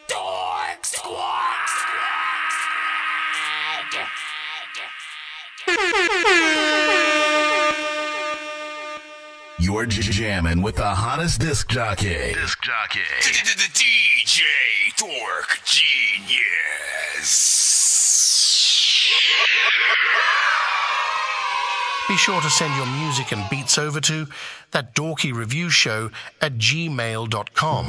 Dork Squad. You're jamming with the hottest disc jockey. DJ Dork Genius. Be sure to send your music and beats over to That Dorky Review Show at gmail.com.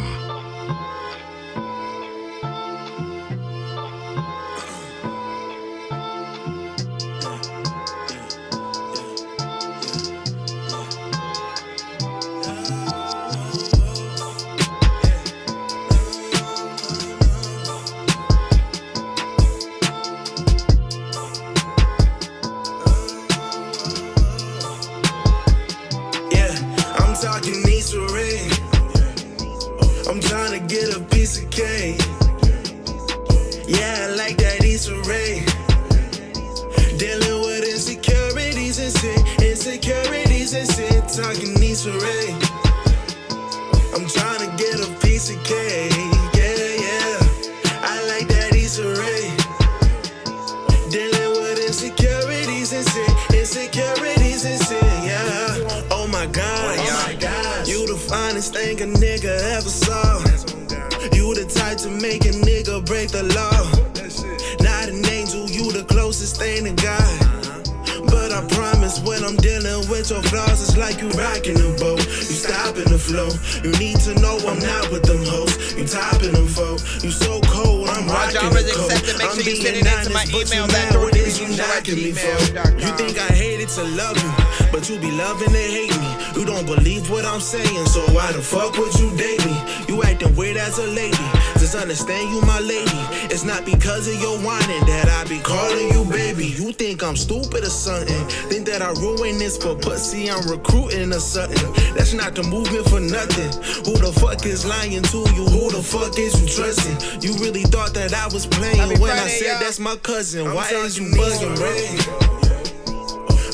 Talking Issa Rae. I'm trying to get a piece of cake. Yeah, I like that Issa Rae. Dealing with insecurities and shit. Talking Issa Rae. I'm trying to get a piece of cake. Yeah. I like that Issa Rae. Dealing with insecurities and shit. Yeah. Oh my God. You the finest thing a nigga ever saw. You the type to make a nigga break the law. Not an angel, you the closest thing to God. But I promise when I'm dealing with your flaws, it's like you rocking the boat. You stopping the flow. You need to know I'm not with them hoes. You topping them folk. You so cold, I'm rocking the coat. Make sure you send it into my email, ThatDorkyReviewShow@gmail.com. You think I hated to love you, but you be loving to hate me. You don't believe what I'm saying, so why the fuck would you date me? You acting weird as a lady. Just understand you my lady. It's not because of your whining that I be calling you baby. You think I'm stupid or something? Think that I ruin this for pussy? I'm recruiting or something. That's not the movement for nothing. Who the fuck is lying to you? Who the fuck is you trusting? You really thought that I was playing when I said that's my cousin. Why is you bugging, Ray?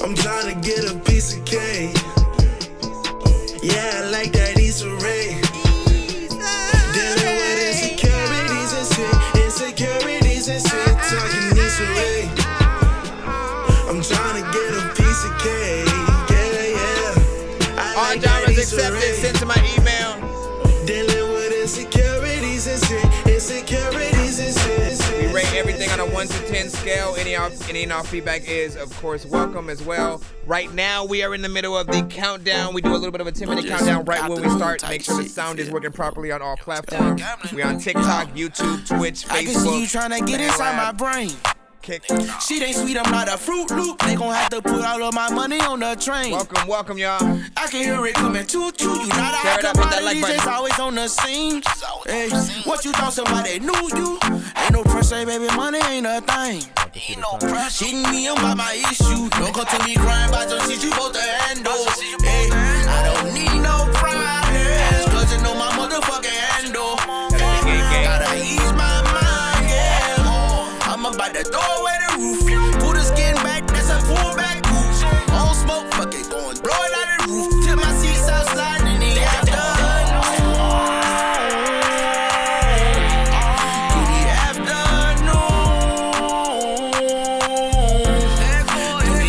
I'm trying to get a piece of cake. Yeah, I like that Issa Rae. Dealing with insecurities and shit. Talking Issa Rae. I'm trying to get a piece of cake. Yeah. I like that Issa Rae. Send to my email. Dealing with insecurities and shit. We rate everything on a 1 to 10 scale. Any and all feedback is, of course, welcome as well. Right now, we are in the middle of the countdown. We do a little bit of a 10-minute countdown right when we start. Make sure the sound is working properly on all platforms. We're on TikTok, YouTube, Twitch, Facebook. I can see you trying to get inside my brain. Shit ain't sweet, I'm not a Fruit Loop. They gon' have to put all of my money on the train. Welcome, y'all. I can hear it coming choo-choo. You not a hot commodity, just always on the scene. Hey, what you thought somebody knew you? Ain't no pressure, baby, money ain't a thing. Ain't no pressure. Cheating me about my issue. Don't come to me crying about some shit you both to handle. Hey, I don't need no problems, cause you know my motherfucking handle. Gotta ease my mind, yeah. I'm about to throw away the roof. Pull the skin back, that's a pull back goose. On smoke, fuck it, going blow it out the roof. Till my seats outside in the afternoon. To the afternoon. To the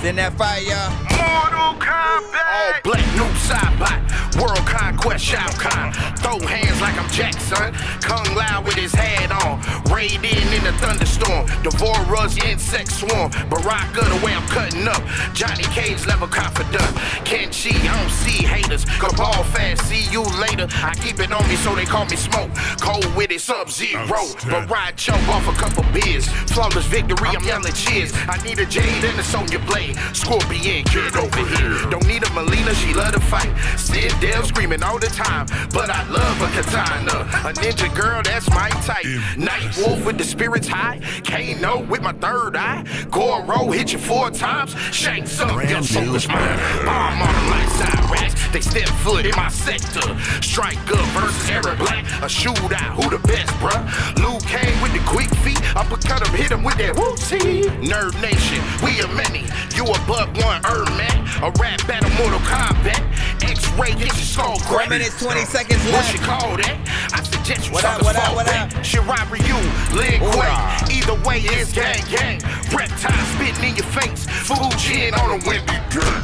Send that fire, y'all. Mortal Kombat. All black, new side-bot. World Conquest, Shao Kahn. Throw hands like I'm Jackson. Kung Lao with his hat on. Raid in the thunderstorm. Devourers, insect swarm. Baraka, the way I'm cutting up. Johnny Cage, level confident. Kenshi, I don't see haters. Cabal fast, see you later. I keep it on me so they call me Smoke. Cold with it, Sub-Zero. But ride choke off a couple beers. Flawless victory, I'm yelling cheers. I need a jade and a Sonya blade. Scorpion, get over here. Don't need a Melina, she love to fight. Sit there screaming all the time, but I love a katana. A ninja girl, that's my type. Night wolf with the spirits high. Kano with my third eye. Goro hit you 4 times. Shanks up, your soul is mine. Bomb on them like Cyrax. They step foot in my sector. Strike up versus Arab Black. A shootout, who the best, bruh? Liu Kang with the quick feet. Uppercut him, hit him with that whoopsie. Nerd Nation, we are many. You a buck one, man. A rap battle, Mortal Kombat. X-ray, get your skull cracked. 4 minutes, 20 seconds What left. you call that? I suggest you What up, what up, what up? Shirai Ryu, Lin Kuei. Either way, it's gang gang. Reptile spitting in your face. Fujin on a wimpy gang.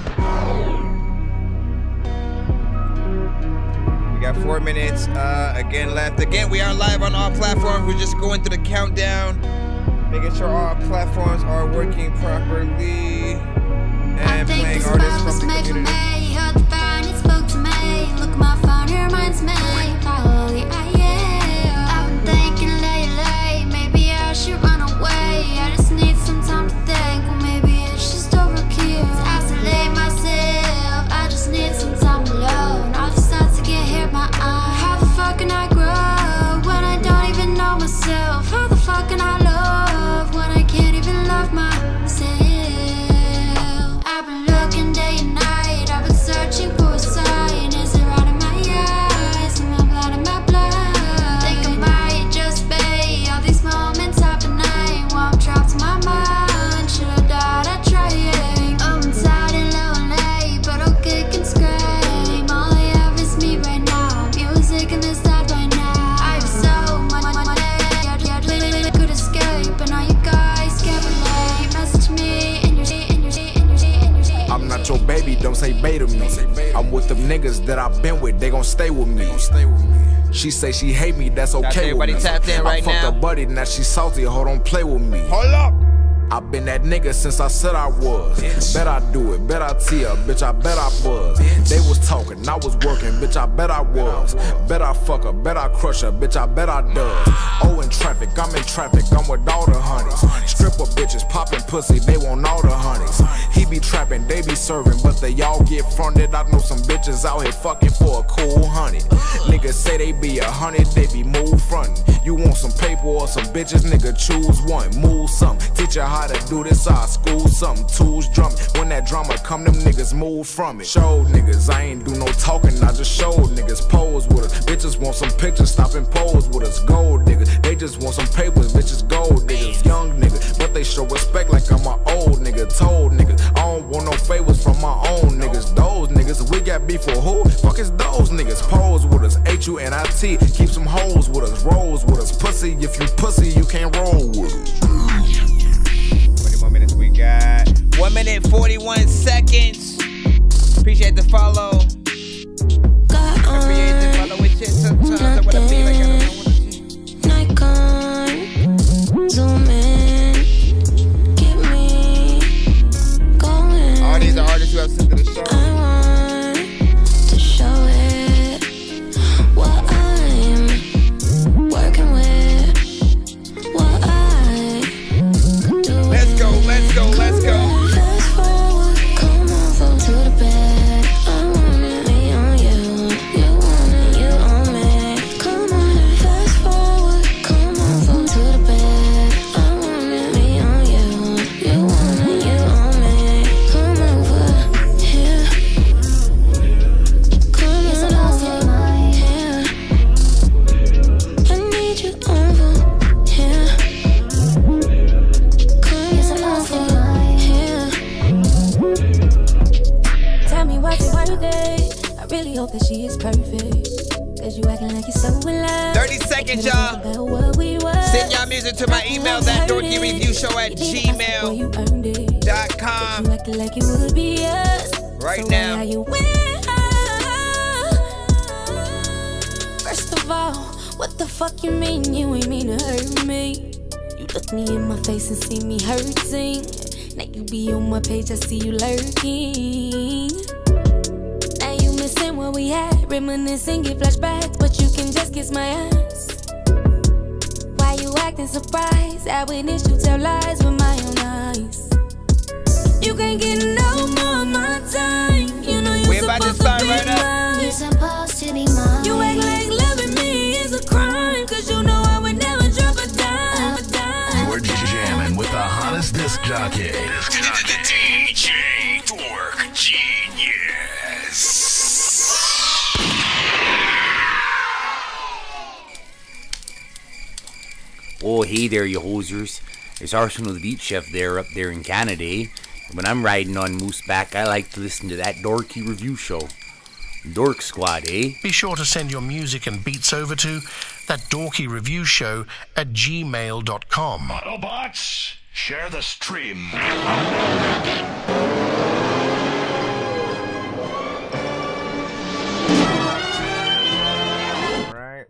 We got 4 minutes again left. Again, we are live on all platforms. We're just going through the countdown, making sure all platforms are working properly, and playing artists from the community. Heard the fire and it spoke to me. Look at my phone, it reminds me. Holy, I've been thinking lately, maybe I should run away. I just need some time to think, well maybe it's just overkill. To isolate myself, I just need some time alone. All these thoughts to get here my eye. How the fuck can I grow when I don't even know myself? How the fuck can I love when I can't even love myself? I've been looking day and night, I've been searching for a sign. Is it right in my eyes? Am I blind in my blood? Think I might just be all these moments happening while I'm trapped in my mind. Should have died at trying. I'm tired and lonely, but I'll kick and scream. All I have is me right now, music and this that right now. I have so much money, I could escape, and all you guys can't relate. Message me in your I'm not your baby, don't say bait to me. I'm with them niggas that I've been with, they gon' stay with me. She say she hate me, that's okay with me. Everybody tapped in right I fucked now. her buddy, now she salty, hold on, play with me. Hold up. I've been that nigga since I said I was. Bet I do it, bet I tee up, bitch, I bet I buzz. They was talking, I was working, bitch, I bet I was. Bet I fuck her, bet I crush her, bitch, I bet I does. Oh, in traffic, I'm with all the honeys. Stripper bitches, popping pussy, they want all the honeys. He be trapping, they be serving, but they all get fronted. I know some bitches out here fucking for a cool honey. Niggas say they be 100, they be move frontin'. You want some paper or some bitches, nigga, choose one. Move something, teach her how to do this, I school something. Tools drumming, when that drama come, them niggas move from it. Showed niggas, I ain't do no talking, I just showed niggas. Pose with us, bitches want some pictures, stop and pose with us. Gold niggas, they just want some papers, bitches gold niggas. Young niggas, but they show respect like I'm an old nigga. Told niggas, I don't want no favors from my own niggas. Those niggas, we got beef for who? Fuck is those niggas? Pose with us, HUNIT, keep some hoes with us, rolls with us. Pussy, if you pussy, you can't roll with us. 20 more minutes we got. 1 minute, 41 seconds. Appreciate the follow. Appreciate the follow with shit sometimes. I wanna be like I don't know what to see. Nikon, zoom in, get me going. All these are artists who have sent to the show. I want to show it what I'm working with, what I do. Let's go, let's go, let's go. Fast forward, come over to the bed. I want it, me on you. You want it, you on me. Come on, fast forward, come over to the bed. I want it, me on you. You want it, you on me. Come over here. Come over here. I need you over here. Come over here. Tell me what's it worth it? I really hope that she is perfect. Cause you acting like you're so in love. 30 seconds, y'all. About what we were. Send y'all music to my email, ThatDorkyReviewShow@gmail.com. You acting like it would be us. Right So now. why you with her? First of all, what the fuck you mean you ain't mean to hurt me? You look me in my face and see me hurting. Now you be on my page, I see you lurking. Now you missing what we had, reminiscing, get flashbacks, but you can just kiss my ass. Why you acting surprised? I witnessed you tell lies with my own eyes. You can't get no more of my time. You know We you're about to supposed to start be right now. mine. You're supposed to be mine. You act like loving me is a crime, cause you know I would never drop a dime, a dime. We're jamming with the hottest disc jockey. DJ Dork Genius. Oh, hey there, you hosers. It's Arsenal the Beat Chef there up there in Canada, eh? When I'm riding on Mooseback, I like to listen to That Dorky Review Show. Dork Squad, eh? Be sure to send your music and beats over to ThatDorkyReviewShow at gmail.com. Autobots, share the stream.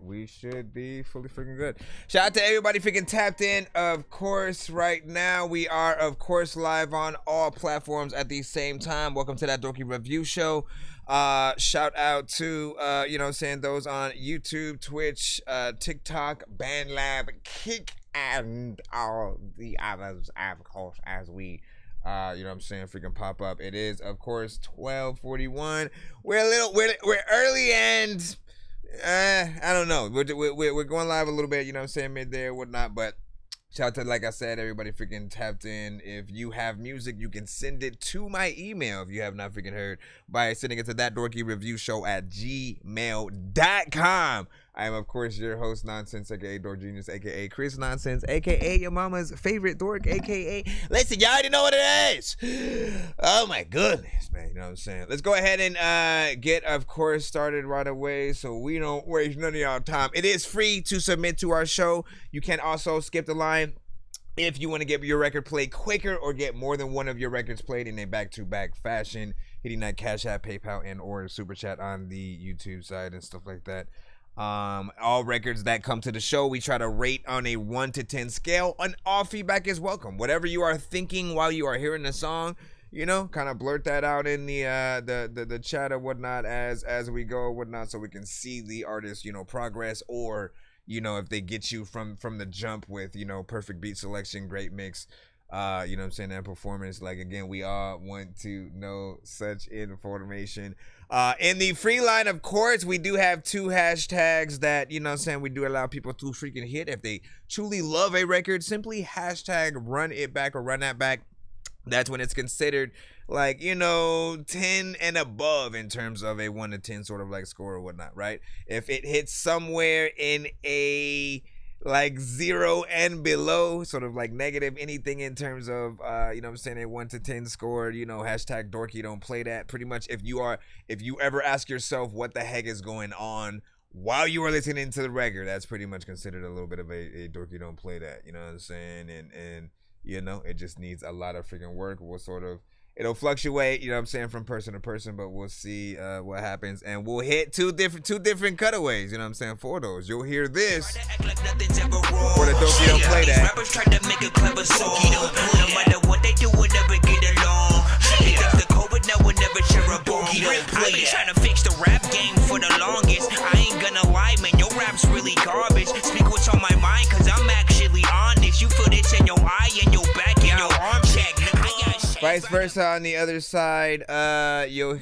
We should be fully freaking good. Shout out to everybody freaking tapped in. Of course, right now we are, of course, live on all platforms at the same time. Welcome to That Dorky Review Show. Shout out to, you know what I'm saying, those on YouTube, Twitch, TikTok, BandLab, Kick, and all the others, of course, as we you know what I'm saying, freaking pop up. It is, of course, 12:41. We're early and I don't know. We're going live a little bit, you know what I'm saying, mid there, whatnot. But shout out to, like I said, everybody freaking tapped in. If you have music, you can send it to my email if you have not freaking heard by sending it to ThatDorkyReviewShow at gmail.com. I am, of course, your host, Nonsenze, aka Dork Genius, aka Chris Nonsense, aka your mama's favorite dork, aka listen, y'all already know what it is. Oh my goodness, man. You know what I'm saying? Let's go ahead and get, of course, started right away so we don't waste none of y'all time. It is free to submit to our show. You can also skip the line if you want to get your record played quicker or get more than one of your records played in a back-to-back fashion, hitting that Cash App, PayPal, and or Super Chat on the YouTube side and stuff like that. All records that come to the show, we try to rate on a 1 to 10 scale, and all feedback is welcome. Whatever you are thinking while you are hearing the song, you know, kind of blurt that out in the chat or whatnot as we go, whatnot, so we can see the artist, you know, progress, or, you know, if they get you from the jump with, you know, perfect beat selection, great mix, you know what I'm saying, and performance. Like, again, we all want to know such information. In the free line, of course, we do have 2 hashtags that, you know what I'm saying, we do allow people to freaking hit. If they truly love a record, simply hashtag run it back or run that back. That's when it's considered, like, you know, 10 and above in terms of a 1 to 10 sort of like score or whatnot, right? If it hits somewhere in a like 0 and below, sort of like negative anything in terms of you know what I'm saying, a 1 to 10 score, you know, hashtag dorky don't play that. Pretty much, if you ever ask yourself what the heck is going on while you are listening to the record, that's pretty much considered a little bit of a dorky don't play that, you know what I'm saying? And you know, it just needs a lot of freaking work. We'll sort of, it'll fluctuate, you know what I'm saying, from person to person, but we'll see what happens. And we'll hit two different cutaways, you know what I'm saying, for those. You'll hear this for the Dorky Don't Play That. Rappers try to make a clever song. No matter what they do, we'll never get along. They fix the COVID, now we'll never share a bone. I've been trying to fix the rap game for the longest. I ain't gonna lie, man, your rap's really garbage. Speak what's on my mind, cause I'm actually honest. You feel this in your eye and your back and your arm check. Vice versa on the other side, you'll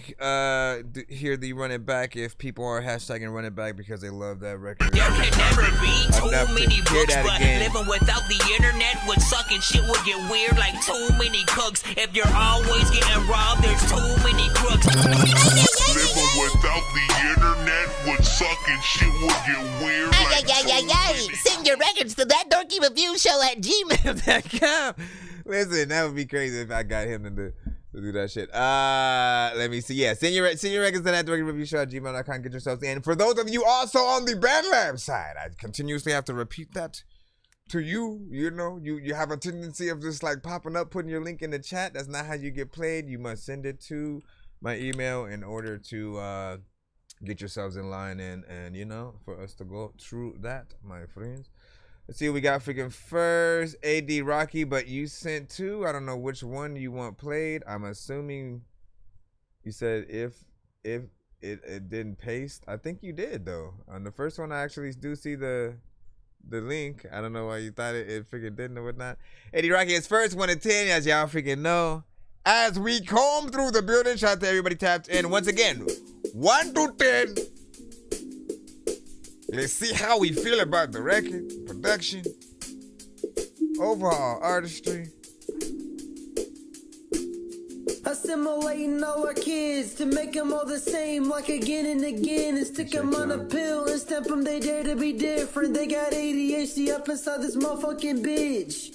hear the run it back if people are hashtagging run it back because they love that record. There can never be too Enough to many hear books, that but again. living without the internet would suck and shit would get weird like too many cooks. If you're always getting robbed, there's too many crooks. Living without the internet would suck and shit would get weird. Send your records to ThatDorkyReviewShow at gmail.com. Listen, that would be crazy if I got him to do that shit. Let me see. Yeah, send your records to ThatDorkyReviewShow at gmail.com. Get yourselves in. For those of you also on the BandLab side, I continuously have to repeat that to you. You know, you have a tendency of just like popping up, putting your link in the chat. That's not how you get played. You must send it to my email in order to get yourselves in line and you know, for us to go through that, my friends. Let's see what we got freaking first. AD Rocky, but you sent 2. I don't know which one you want played. I'm assuming you said if it didn't paste. I think you did though. On the first one, I actually do see the link. I don't know why you thought it freaking didn't or whatnot. AD Rocky is first 1 to 10, as y'all freaking know. As we comb through the building, shout out to everybody tapped in. Once again, 1 to 10. Let's see how we feel about the record, production, overall artistry. Assimilating all our kids to make them all the same, like again and again, and stick them on a pill and stamp them, they dare to be different. They got ADHD up inside this motherfucking bitch.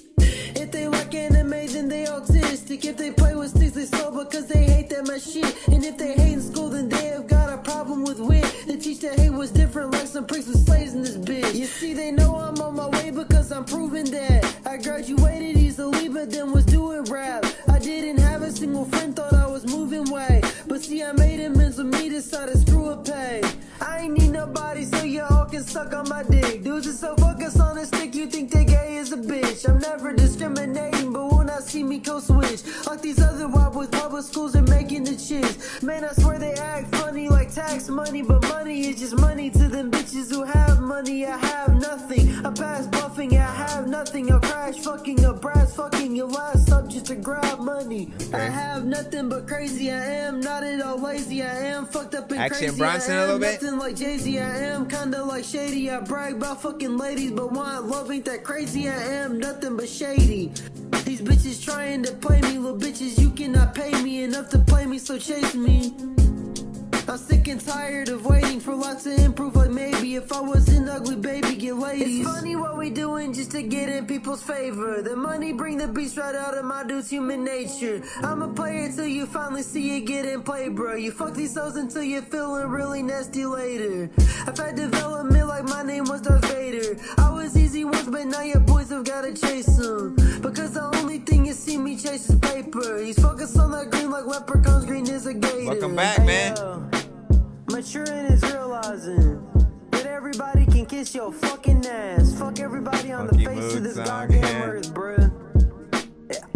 If they like anime, then they autistic. If they play with sticks, they slow because they hate that much shit. And if they hate in school, then they have got a problem with wit. They teach that hate was different, like some pricks with slaves in this bitch. You see, they know I'm on my way because I'm proving that I graduated easily, but then was doing rap. I didn't have a single friend, thought I was moving way. But see, I made amends with me, decided screw a pay. I ain't need nobody, so you all can suck on my dick. Dudes are so focused on the stick, you think they gay as a bitch. I'm never discriminating, but when I see me go switch, like these other white boys, public schools are making the chicks. Man, I swear they act funny like tax money, but money is just money to them bitches who have money. I have nothing. I pass buffing, I have nothing. I'll crash fucking, a brass fucking your last up just to grab money. I have nothing but crazy. I am not at all lazy. I am fucked up and Action crazy. Bronson a little bit. Nothing like Jay-Z. I am kinda like shady. I brag about fucking ladies, but want love ain't that crazy. I am nothing but shady. These bitches trying to play me, little bitches, you cannot pay me enough to play me, so chase me. I'm sick and tired of waiting for lots to improve, like maybe if I was an ugly baby, get ladies. It's funny what we doing just to get in people's favor. The money bring the beast right out of my dude's human nature. I'm a player till you finally see it get in play, bro. You fuck these souls until you're feeling really nasty later. I've had development like my name was Darth Vader. I was easy once, but now your boys have gotta chase them. Because the only thing you see me chase is paper. He's focused on that green like leprechauns, green is a gator. Welcome back, man. Maturing is realizing that everybody can kiss your fucking ass. Fuck everybody on the face of this goddamn earth, bruh.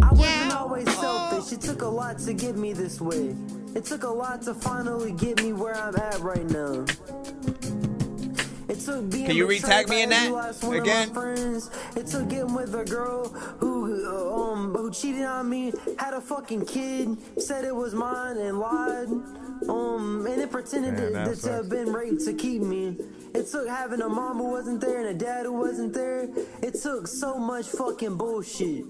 I wasn't always selfish. It took a lot to get me this way. It took a lot to finally get me where I'm at right now. It took being Can you re-tag me in that again? It took getting with a girl who cheated on me, had a fucking kid, said it was mine and lied. And it pretended to have been raped to keep me. It took having a mom who wasn't there and a dad who wasn't there. It took so much fucking bullshit.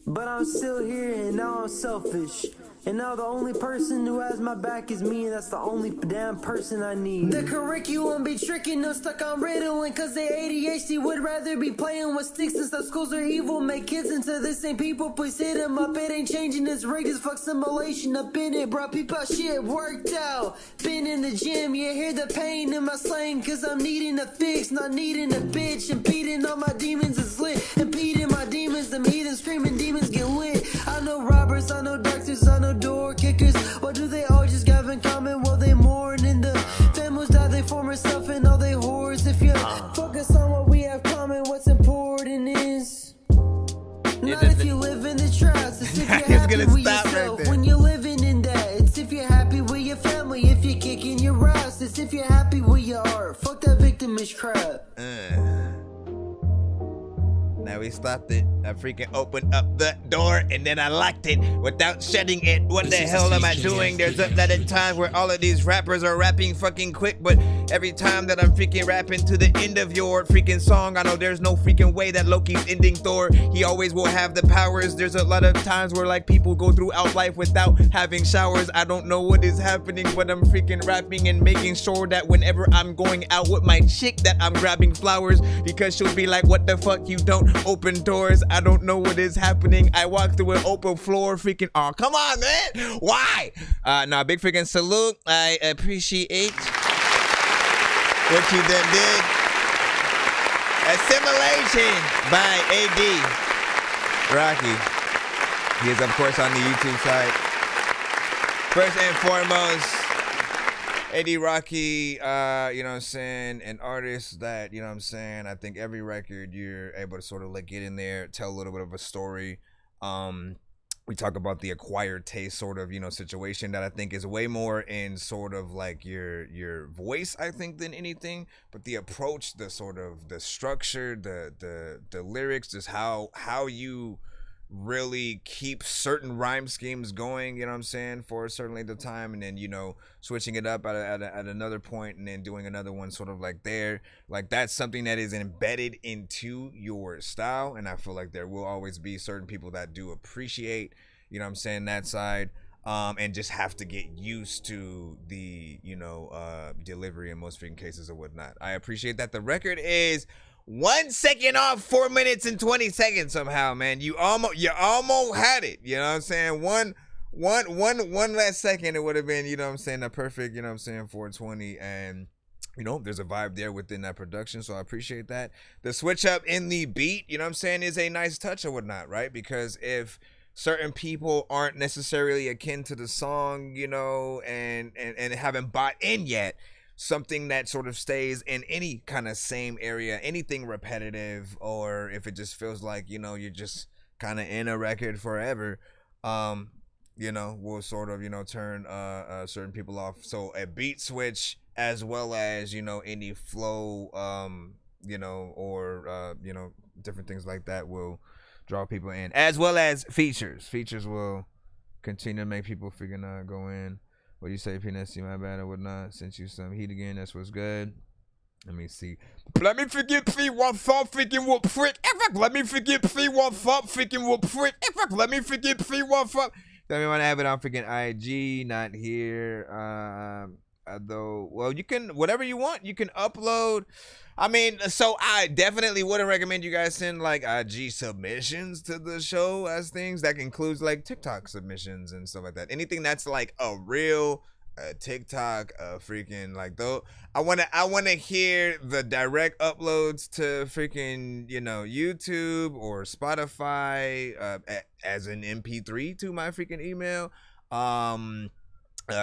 But I'm still here and now I'm selfish. And now the only person who has my back is me, and that's the only damn person I need. The curriculum be tricking them, stuck on Ritalin, cause they ADHD would rather be playing with sticks and stuff. Schools are evil, make kids into the same people, please hit them up. It ain't changing, it's rigged as fuck simulation up in it, bro. People shit worked out. Been in the gym, you hear the pain in my slang, cause I'm needing a fix, not needing a bitch. Impeding all my demons is lit, impeding my demons, them heathens screaming demons get lit. I know robbers, I know doctors, I know door kickers. What do they all just have in common? Well, they mourn in the families die, they form herself and all they whores. If you focus on what we have common, what's important is not if you live in the traps, it's if you're happy with yourself right when you're living in that. It's if you're happy with your family, if you're kicking your ass. It's if you're happy with your art. Fuck that victimish crap. Now we stopped it. I freaking opened up the door and then I locked it without shutting it. What the hell am I doing? There's a lot of times where all of these rappers are rapping fucking quick, but every time that I'm freaking rapping to the end of your freaking song, I know there's no freaking way that Loki's ending Thor. He always will have the powers. There's a lot of times where like people go throughout life without having showers. I don't know what is happening, but I'm freaking rapping and making sure that whenever I'm going out with my chick that I'm grabbing flowers, because she'll be like, what the fuck, you don't open doors. I don't know what is happening. I walk through an open floor freaking, oh, come on, man. Why? Nah, big freaking salute. I appreciate what you done did. Assimilation by AD Rocky. He is, of course, on the YouTube side. First and foremost, AD Rocky, you know what I'm saying, an artist that, you know what I'm saying, I think every record you're able to sort of like get in there, tell a little bit of a story. We talk about the acquired taste sort of, you know, situation that I think is way more in sort of like your voice, I think, than anything. But the approach, the sort of the structure, the lyrics, just how you really keep certain rhyme schemes going, you know what I'm saying, for a certain length of time, and then, you know, switching it up at another point and then doing another one sort of like there. Like, that's something that is embedded into your style, and I feel like there will always be certain people that do appreciate, you know what I'm saying, that side, and just have to get used to the, you know, delivery in most freaking cases or whatnot. I appreciate that. The record is 1 second off, 4 minutes and 20 seconds somehow, man. You almost had it. You know what I'm saying? One last second, it would have been, you know what I'm saying, a perfect, you know what I'm saying, 420. And, you know, there's a vibe there within that production, so I appreciate that. The switch up in the beat, you know what I'm saying, is a nice touch or whatnot, right? Because if certain people aren't necessarily akin to the song, you know, and haven't bought in yet, something that sort of stays in any kind of same area, anything repetitive, or if it just feels like, you know, you're just kind of in a record forever, you know, will sort of, you know, turn certain people off. So a beat switch, as well as, you know, any flow, you know, or you know, different things like that will draw people in, as well as features will continue to make people freaking go in. What do you say, Peanuts? My bad or whatnot. Sent you some heat again. That's what's good. Let me see. Let me forget 314 freaking whoop frick. Let me forget 314 freaking whoop frick. Let me forget 314. Tell me when I have it on freaking IG. Not here. Though, well, you can, whatever you want, you can upload. I mean, so I definitely wouldn't recommend you guys send like IG submissions to the show as things. That includes like TikTok submissions and stuff like that. Anything that's like a real TikTok, freaking like, though, I wanna hear the direct uploads to freaking, you know, YouTube or Spotify as an MP3 to my freaking email.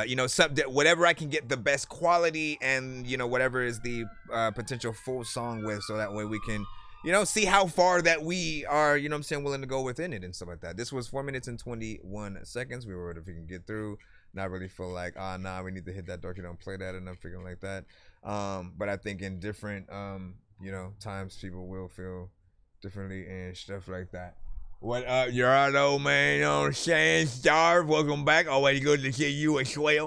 You know, whatever I can get the best quality, and, you know, whatever is the potential full song with, so that way we can, you know, see how far that we are, you know what I'm saying, willing to go within it and stuff like that. This was 4 minutes and 21 seconds. We were able to get through. Not really feel like, nah, we need to hit that dorky, don't play that enough, freaking like that. But I think in different, you know, times, people will feel differently and stuff like that. What up, you're right, old man, you know what I'm saying? Starve, welcome back. Always good to see you as well. You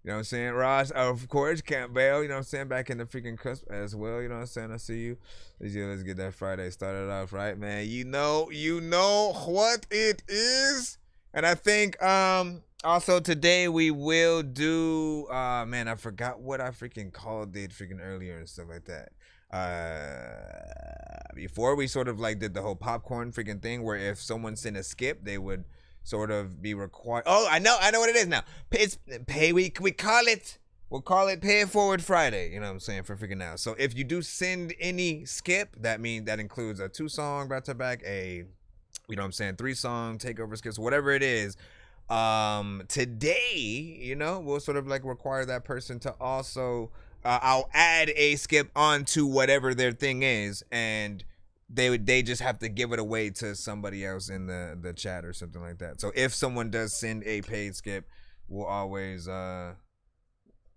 know what I'm saying? Ross, of course, Campbell, you know what I'm saying? Back in the freaking cusp as well, you know what I'm saying? I see you. Let's get that Friday started off right, man. You know what it is. And I think also today we will do, man, I forgot what I freaking called it freaking earlier and stuff like that. Before we sort of like did the whole popcorn freaking thing, where if someone sent a skip, they would sort of be required. Oh, I know what it is now. It's pay. We'll call it Pay It Forward Friday. You know what I'm saying, for freaking now. So if you do send any skip, that includes a 2-song back to back, a, you know what I'm saying, 3-song takeover skips, whatever it is. Today, you know, we'll sort of like require that person to also. I'll add a skip onto whatever their thing is, and they just have to give it away to somebody else in the chat or something like that. So if someone does send a paid skip, we'll always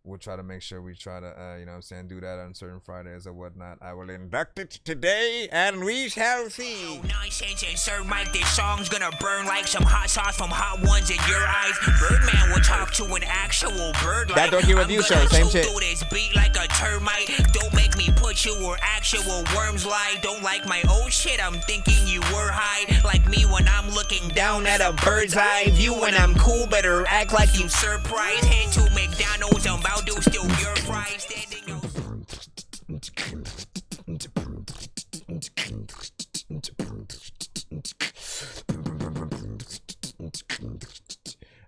we'll try to make sure we try to you know what I'm saying, do that on certain Fridays or whatnot. I will induct it today, and we shall see. Nonsense and Sir Mike, this song's gonna burn like some hot sauce from hot ones in your eyes. Birdman will talk to an actual bird. That Dorky Review Show, same shit. Do this beat like a termite. Don't make me put you where actual worms lie. Don't like my old shit, I'm thinking you were high. Like me when I'm looking down at a bird's eye view. When I'm cool, better act like you surprised. Head to McDonald's, I'm about to steal your prize. Standing your...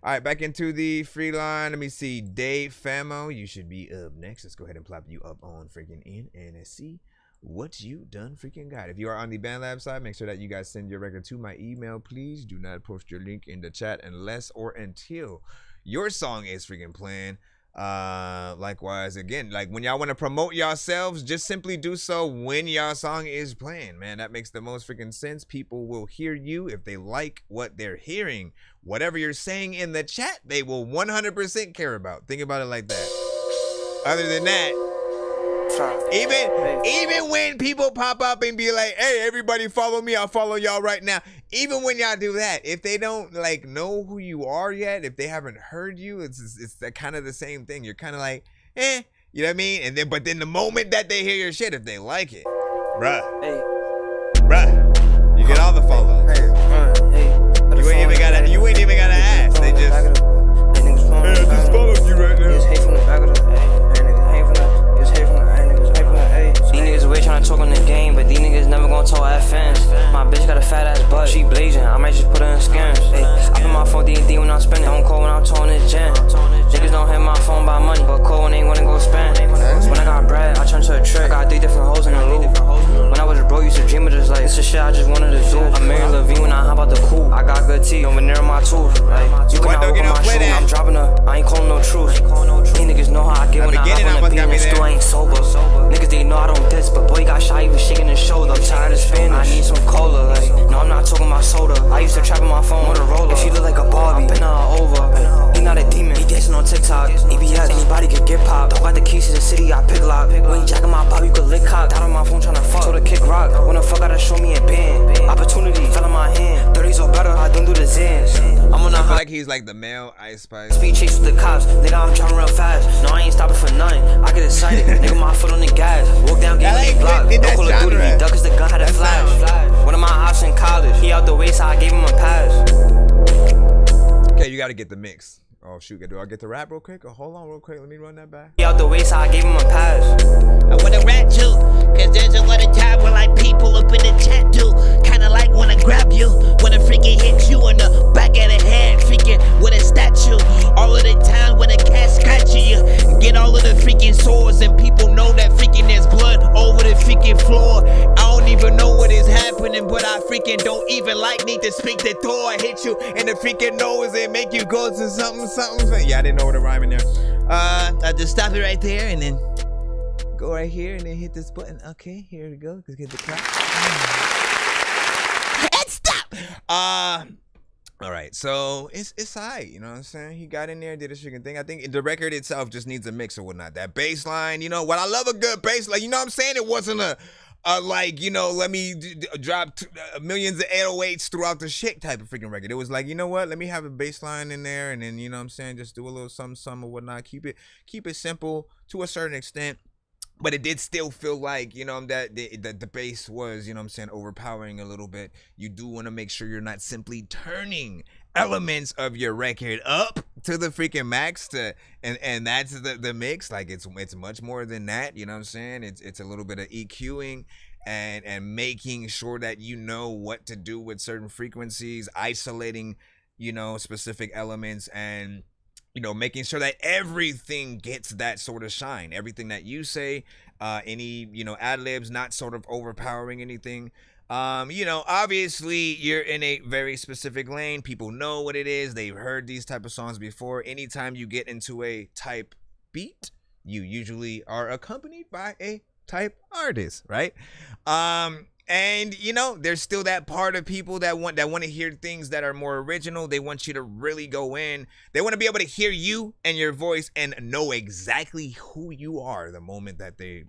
All right, back into the free line. Let me see. Dave Famo, you should be up next. Let's go ahead and plop you up on freaking in and see what you done freaking got. If you are on the BandLab side, make sure that you guys send your record to my email, please. Do not post your link in the chat unless or until your song is freaking playing. Likewise, again, like when y'all want to promote yourselves, just simply do so when y'all song is playing, man. That makes the most freaking sense. People will hear you if they like what they're hearing. Whatever you're saying in the chat, they will 100% care about. Think about it like that. Other than that, Even when people pop up and be like, hey, everybody follow me, I'll follow y'all right now. Even when y'all do that, if they don't like know who you are yet, if they haven't heard you, it's kind of the same thing. You're kind of like, you know what I mean? And then, but then the moment that they hear your shit, if they like it, bruh, you get all the follows. You ain't even gotta ask. They just, I just followed you right now. These niggas away tryna talk on the game, but these niggas never gon' talk FNs. My bitch got a fat ass butt, she blazing, I might just put her in skins. I put my phone D&D when I'm spending, don't call when I'm towing the gym. Niggas don't hit my phone by money, but call when they wanna go spend. When I got bread, I turn to a trick, I got 3 different hoes in the loop. When I was broke, used to dream of this life, it's the shit I just wanted to do. I'm Mary Levine when I hop out the coupe, I got good teeth, don't veneer my tooth. You cannot work on my shoe, I'm dropping her, I ain't calling no truth. These niggas know how I get when I hop on the beat and still ain't sober. Niggas, they know I don't diss, but boy got shot, he was shaking his shoulder. I'm tired of Spanish, I need some cola. Like, no, I'm not talking about soda. I used to trap on my phone with a roller. If she look like a Barbie, I been her over. He not a demon, he dancing on TikTok. EBS, anybody could get popped. Don't got the keys to the city, I pick lock. When you jacking my pop, you could lick cock. Down on my phone tryna fuck, told her kick rock. When the fuck gotta show me a band. Opportunity fell in my hand. 30s or better, I don't do the Zans. I'm on a I feel like he's like the male Ice Spice. Speed chase with the cops, nigga, I'm driving real fast. No, I ain't stopping for nothing. I get excited, nigga, my foot on the gas. Walk down, get me blocked. No Call of Duty, he duck cause the gun had a flash. One of my ops in college, he out the way, so I gave him a pass. Okay, you gotta get the mix. Oh shoot, do I get the rap real quick? Oh, hold on real quick, let me run that back. He out the way, so I gave him a pass. I wanna rap too, cause there's a lot of time where like people up in the chat do. Kinda like wanna grab you, wanna freaking hit you in the back of the head, freaking with a statue. All of the time when a cat scratching you, get all of the freaking sores and people know that freaking there's blood over the freaking floor. I don't even know what is happening, but I freaking don't even like need to speak the door. I hit you in the freaking nose and make you go to something. Yeah, I didn't know what to rhyme in there. I just stop it right there and then go right here and then hit this button. Okay, here we go. Let's get the clap. And stop. All right, so it's alright, you know what I'm saying? He got in there, did his freaking thing. I think the record itself just needs a mix or whatnot. That bass line, you know what? I love a good bass line. You know what I'm saying? It wasn't a like, you know, let me drop millions of 808s throughout the shit type of freaking record. It was like, you know what? Let me have a bass line in there, and then, you know what I'm saying, just do a little something or whatnot. Keep it simple to a certain extent. But it did still feel like, you know, that the bass was, you know what I'm saying, overpowering a little bit. You do want to make sure you're not simply turning elements of your record up to the freaking max and that's the mix. Like it's much more than that, you know what I'm saying? It's a little bit of EQing and making sure that you know what to do with certain frequencies, isolating, you know, specific elements, and you know, making sure that everything gets that sort of shine. Everything that you say, any, you know, ad-libs, not sort of overpowering anything. You know, obviously you're in a very specific lane. People know what it is. They've heard these type of songs before. Anytime you get into a type beat, you usually are accompanied by a type artist, right? And you know, there's still that part of people that want to hear things that are more original. They want you to really go in. They want to be able to hear you and your voice and know exactly who you are the moment that they,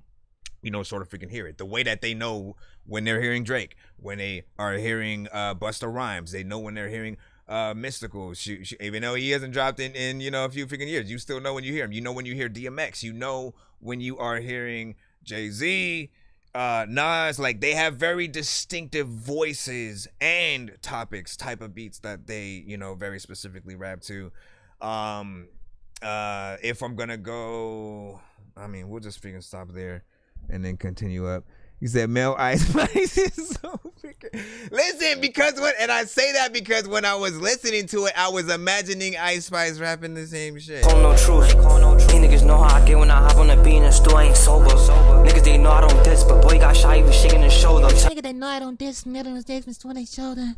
you know, sort of freaking hear it. The way that they know when they're hearing Drake, when they are hearing Busta Rhymes, they know when they're hearing Mystical. Even though he hasn't dropped in you know a few freaking years, you still know when you hear him. You know when you hear DMX. You know when you are hearing Jay-Z, Nas. Like, they have very distinctive voices and topics, type of beats that they, you know, very specifically rap to. If I'm gonna go, I mean, we'll just freaking stop there and then continue up. He said Mel Ice Spice is so freaking... Listen, and I say that because when I was listening to it, I was imagining Ice Spice rapping the same shit. Call no truth. These niggas know how I get when I hop on the beat and still ain't sober. Niggas, they know I don't diss, but boy got shot, he was shaking his shoulder. Nigga, they know I don't diss, middle of the when they shoulder. You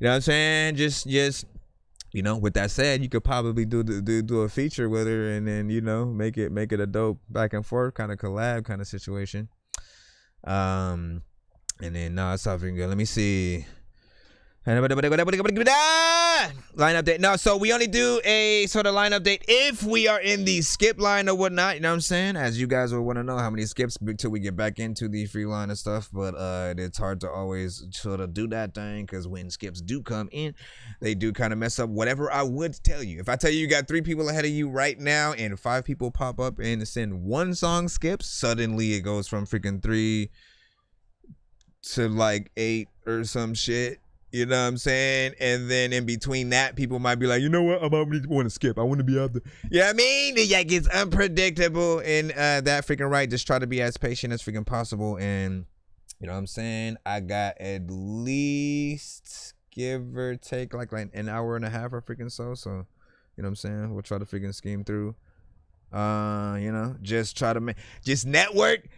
know what I'm saying? Just you know, with that said, you could probably do a feature with her and then, you know, make it a dope back and forth kind of collab kind of situation. And then it's something good. Let me see. Line update. No, so we only do a sort of line update if we are in the skip line or whatnot. You know what I'm saying? As you guys will want to know how many skips until we get back into the free line and stuff. But it's hard to always sort of do that thing because when skips do come in, they do kind of mess up whatever I would tell you. If I tell you got 3 people ahead of you right now and 5 people pop up and send 1 song skips, suddenly it goes from freaking 3 to like 8 or some shit. You know what I'm saying? And then in between that, people might be like, you know what? I might want to skip. I want to be out there. You know what I mean? Like, it's unpredictable in that freaking right. Just try to be as patient as freaking possible. And you know what I'm saying? I got at least, give or take, like an hour and a half or freaking so. So, you know what I'm saying? We'll try to freaking scheme through. You know, just try to just network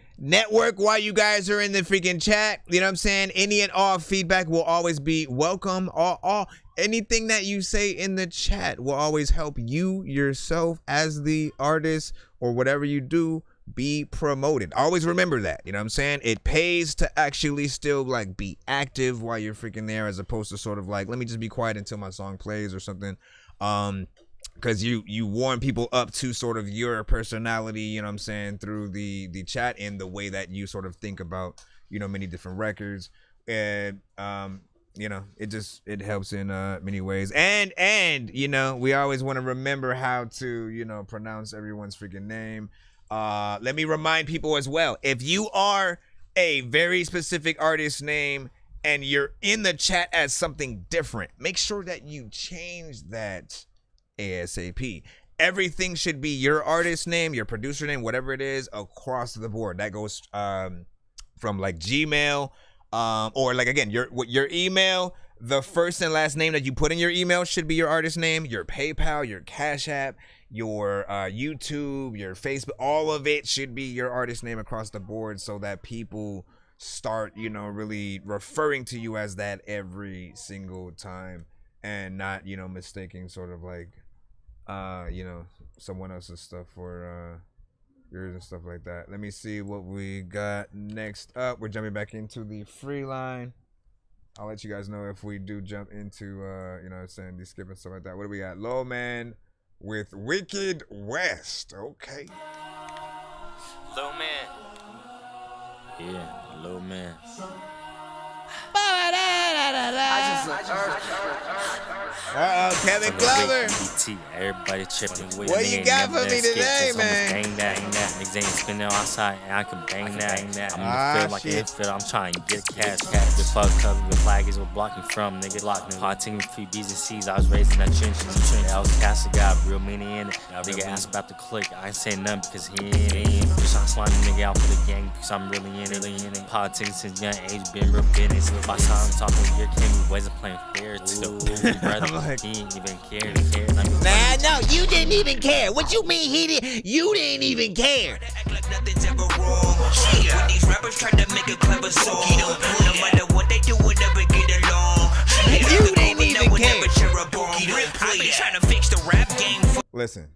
while you guys are in the freaking chat. You know what I'm saying? Any and all feedback will always be welcome. All anything that you say in the chat will always help you yourself as the artist or whatever you do be promoted. Always remember that. You know what I'm saying? It pays to actually still like be active while you're freaking there, as opposed to sort of like, let me just be quiet until my song plays or something. Because you warm people up to sort of your personality, you know what I'm saying, through the chat and the way that you sort of think about, you know, many different records. And you know, it helps in many ways. And you know, we always want to remember how to, you know, pronounce everyone's freaking name. Let me remind people as well, if you are a very specific artist name and you're in the chat as something different, make sure that you change that ASAP. Everything should be your artist name, your producer name, whatever it is, across the board. That goes from like Gmail, or like, again, your email, the first and last name that you put in your email should be your artist name. Your PayPal, your Cash App, your YouTube, your Facebook, all of it should be your artist name across the board, so that people start, you know, really referring to you as that every single time, and not, you know, mistaking sort of like you know, someone else's stuff for yours and stuff like that. Let me see what we got next up. We're jumping back into the free line. I'll let you guys know if we do jump into you know what I'm saying, the skip and stuff like that. What do we got? Low Man with Wicked West. Okay. Low Man. Yeah, Low Man. Kevin Glover. Everybody tripping with what you got for me today, man? Bang that. Niggas ain't spinning outside, and I can bang that. I'm in the field like an infield. I'm trying to get cash. The fuck cover, the flag is what blocking from. Nigga locked me. Parting a few B's and C's. I was raised in that trenches. I was casting, got real meaning in it. Nigga asked about the click. I ain't saying nothing because he ain't in it. Bitch, I'm sliding the nigga out for the gang because I'm really in it. Politics since young age, been real business. By the time I'm talking, your came with ways of playing fair too. Brother, like, he ain't even care. Nah, no, you didn't even care. What you mean he didn't? You didn't even care. Act like nothing's ever wrong. When these rappers try to make a clever song, no matter what they do, we'll never get along. You didn't even care. I've been trying to fix the rap game. Listen,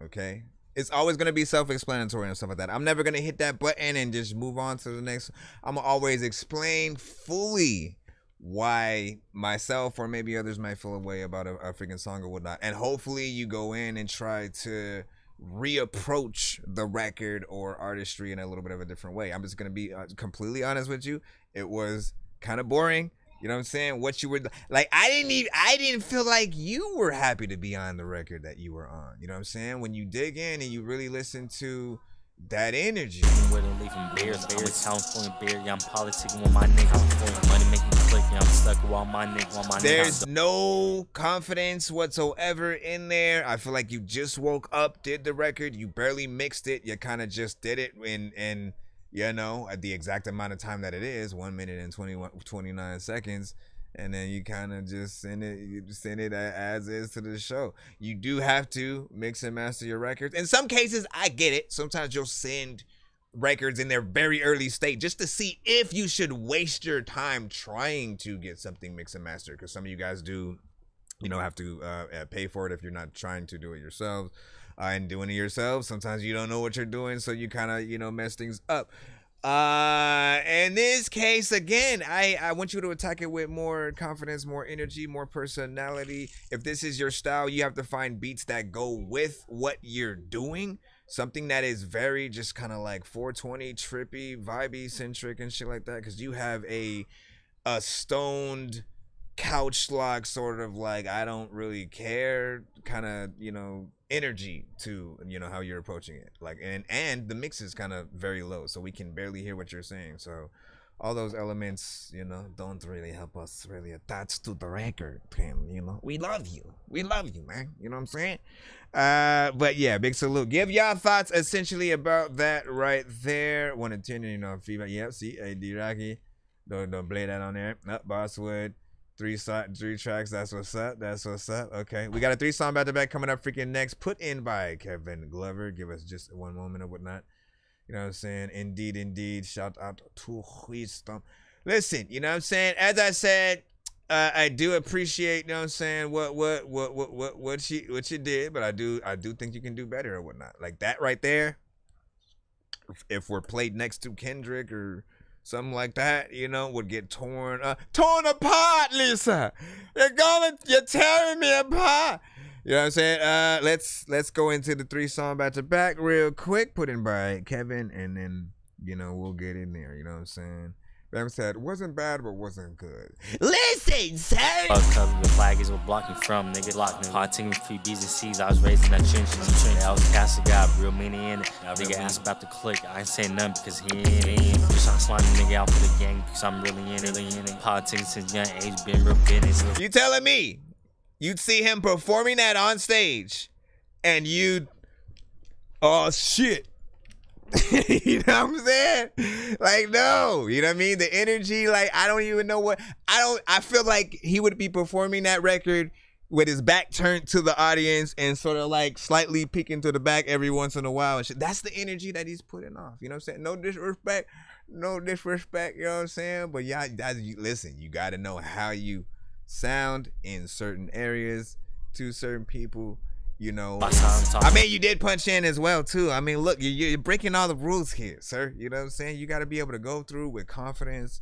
okay? It's always going to be self-explanatory and stuff like that. I'm never going to hit that button and just move on to the next. I'm going to always explain fully why myself or maybe others might feel a way about a freaking song or whatnot. And hopefully you go in and try to reapproach the record or artistry in a little bit of a different way. I'm just going to be completely honest with you. It was kind of boring. You know what I'm saying? What you were like, I didn't feel like you were happy to be on the record that you were on. You know what I'm saying? When you dig in and you really listen to that energy. Where they leaving bears, California bear. Yeah, I'm politicking with my niggas. Money making click. Yeah, I'm stuck with all my niggas. There's no confidence whatsoever in there. I feel like you just woke up, did the record, you barely mixed it, you kind of just did it in you know, at the exact amount of time that it is, 1 minute and 29 seconds. And then you kind of just send it as is to the show. You do have to mix and master your records. In some cases, I get it. Sometimes you'll send records in their very early state just to see if you should waste your time trying to get something mixed and mastered. Because some of you guys do, you know, have to pay for it if you're not trying to do it yourselves. And doing it yourselves, sometimes you don't know what you're doing, so you kind of, you know, mess things up. In this case, again, I want you to attack it with more confidence, more energy, more personality. If this is your style, you have to find beats that go with what you're doing. Something that is very just kind of like 420, trippy, vibey, centric and shit like that. Because you have a stoned couch lock sort of like I don't really care kind of, you know, energy to, you know, how you're approaching it. Like and the mix is kind of very low, so we can barely hear what you're saying. So all those elements, you know, don't really help us really attach to the record. You know, we love you, man. You know what I'm saying? But yeah, big salute. Give y'all thoughts essentially about that right there. 1 to 10, you know, feedback. Yep, see, D Rocky. Don't play that on there. Nope, Bosswood. 3 tracks. That's what's up. Okay, we got a 3 song back to back coming up freaking next. Put in by Kevin Glover. Give us just one moment or whatnot. You know what I'm saying? Indeed. Shout out to Wisdom. Listen, you know what I'm saying? As I said, I do appreciate, you know what I'm saying, what you did, but I do think you can do better or whatnot. Like that right there. If we're played next to Kendrick or something like that, you know, would get torn apart, Lisa. You're tearing me apart. You know what I'm saying? Let's go into the 3 song back to back real quick, put in by Kevin, and then, you know, we'll get in there. You know what I'm saying? Bam said, wasn't bad, but wasn't good. Listen, sir! The flag is what block you from, nigga. Lock me. Parting free B's and C's. I was raised in that trench. I was a castle guy, real meaning in it. Nigga asked about the click. I ain't saying nothing because he ain't in it. Bitch, I'm sliding nigga out for the gang because I'm really in it. Politics since young age, been real business. You telling me you'd see him performing that on stage and you'd, oh shit. You know what I'm saying? Like, no, you know what I mean? The energy, like, I don't even know I feel like he would be performing that record with his back turned to the audience and sort of like slightly peeking to the back every once in a while and shit. That's the energy that he's putting off. You know what I'm saying? No disrespect, you know what I'm saying? But yeah, listen, you got to know how you sound in certain areas to certain people. You know, I mean, you did punch in as well, too. I mean, look, you're breaking all the rules here, sir. You know what I'm saying? You got to be able to go through with confidence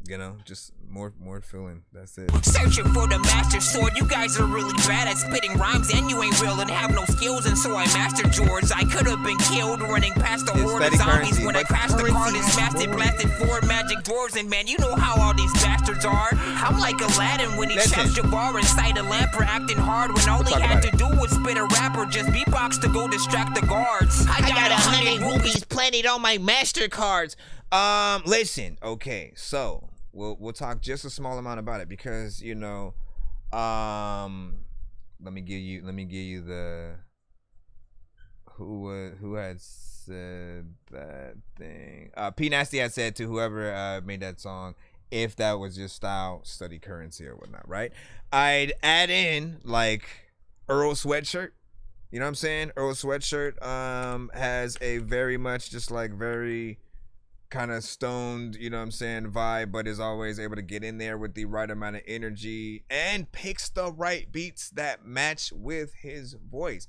you know, just more feeling. That's it. Searching for the master sword. You guys are really bad at spitting rhymes, and you ain't real and have no skills. And so I mastered yours. I could have been killed running past the horde of zombies when I crashed the car and smashed it, blasted 4 magic doors. And man, you know how all these bastards are. I'm like Aladdin when he traps Jabbar inside a lamp for acting hard when all he had to do was spit a rap or just beatbox to go distract the guards. I got 100 rupees planted on my MasterCards. Listen, okay, so we'll talk just a small amount about it because, you know, let me give you the who had said that thing. P Nasty had said to whoever made that song, if that was your style, study currency or whatnot, right? I'd add in like Earl Sweatshirt. You know what I'm saying? Earl Sweatshirt has a very much just like very kind of stoned, you know what I'm saying, vibe, but is always able to get in there with the right amount of energy and picks the right beats that match with his voice.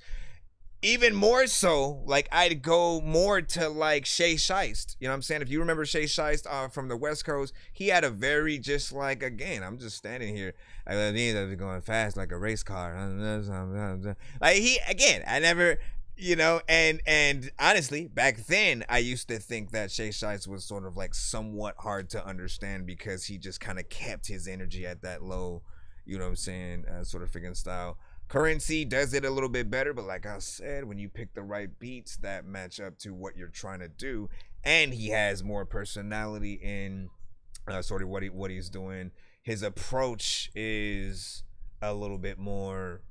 Even more so, like, I'd go more to like Shay Shiest. You know what I'm saying? If you remember Shay Shiest from the West Coast, he had a very just like, again, I'm just standing here, I was going fast like a race car. Like he, again, I never, you know, and honestly, back then, I used to think that Shay Shiest was sort of like somewhat hard to understand because he just kind of kept his energy at that low, you know what I'm saying, sort of freaking style. Currency does it a little bit better, but like I said, when you pick the right beats that match up to what you're trying to do, and he has more personality in sort of what he's doing, his approach is a little bit more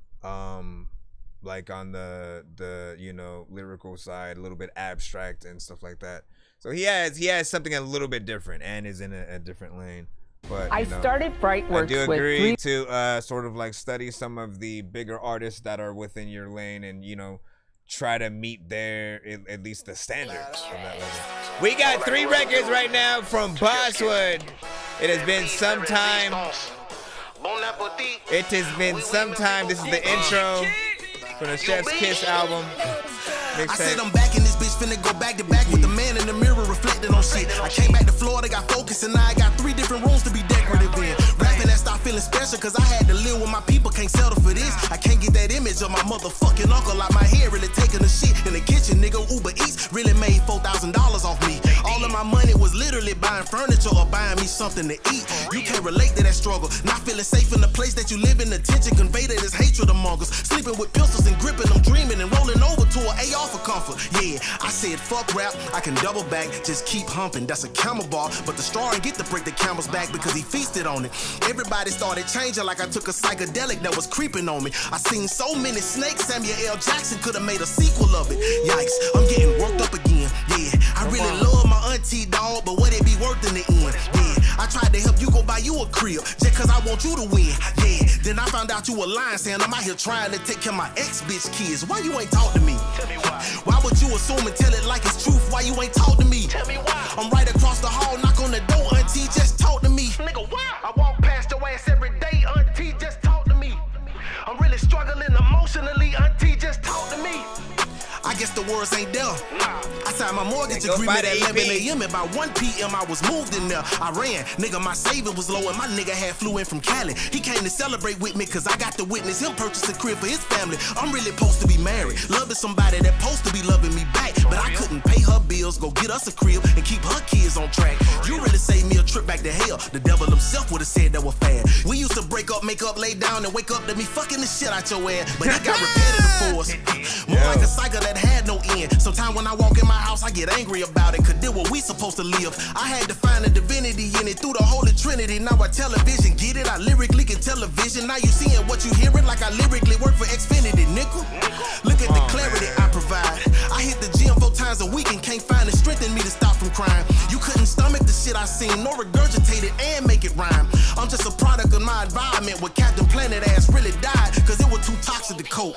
like on the you know, lyrical side, a little bit abstract and stuff like that. So he has something a little bit different and is in a different lane. But I started Brightworks. I do agree to sort of like study some of the bigger artists that are within your lane and, you know, try to meet their at least the standards from that level. We got 3 records right now from Bosswood. It has been some time. It has been some time. This is the intro from the Chef's Kiss album. I said I'm back in this bitch, finna go back to back with the man in the mirror reflecting on shit. I came back to Florida, got focused, and now I got 3 different rooms to be decorative in. Rapping that start feeling special, cause I had to live with my people, can't settle for this. I can't get that image of my motherfucking uncle out my head, really taking the shit in the kitchen. Nigga, Uber Eats really made $4,000 off me. All of my money was literally buying furniture or buying me something to eat. You can't relate to that struggle, not feeling safe in the place that you live in. Attention conveyed that there's hatred among us. Sleeping with pistols and gripping them, dreaming and rolling over to an AR for comfort. Yeah, I said fuck rap, I can double back, just keep humping. That's a camel bar, but the straw ain't get to break the camel's back because he feasted on it. Everybody started changing like I took a psychedelic that was creeping on me. I seen so many snakes, Samuel L. Jackson could have made a sequel of it. Yikes, I'm getting worked up again. Yeah, I really love my auntie, dog, but what it be worth in the end? Yeah, I tried to help you go buy you a crib just cause I want you to win. Yeah, then I found out you were lying, saying I'm out here trying to take care of my ex-bitch kids. Why you ain't talk to me? Tell me why. Why would you assume and tell it like it's truth? Why you ain't talk to me? Tell me why. I'm right across the hall, knock on the door, auntie, just talk to me. Nigga, why? I walk past your ass every day, auntie, just talk to me. I'm really struggling emotionally, auntie, just talk to me. I guess the words ain't there. I signed my mortgage agreement at 11 a.m. and by 1 p.m. I was moved in there. I ran, nigga, my saving was low and my nigga had flew in from Cali. He came to celebrate with me cause I got to witness him purchase a crib for his family. I'm really supposed to be married, loving somebody that supposed to be loving me back. But I couldn't pay her bills, go get us a crib and keep her kids on track. You really saved me a trip back to hell. The devil himself would have said that was fad. We used to break up, make up, lay down and wake up to me fucking the shit out your ass. But it got repetitive for us. More like a cycle that had no end. Sometimes when I walk in my house, I get angry about it, cause this what we supposed to live. I had to find a divinity in it through the Holy Trinity. Now I television, get it? I lyrically can television. Now you seeing what you hearing, like I lyrically work for Xfinity, nickel. Look at the clarity I provide. I hit the gym 4 times a week and can't find the strength in me to stop from crying. You couldn't stomach the shit I seen, nor regurgitate it and make it rhyme. I'm just a product of my environment where Captain Planet ass really died, cause it was too toxic to cope.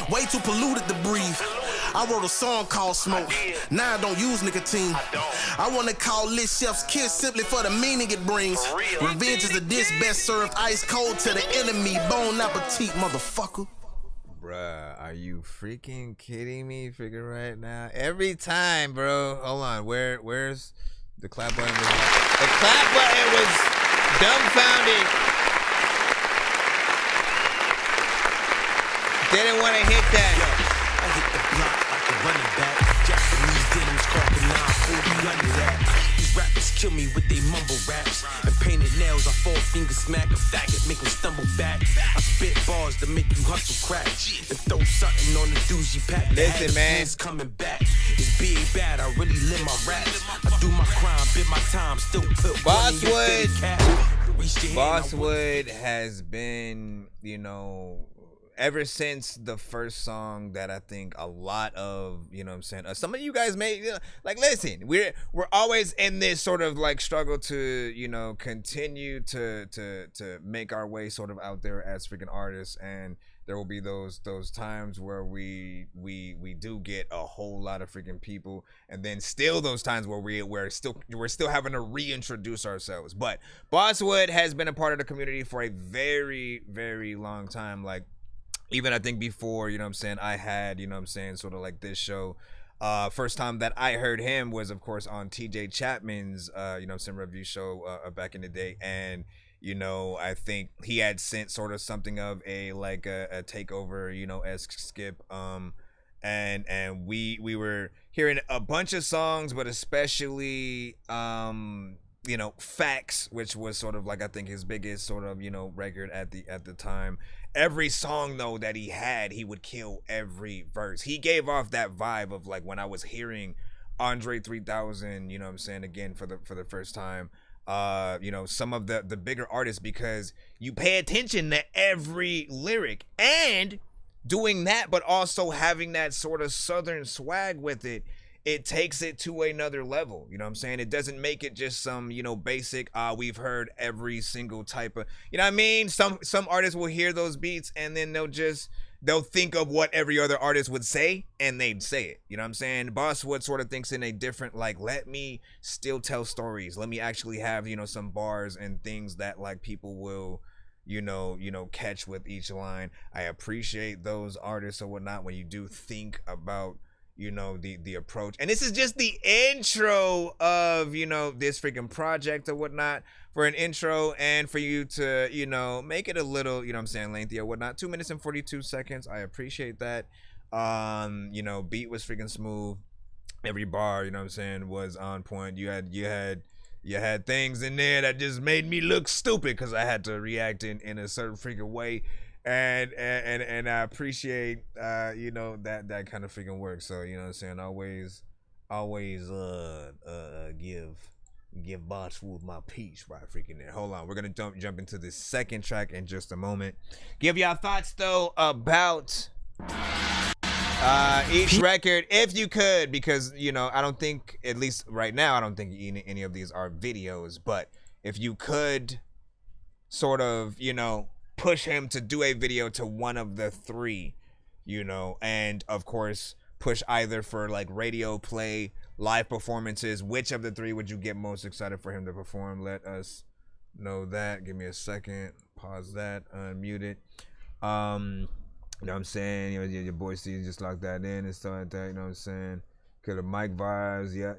Way too polluted to breathe. I wrote a song called Smoke. Now I don't use nicotine. I wanna call Lit Chef's Kiss simply for the meaning it brings. Revenge is a dish best served ice cold to the enemy. Bon appetit, motherfucker. Bruh, are you freaking kidding me? Freaking right now. Every time, bro. Hold on. Where's the clap button? The clap button was dumbfounded. Didn't want to hit that. I hit the block like a running back. Japanese denims, carpet 940 under that. These rappers kill me with they mumble raps. And painted nails, I 4 finger smack a faggot, make them stumble back. I spit bars to make you hustle crack. And throw something on the doozy pack. Listen, man. Coming back. It's big bad, I really live my raps. I do my crime, bit my time, still put Bosswood has been, you know, ever since the first song that I think a lot of, you know what I'm saying, some of you guys made, like, listen, we're always in this sort of like struggle to, you know, continue to make our way sort of out there as freaking artists, and there will be those times where we do get a whole lot of freaking people, and then still those times where we're still having to reintroduce ourselves. But Bosswood has been a part of the community for a very, very long time. Like, even I think before, you know what I'm saying, I had, you know what I'm saying, sort of like this show. First time that I heard him was, of course, on TJ Chapman's, you know what I'm saying, review show back in the day. And, you know, I think he had sent sort of something of a takeover, you know, esque skip. And we were hearing a bunch of songs, but especially, you know, Facts, which was sort of like, I think, his biggest sort of, you know, record at the time. Every song though that he would kill every verse. He gave off that vibe of like when I was hearing Andre 3000, you know what I'm saying, again for the first time. You know, some of the bigger artists, because you pay attention to every lyric, and doing that, but also having that sort of southern swag with it. It takes it to another level, you know what I'm saying? It doesn't make it just some, you know, basic, we've heard every single type of, you know what I mean? Some artists will hear those beats and then they'll think of what every other artist would say and they'd say it, you know what I'm saying? Bosswood sort of thinks in a different, like, let me still tell stories. Let me actually have, you know, some bars and things that like people will, you know, catch with each line. I appreciate those artists or whatnot when you do think about, you know, the approach. And this is just the intro of, you know, this freaking project or whatnot, for an intro and for you to, you know, make it a little, you know what I'm saying, lengthy or whatnot. 2 minutes and 42 seconds. I appreciate that. You know, beat was freaking smooth. Every bar, you know what I'm saying, was on point. You had things in there that just made me look stupid because I had to react in a certain freaking way. And I appreciate you know, that kind of freaking work. So, you know what I'm saying, always give Boss Swoop my piece right freaking there. Hold on, we're gonna jump into this second track in just a moment. Give y'all thoughts though about each record if you could, because, you know, I don't think, at least right now, I don't think any of these are videos, but if you could sort of, you know, push him to do a video to one of the three, you know, and of course push either for like radio play, live performances, which of the three would you get most excited for him to perform? Let us know that. Give me a second, pause that, unmute it. You know what I'm saying? You know, your boy Steve just locked that in and stuff like that. You know what I'm saying? Could have mic vibes. Yeah.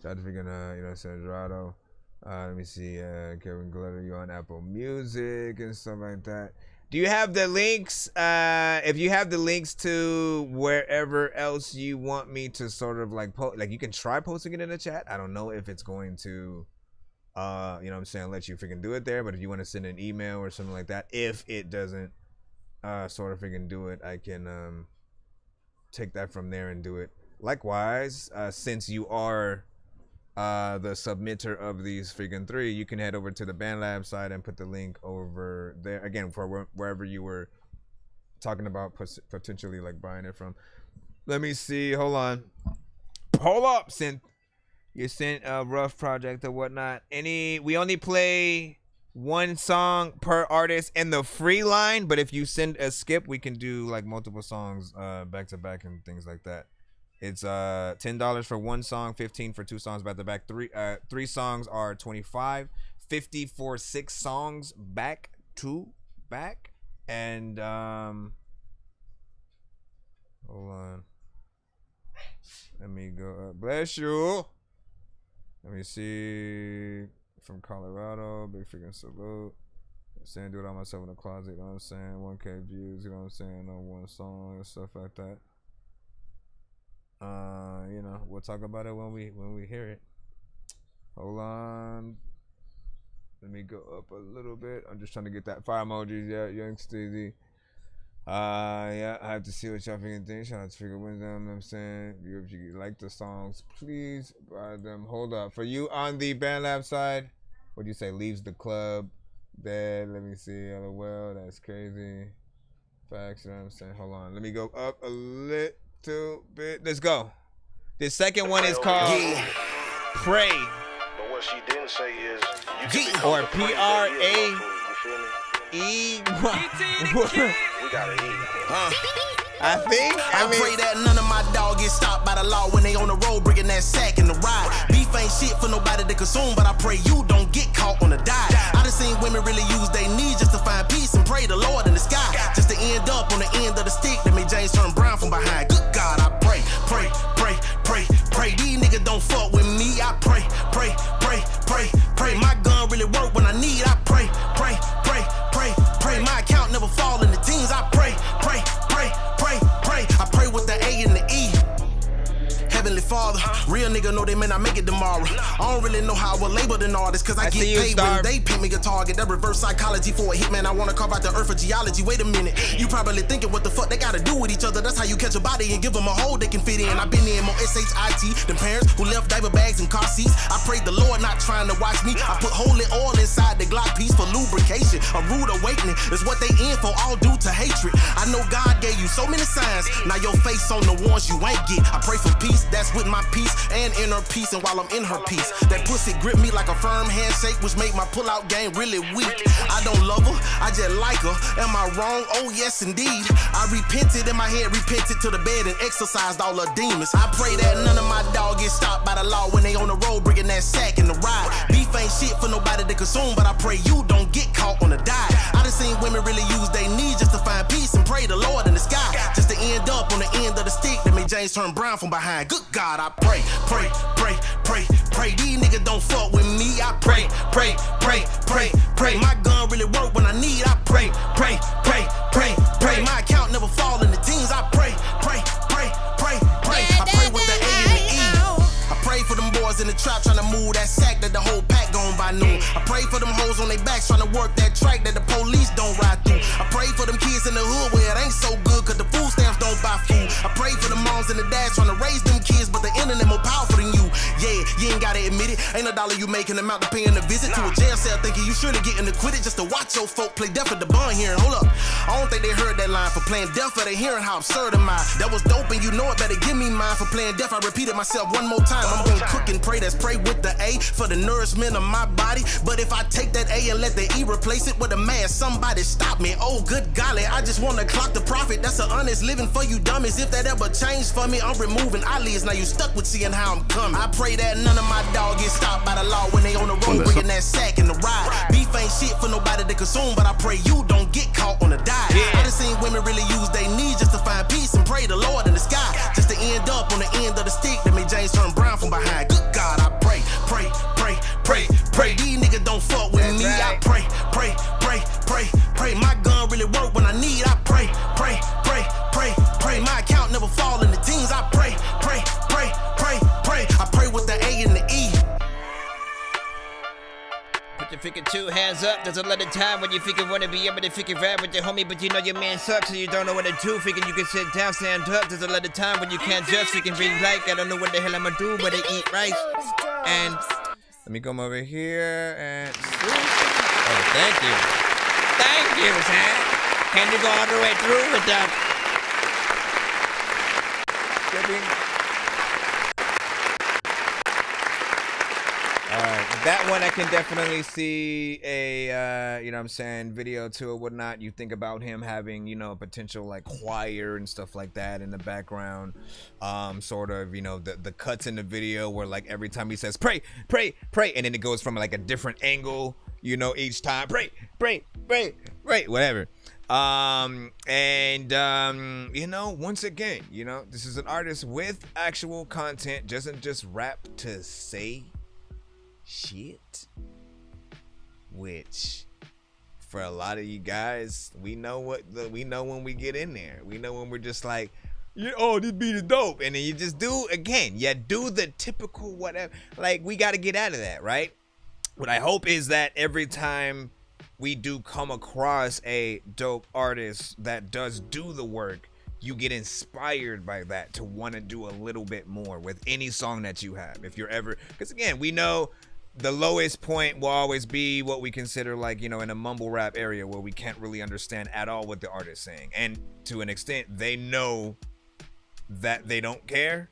Shout out to freaking, you know what I'm saying, Dorado. Let me see. Kevin Glitter, you on Apple Music and stuff like that. Do you have the links? If you have the links to wherever else you want me to sort of like post, like you can try posting it in the chat. I don't know if it's going to, you know what I'm saying, let you freaking do it there. But if you want to send an email or something like that, if it doesn't sort of freaking do it, I can take that from there and do it. Likewise, since you are the submitter of these freaking three, you can head over to the BandLab side and put the link over there again for wherever you were talking about potentially like buying it from. Let me see. Hold on. Hold up, Synth. You sent a rough project or whatnot. We only play one song per artist in the free line, but if you send a skip, we can do like multiple songs back to back and things like that. It's $10 for one song, $15 for two songs back to back. Three songs are $25, $50 for 6 songs back to back. And hold on, let me go up. Bless you. Let me see. From Colorado, big freaking salute. Saying, do it on myself in the closet, you know what I'm saying? 1K views, you know what I'm saying, on one song and stuff like that. You know, we'll talk about it when we hear it. Hold on. Let me go up a little bit. I'm just trying to get that fire emojis. Yeah, Young Steezy. Yeah, I have to see what y'all freaking think. Shout out to Freaking Wisdom, you know what I'm saying? If you like the songs, please buy them. Hold up. For you on the BandLab side, what do you say? Leaves the club. Dead. Let me see. LOL. That's crazy. Facts, you know what I'm saying? Hold on. Let me go up a little bit. Let's go. This second one is called Pray. But what she didn't say is or Prae. We gotta eat. I pray that none of my dog get stopped by the law when they on the road bringing that sack in the ride. Beef ain't shit for nobody to consume, but I pray you don't get caught on the dive. I done seen women really use their knees just to find peace and pray the Lord in the sky, just to end up on the end of the stick that made James turn brown from behind. Good God, I pray. These niggas don't fuck with me. I pray. My gun really work when I need. I pray. My account never fall in the teens. I pray. I pray with the A and the E. Heavenly Father, real nigga know they may not make it tomorrow. I don't really know how I will label an artist, cause I get paid when they paint me a target. That reverse psychology for a hitman. I wanna carve out the earth for geology. Wait a minute, you probably thinking what the fuck they gotta do with each other. That's how you catch a body and give them a hole they can fit in. I've been in more SHIT than parents who left diaper bags and car seats. I prayed the Lord not trying to watch me. I put holy oil inside the Glock piece for lubrication. A rude awakening is what they in for, all due to hatred. I know God gave you so many signs. Now your face on the ones you ain't get. I pray for peace. That's with my peace and inner peace, and while I'm in her peace, that pussy grip me like a firm handshake, which make my pull-out game really weak. I don't love her, I just like her. Am I wrong? Oh yes indeed. I repented in my head, repented to the bed and exorcised all the demons. I pray that none of my dog get stopped by the law when they on the road bringing that sack in the ride. Beef ain't shit for nobody to consume, but I pray you don't get caught on the dive. I done seen women really use their knees just to find peace and pray the Lord in the sky, just to end up on the end of the stick that made James turn brown from behind. Good God, I pray. These niggas don't fuck with me. I pray. My gun really work when I need. I pray. My account never fall in the teens. I pray. I pray with the A and the E. I pray for them boys in the trap trying to move that sack that the whole pack gone by noon. I pray for them hoes on their backs trying to work that track that the police don't ride through. I pray for them kids in the hood where it ain't so good cause the food stamps don't buy food. I pray for the moms and the dads trying to raise them kids but the internet more powerful than you. Yeah, you ain't gotta admit it. Ain't a dollar you making amount to paying a visit to a jail cell thinking you surely getting acquitted just to watch your folk play deaf at the bun here. And hold up, I don't think they heard that line for playing deaf or they hearing how absurd am I. That was dope and you know it, better give me mine for playing deaf. I repeated myself one more time. I'm gonna cook and pray, that's pray with the A for the nourishment of my body. But if I take that A and let the E replace it with a mask, somebody stop me. Oh good golly, I just wanna clock the profit. That's an honest living for you dummies. If that ever changed for me, I'm removing eyelids. Now you stuck with seeing how I'm coming. I pray that none of my dog get stopped by the law when they on the road bringing that sack in the ride. Beef ain't shit for nobody to consume, but I pray you don't get caught on the diet. I done seen women really use their knees just to find peace and pray the Lord in the sky, just to end up on the end of the stick that made James turn brown from behind. Good God, I pray. These niggas don't fuck with me. I pray. My gun really work when I need. I pray. My account never fall in the teens. I pray. I pray with the A and the E. Put your freaking two hands up. There's a lot of time when you freaking wanna be able to freaking rap with your homie, but you know your man sucks, so you don't know what to do. Freaking you can sit down, stand up. There's a lot of time when you can't just freaking read like I don't know what the hell I'ma do, but I eat rice. And let me come over here and oh, thank you, Sam. Can you go all the way through without skipping? That one I can definitely see a, you know what I'm saying, video to or whatnot. You think about him having, you know, potential like choir and stuff like that in the background. Sort of, you know, the cuts in the video where like every time he says pray, and then it goes from like a different angle, you know, each time. Pray, whatever. You know, once again, you know, this is an artist with actual content, doesn't just rap to say shit, which for a lot of you guys, we know when we get in there. We know when we're just like, oh, this beat is dope, and then you just do the typical whatever. Like, we got to get out of that, right? What I hope is that every time we do come across a dope artist that does do the work, you get inspired by that to want to do a little bit more with any song that you have. If you're ever, because again, we know the lowest point will always be what we consider like, you know, in a mumble rap area where we can't really understand at all what the artist's saying. And to an extent, they know that they don't care.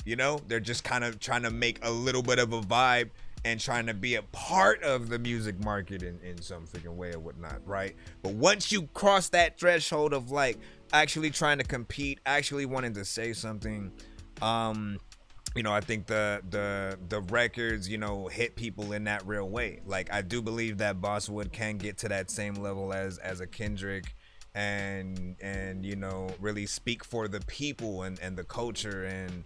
You know, they're just kind of trying to make a little bit of a vibe and trying to be a part of the music market in some freaking way or whatnot, right? But once you cross that threshold of like actually trying to compete, actually wanting to say something, you know, I think the records, you know, hit people in that real way. Like, I do believe that Bosswood can get to that same level as a Kendrick and you know, really speak for the people and the culture and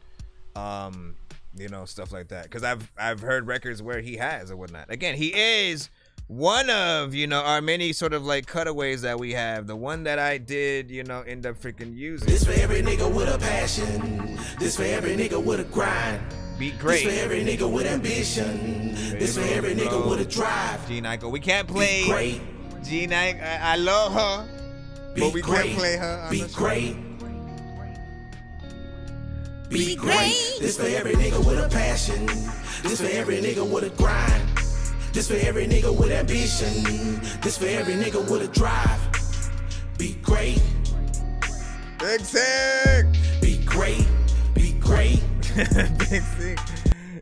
you know, stuff like that. Because I've heard records where he has or whatnot. Again, he is one of, you know, our many sort of like cutaways that we have. The one that I did, you know, end up freaking using. This for every nigga with a passion. This for every nigga with a grind. Be great. This for every nigga with ambition. This for every nigga with a drive. G Nyko, we can't play G Nyko. I love her, but we can't play her. Be great. Be great. This for every nigga with a passion. This for every nigga with a grind. This for every nigga with ambition. This for every nigga with a drive. Be great. Big Sick. Be great. Be great. Big Sick.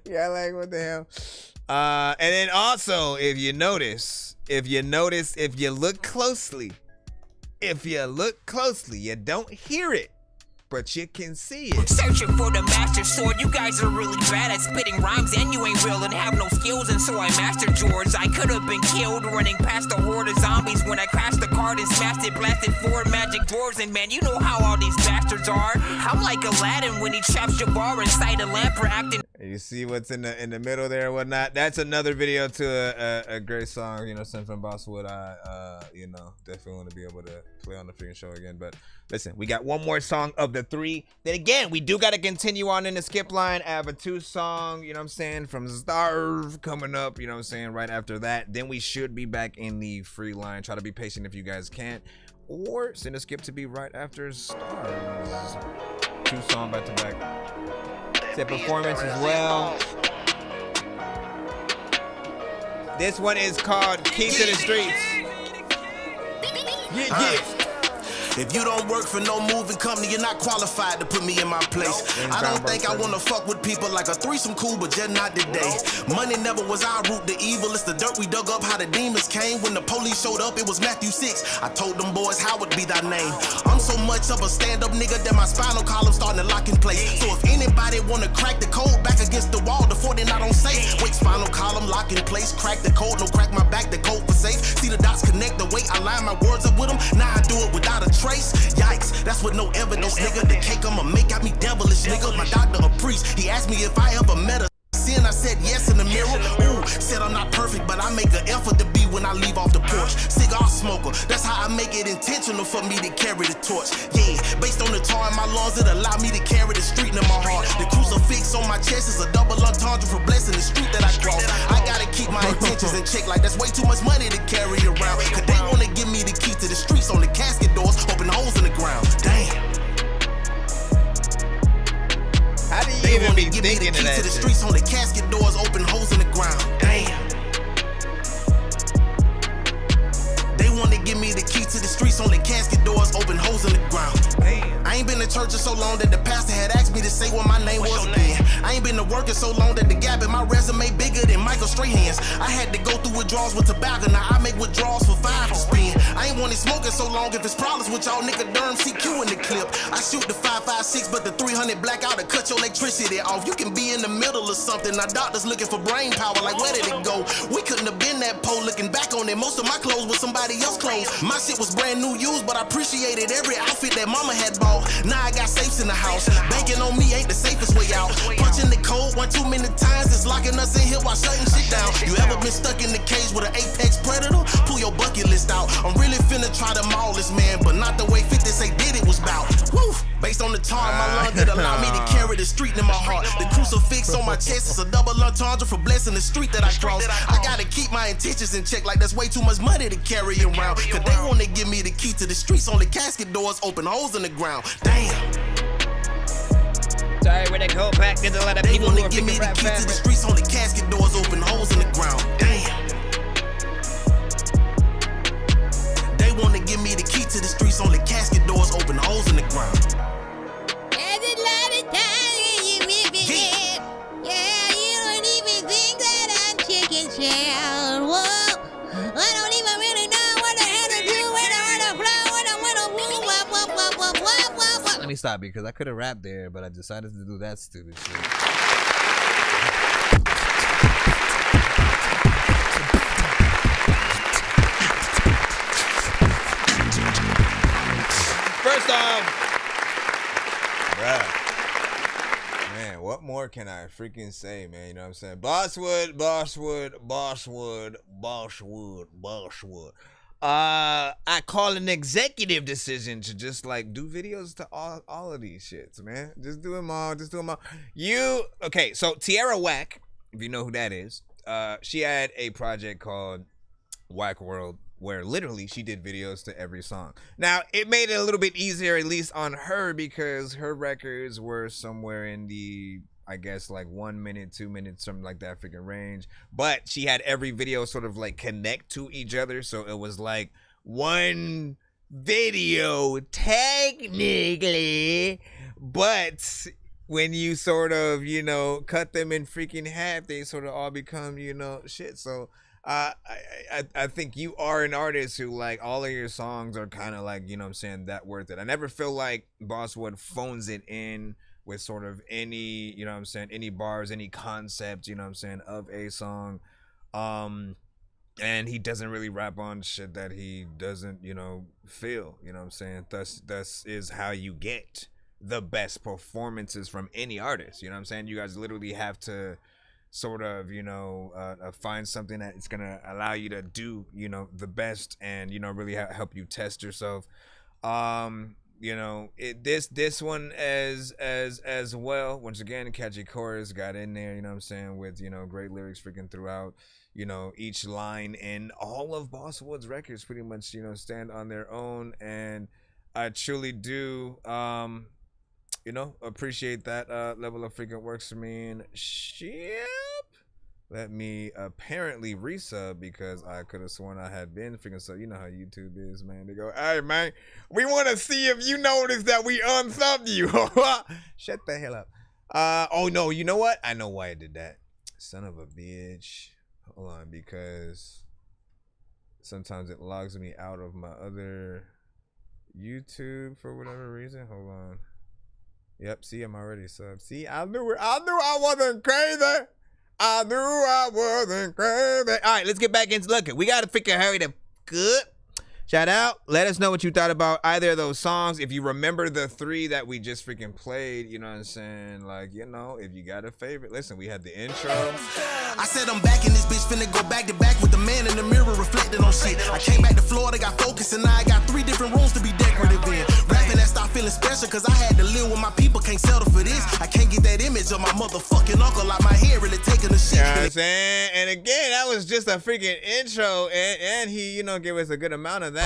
Yeah, like what the hell. And then also, if you look closely, you don't hear it. but you can see it. Searching for the master sword. You guys are really bad at spitting rhymes, and you ain't real and have no skills, and so I mastered George. I could have been killed running past a horde of zombies when I crashed the card and smashed it, blasted 4 magic dwarves, and man, you know how all these bastards are. I'm like Aladdin when he traps Jabbar inside a lamp for acting. You see what's in the middle there and whatnot. That's another video to a great song, you know, sent from Bosswood. I you know, definitely want to be able to play on the freaking show again. But listen, we got one more song of the 3. Then again, we do got to continue on in the skip line. I have a 2 song, you know what I'm saying, from Starve coming up, you know what I'm saying, right after that. Then we should be back in the free line. Try to be patient if you guys can't. Or send a skip to be right after Stars. 2 songs back to back. Set performance as well. This one is called Key to the Streets. Yeah. If you don't work for no moving company, you're not qualified to put me in my place. I don't think I wanna fuck with people like a threesome cool, but just not today. Money never was our root to evil. It's the dirt we dug up, how the demons came. When the police showed up, it was Matthew 6. I told them boys, how would be thy name? I'm so much of a stand-up nigga that my spinal column starting to lock in place. So if anybody wanna crack the code back against the wall, the 40 not on safe. Wait, spinal column lock in place, crack the code, no crack my back, the code for safe. See the dots connect, the way I line my words up with them. Now I do it without a trace. Yikes, that's with no evidence, nigga. The cake I'ma make got me devilish, nigga. My doctor a priest, he asked me if I ever met a sin. I said yes in the mirror. Ooh, said I'm not perfect, but I make an effort to be when I leave off the porch. Cigar smoker, that's how I make it intentional for me to carry the torch. Yeah, based on the tar in my lungs, it allow me to carry the street in my heart. The crucifix on my chest is a double entendre for blessing the street that I cross. I gotta keep my intentions in check, like that's way too much money to carry around. Cause they wanna give me the key to the streets on the casket doors, open holes in the ground. Damn. How do you even be thinking of that to the shit? streets on the casket doors, open holes in the ground. Damn. They want to give me the key to the streets on the casket doors, open holes in the ground. Damn. I ain't been to church in so long that the pastor had asked me to say what my name was again. I ain't been to work in so long that the gap in my resume bigger than Michael Strahan's. I had to go through withdrawals with tobacco, now I make withdrawals for 5 to spin. I ain't wanted smoking so long, if it's problems with y'all nigga Durham CQ in the clip. I shoot the 5.56, but the 300 blackout to cut your electricity off. You can be in the middle of something, now doctors looking for brain power, like where did it go? We couldn't have been that pole, looking back on it, most of my clothes was somebody else's clothes. My shit was brand new used, but I appreciated every outfit that mama had bought. Now I got safes in the house, banking on me ain't the safest way out. Punching the code one too many times, it's locking us in here while shutting shit down. You ever been stuck in the cage with an apex predator? Pull your bucket list out. I'm really finna try to maul this man, but not the way 50 say did it was bout. Woo! Based on the tar in my lung, it allow me to carry the street in my heart. The crucifix on my chest is a double entendre for blessing the street that I cross. I gotta keep my intentions in check, like that's way too much money to carry around. Cause they wanna give me the key to the streets on the casket doors, open holes in the ground. Damn. Sorry, we're gonna go back. There's a lot of people who are give me the key fast. to the streets on the casket doors, open holes in the ground. Damn. They wanna give me the key to the streets on the casket doors, open holes in the ground. There's a lot of times you live in it. Yeah, you don't even think that I'm chicken shell. Whoa, I don't even really know what the hell to do when I wanna flow, when I wanna move, wop. Let me stop because I could have rapped there, but I decided to do that stupid shit. First off, bruh, man, what more can I freaking say, man? You know what I'm saying? Bosswood. I call an executive decision to just like do videos to all of these shits, man. Just do them all. Okay, so Tierra Whack, if you know who that is, she had a project called Whack World, where literally she did videos to every song. Now, it made it a little bit easier, at least on her, because her records were somewhere in the, I guess, like 1 minute, 2 minutes, something like that freaking range. But she had every video sort of like connect to each other. So it was like one video technically, but when you sort of, cut them in freaking half, they sort of all become, shit. So I think you are an artist who, like, all of your songs are kind of like, you know what I'm saying, that worth it. I never feel like Bosswood phones it in with sort of any, you know what I'm saying, any bars, any concept, you know what I'm saying, of a song. And he doesn't really rap on shit that he doesn't, you know, feel, you know what I'm saying? Thus is how you get the best performances from any artist, you know what I'm saying? You guys literally have to sort of, you know, find something that it's gonna allow you to do, you know, the best, and, you know, really help you test yourself. You know, this one as well, once again, catchy chorus got in there, you know what I'm saying, with, you know, great lyrics freaking throughout. You know, each line in all of Bosswood's records pretty much, you know, stand on their own, and I truly do, you know, appreciate that level of freaking works for me. And shit, let me apparently resub, because I could have sworn I had been freaking sub. You know how YouTube is, man. They go, hey, man, we want to see if you notice that we unsubbed you. Shut the hell up. Oh, no, you know what? I know why I did that. Son of a bitch. Hold on, because sometimes it logs me out of my other YouTube for whatever reason. Hold on. Yep, see, I'm already subbed. See, I knew I wasn't crazy. I knew I wasn't crazy. All right, let's get back into looking. We got to freaking hurry to good. Shout out. Let us know what you thought about either of those songs. If you remember the 3 that we just freaking played, you know what I'm saying? Like, you know, if you got a favorite. Listen, we had the intro. I said I'm back in this bitch, finna go back to back with the man in the mirror reflecting on shit. I came back to Florida, got focused, and now I got 3 different rooms to be decorative in. Rapping that start feeling special, cause I had to live with my people, can't settle for this. I can't get that image of my motherfucking uncle like my hair really taking a shit. You know what I'm saying? And again, that was just a freaking intro, and he, you know, gave us a good amount of that.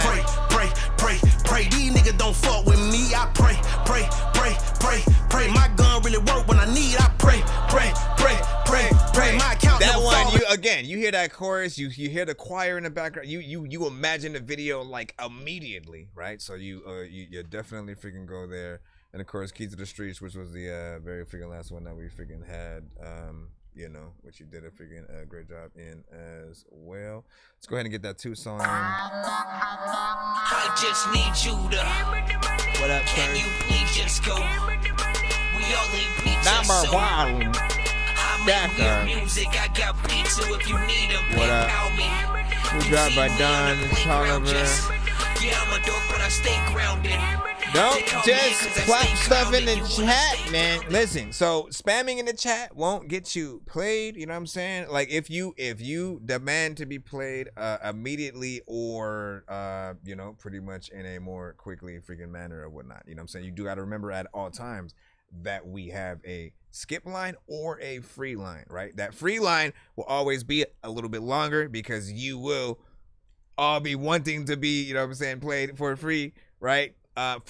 Pray. These niggas don't fuck with me. I pray. My gun really work when I need. I pray. My account that never one, fall. you hear that chorus, you hear the choir in the background, you imagine the video like immediately, right? So you definitely freaking go there. And of course, Keys to the Streets, which was the very freaking last one that we freaking had. You know, which you did a freaking great job in as well. Let's go ahead and get that 2 song. I just need you to. What up, Can you please just go? We only beat Number so. 1. I make real music. I got beats, so if you need them, What up? PayPal me. We dropped by Don Tolliver. Yeah, I'm a dork, but I stay grounded. Don't just clap stuff in the chat, man. Listen, so spamming in the chat won't get you played. You know what I'm saying? Like, if you demand to be played immediately, or you know, pretty much in a more quickly freaking manner or whatnot. You know what I'm saying? You do got to remember at all times that we have a skip line or a free line, right? That free line will always be a little bit longer, because you will all be wanting to be, you know what I'm saying, played for free, right?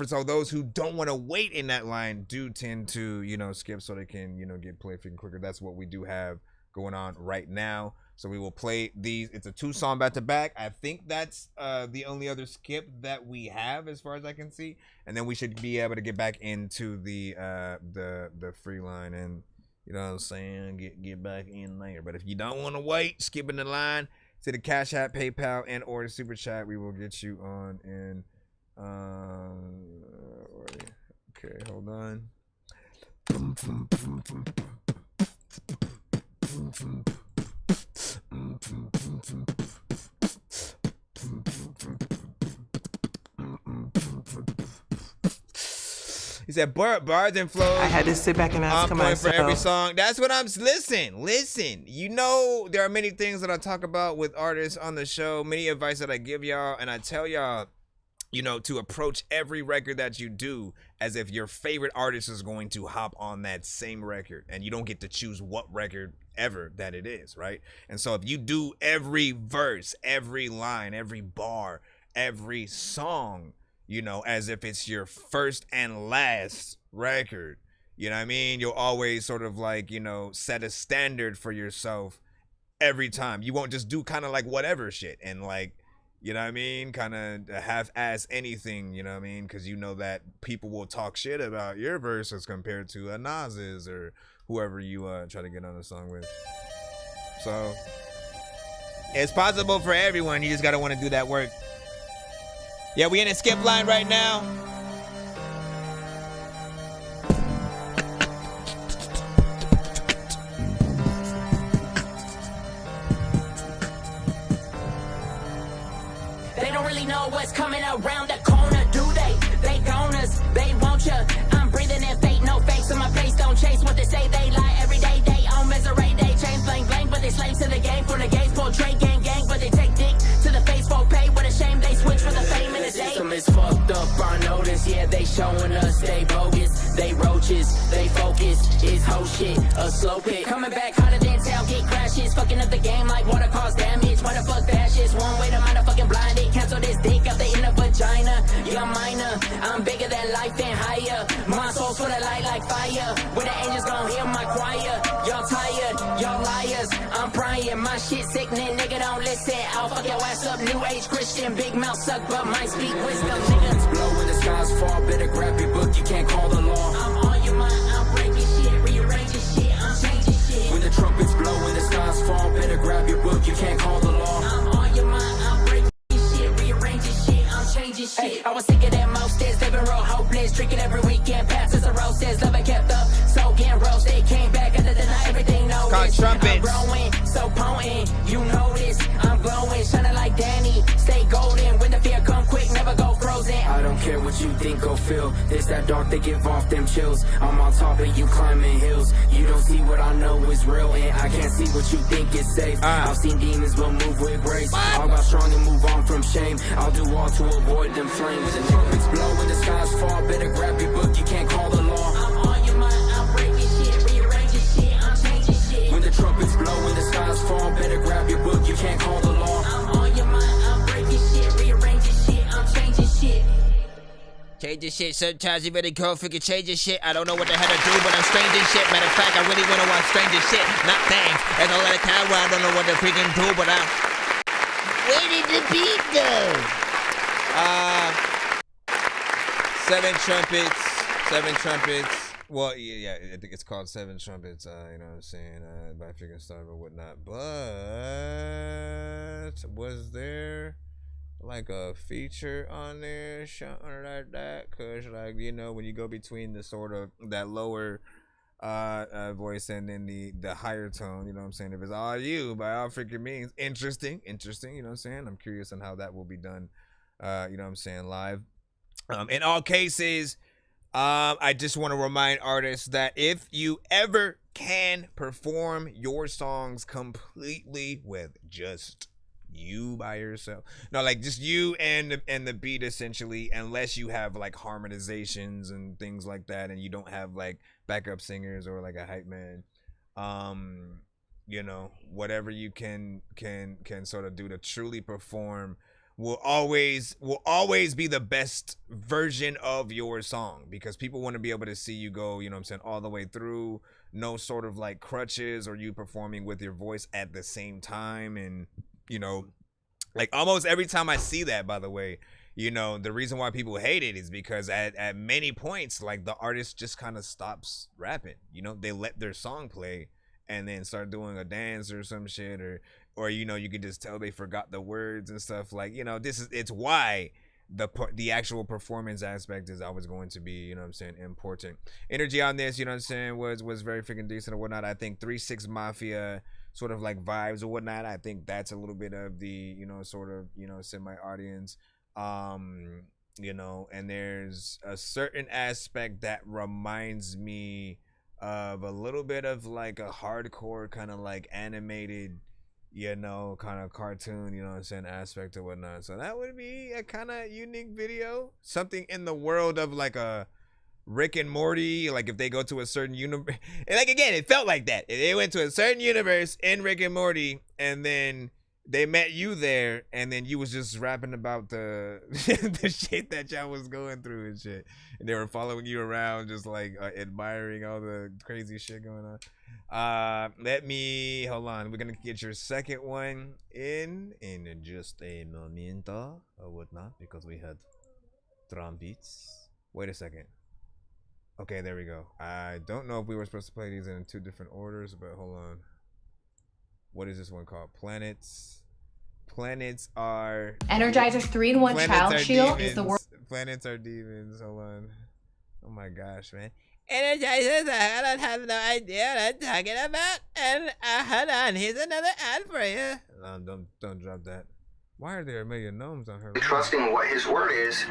So those who don't want to wait in that line do tend to, you know, skip so they can, you know, get played freaking quicker. That's what we do have going on right now. So we will play these. It's a 2 song back to back. I think that's the only other skip that we have as far as I can see. And then we should be able to get back into the free line, and, you know what I'm saying, get back in there. But if you don't want to wait, skipping the line to the Cash App, PayPal, and or the Super Chat, we will get you on in. Okay, hold on. He said bars and flows. I had to sit back and ask myself. For every song. That's what I'm. Listen. You know, there are many things that I talk about with artists on the show. Many advice that I give y'all, and I tell y'all, you know, to approach every record that you do as if your favorite artist is going to hop on that same record, and you don't get to choose what record ever that it is, right? And so if you do every verse, every line, every bar, every song, you know, as if it's your first and last record, you know what I mean? You'll always sort of like, you know, set a standard for yourself every time. You won't just do kind of like whatever shit and like, you know what I mean? Kind of half-ass anything, you know what I mean? Because you know that people will talk shit about your verse as compared to a Nonsenze or whoever you try to get on a song with. So, It's possible for everyone. You just gotta want to do that work. Yeah, we in a skip line right now. They don't really know what's coming around the corner, do they? They goners, they want ya. I'm breathing in fate, no fakes on my face. Don't chase what they say, they lie every day. They own misery, they chains blank blank, but they slaves to the game. For the games, portray gang gang, but they take dick to the face for pay. What a shame they switch for the fame in the day. System is fucked up, I notice. Yeah, they showing us they bogus, they roaches, they focus. It's whole shit, a slow pick. Coming back hotter than tailgate crashes, fucking up the game like water cause damage. Motherfuck that shit's one way to motherfucking blind it. Cancel this dick up the inner vagina. You're minor, I'm bigger than life and higher. My soul's for the light like fire. When the angels gon' hear my choir. Y'all tired, y'all liars. I'm prying, my shit sickening. Nigga don't listen, I'll fuck your ass up. New age Christian, big mouth suck, but might speak wisdom. Niggas blow when the skies fall. Better grab your book, you can't call the law. I'm on your mind, I'm breaking shit, rearranging shit, I'm changing shit. When the trumpets blow, when the skies fall. Better grab your book, you can't call the law. I'm on your mind, I'm breaking shit, rearranging shit, I'm changing shit. Hey, I was sick of that most days, living real hopeless. Drinking every weekend, past as a roasters. Love it kept up, so getting roasted. Came back after the night, everything noticed. Called trumpets. I'm growing, so potent, you know this. I'm glowing, shining like Danny. Stay golden, when the fear come quick, never go frozen. I don't care what you think or feel. This that dark, they give off them chills. I'm on top of you climbing hills. You don't see what I know is real, and I can't see what you think is safe. I've seen demons but move with grace. I'll go strong and move on from shame. I'll do all to avoid them flames. The trumpets blow when the skies fall. Better grab your book, you can't call the law. I'm on your mind, I'm breaking shit, rearranging shit, I'm changing shit. When the trumpets blow when the skies fall. Better grab your book, you can't call the law. I'm on your mind, I'm breaking shit, rearranging shit, I'm changing shit. Changing shit, sometimes you better go freaking changing shit. I don't know what the hell to do, but I'm stranging shit. Matter of fact, I really wanna watch stranger shit. Not things. There's a lot of time where I don't know what to freaking do, but where did the beat go? Seven trumpets. Well, yeah, I think it's called Seven Trumpets, you know what I'm saying, by freaking Star or whatnot. But was there like a feature on there, something like that? Cause like, you know, when you go between the sort of that lower voice and then the higher tone, you know what I'm saying? If it's all you, by all freaking means, interesting, you know what I'm saying? I'm curious on how that will be done, you know what I'm saying, live. In all cases, I just want to remind artists that if you ever can perform your songs completely with just you by yourself, no, like just you and the beat, essentially, unless you have like harmonizations and things like that, and you don't have like backup singers or like a hype man, you know, whatever you can sort of do to truly perform will always be the best version of your song, because people want to be able to see you go, you know what I'm saying, all the way through, no sort of like crutches or you performing with your voice at the same time. And you know, like almost every time I see that, by the way, you know, the reason why people hate it is because at many points, like the artist just kind of stops rapping, you know, they let their song play and then start doing a dance or some shit, or you know, you could just tell they forgot the words and stuff. Like, you know, it's why the actual performance aspect is always going to be, you know what I'm saying, important. Energy on this, you know what I'm saying, was very freaking decent or whatnot. I think 3-6 Mafia sort of like vibes or whatnot, I think that's a little bit of the, you know, sort of, you know, semi-audience, you know, and there's a certain aspect that reminds me of a little bit of like a hardcore kind of like animated, you know, kind of cartoon, you know what I'm saying, aspect or whatnot. So that would be a kind of unique video, something in the world of like a Rick and Morty, like if they go to a certain universe, and like again, it felt like that. They went to a certain universe in Rick and Morty, and then they met you there, and then you was just rapping about the the shit that y'all was going through and shit, and they were following you around, just like admiring all the crazy shit going on. Let me hold on. We're gonna get your second one in just a momento or whatnot, because we had drum beats. Wait a second. Okay, there we go. I don't know if we were supposed to play these in two different orders, but hold on. What is this one called? Planets. Planets are Energizer 3-in-1 Planets Child are Shield demons. is the world. Planets are demons. Hold on. Oh my gosh, man. Energizers, I don't have no idea what I'm talking about. And hold on, here's another ad for you. No, don't drop that. Why are there a million gnomes on her? You trusting what his word is,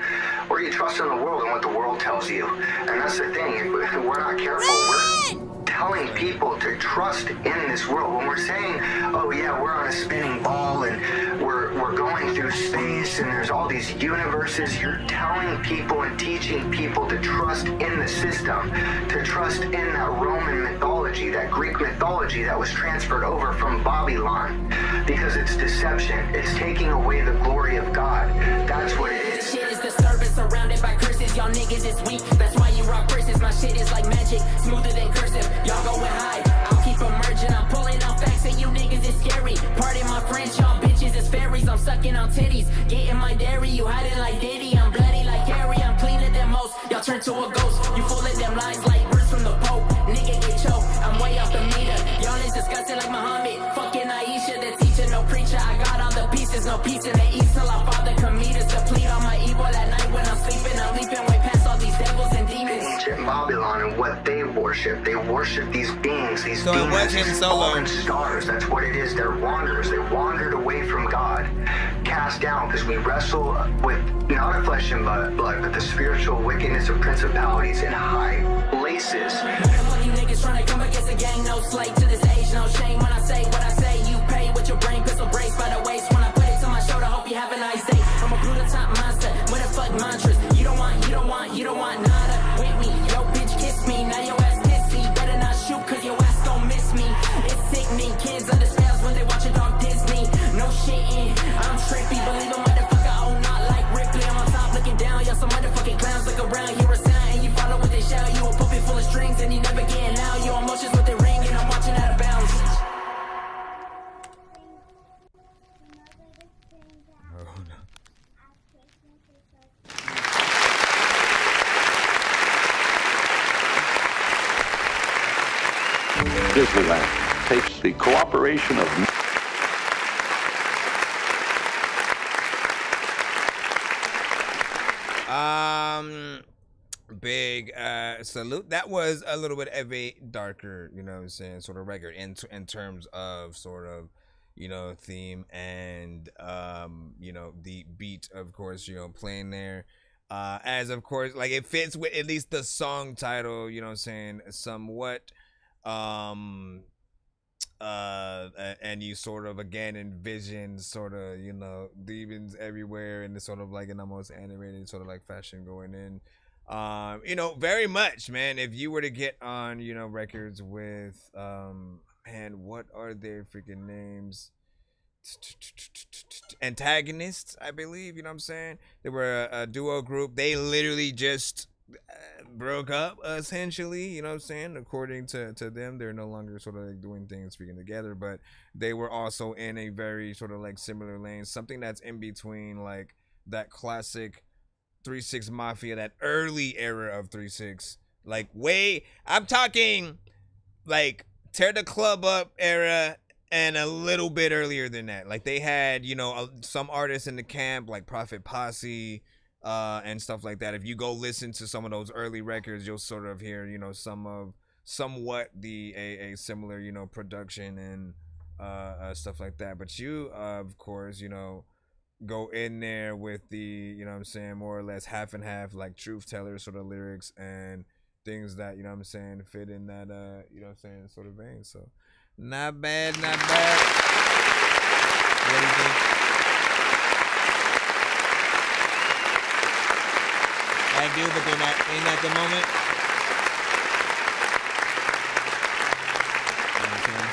or you trust in the world and what the world tells you. And that's the thing, if we're not careful, we're telling people to trust in this world. When we're saying, oh yeah, we're on a spinning ball and we're going through space and there's all these universes, you're telling people and teaching people to trust in the system, to trust in that Roman mythology, that Greek mythology that was transferred over from Babylon, because it's deception. It's taking away the glory of God. That's what it is. Shit is disturbing, surrounded by curses. Y'all niggas is weak. That's why you rock braces. My shit is like magic, smoother than cursive. Y'all going high, I'll keep emerging. I'm pulling out facts and you niggas is scary. Pardon my French, y'all bitches is fairies. I'm sucking on titties, getting my dairy. You hiding like Diddy, I'm bloody like Harry. I'm cleaner than most. Y'all turn to a ghost. You full of them lies like words from the Pope. Nigga get choked, I'm way off the meter. Y'all is disgusting like Muhammad. Fucking Aisha, the teacher, no preacher. I got all the pieces, no peace in the east till our father come meet us. Deplete all my evil at night when I'm sleeping. I'm leaping way past all these devils and demons. Ancient Babylon and what they worship these beings, these So it wasn't demons, solo. fallen stars. That's what it is. They're wanderers. They wandered away from God, cast down, because we wrestle with not a flesh and blood, but the spiritual wickedness of principalities in high places. Fuck you niggas trying to come against the gang. No slave to this age, no shame when I say what I say. You pay with your brain, pistol brace by the waist. When I put it to my shoulder, hope you have a nice day. I'm a brutal top monster. What the fuck mantras? You don't want nada with me. Yo bitch kiss me, now your ass pissy. Better not shoot cause your ass gon' miss me. It's sickening, kids under spells when they watch a dog Disney. No shitting, I'm trippy, believe a motherfucker, oh not like Ripley. I'm on top looking down, y'all some motherfucking clowns. Look around, hear a sound and you follow what they shout. You a puppet full of strings and you never getting out. Your emotions with the ring and I'm watching out of bounds. Disneyland takes the cooperation of Big salute. That was a little bit of a darker, you know what I'm saying, sort of record in terms of sort of, you know, theme and you know, the beat, of course, you know, playing there. As of course, like it fits with at least the song title, you know what I'm saying, somewhat. And you sort of again envision sort of, you know, demons everywhere and the sort of like an almost animated sort of like fashion going in. You know, very much, man. If you were to get on, you know, records with man, what are their freaking names? Antagonists, I believe, you know what I'm saying? They were a duo group. They literally just broke up essentially, you know what I'm saying? According to them, they're no longer sort of like doing things, speaking together, but they were also in a very sort of like similar lane, something that's in between like that classic 3-6 Mafia, that early era of 3-6, like way, I'm talking like Tear the Club Up era and a little bit earlier than that. Like they had, you know, some artists in the camp like Prophet Posse, and stuff like that. If you go listen to some of those early records, you'll sort of hear, you know, somewhat a similar, you know, production and stuff like that. But you, of course, you know, go in there with the, you know what I'm saying, more or less half and half, like truth teller sort of lyrics and things that, you know what I'm saying, fit in that, you know what I'm saying, sort of vein. So not bad, not bad. What do you think? I do, but they're not in at the moment. You know what I'm saying?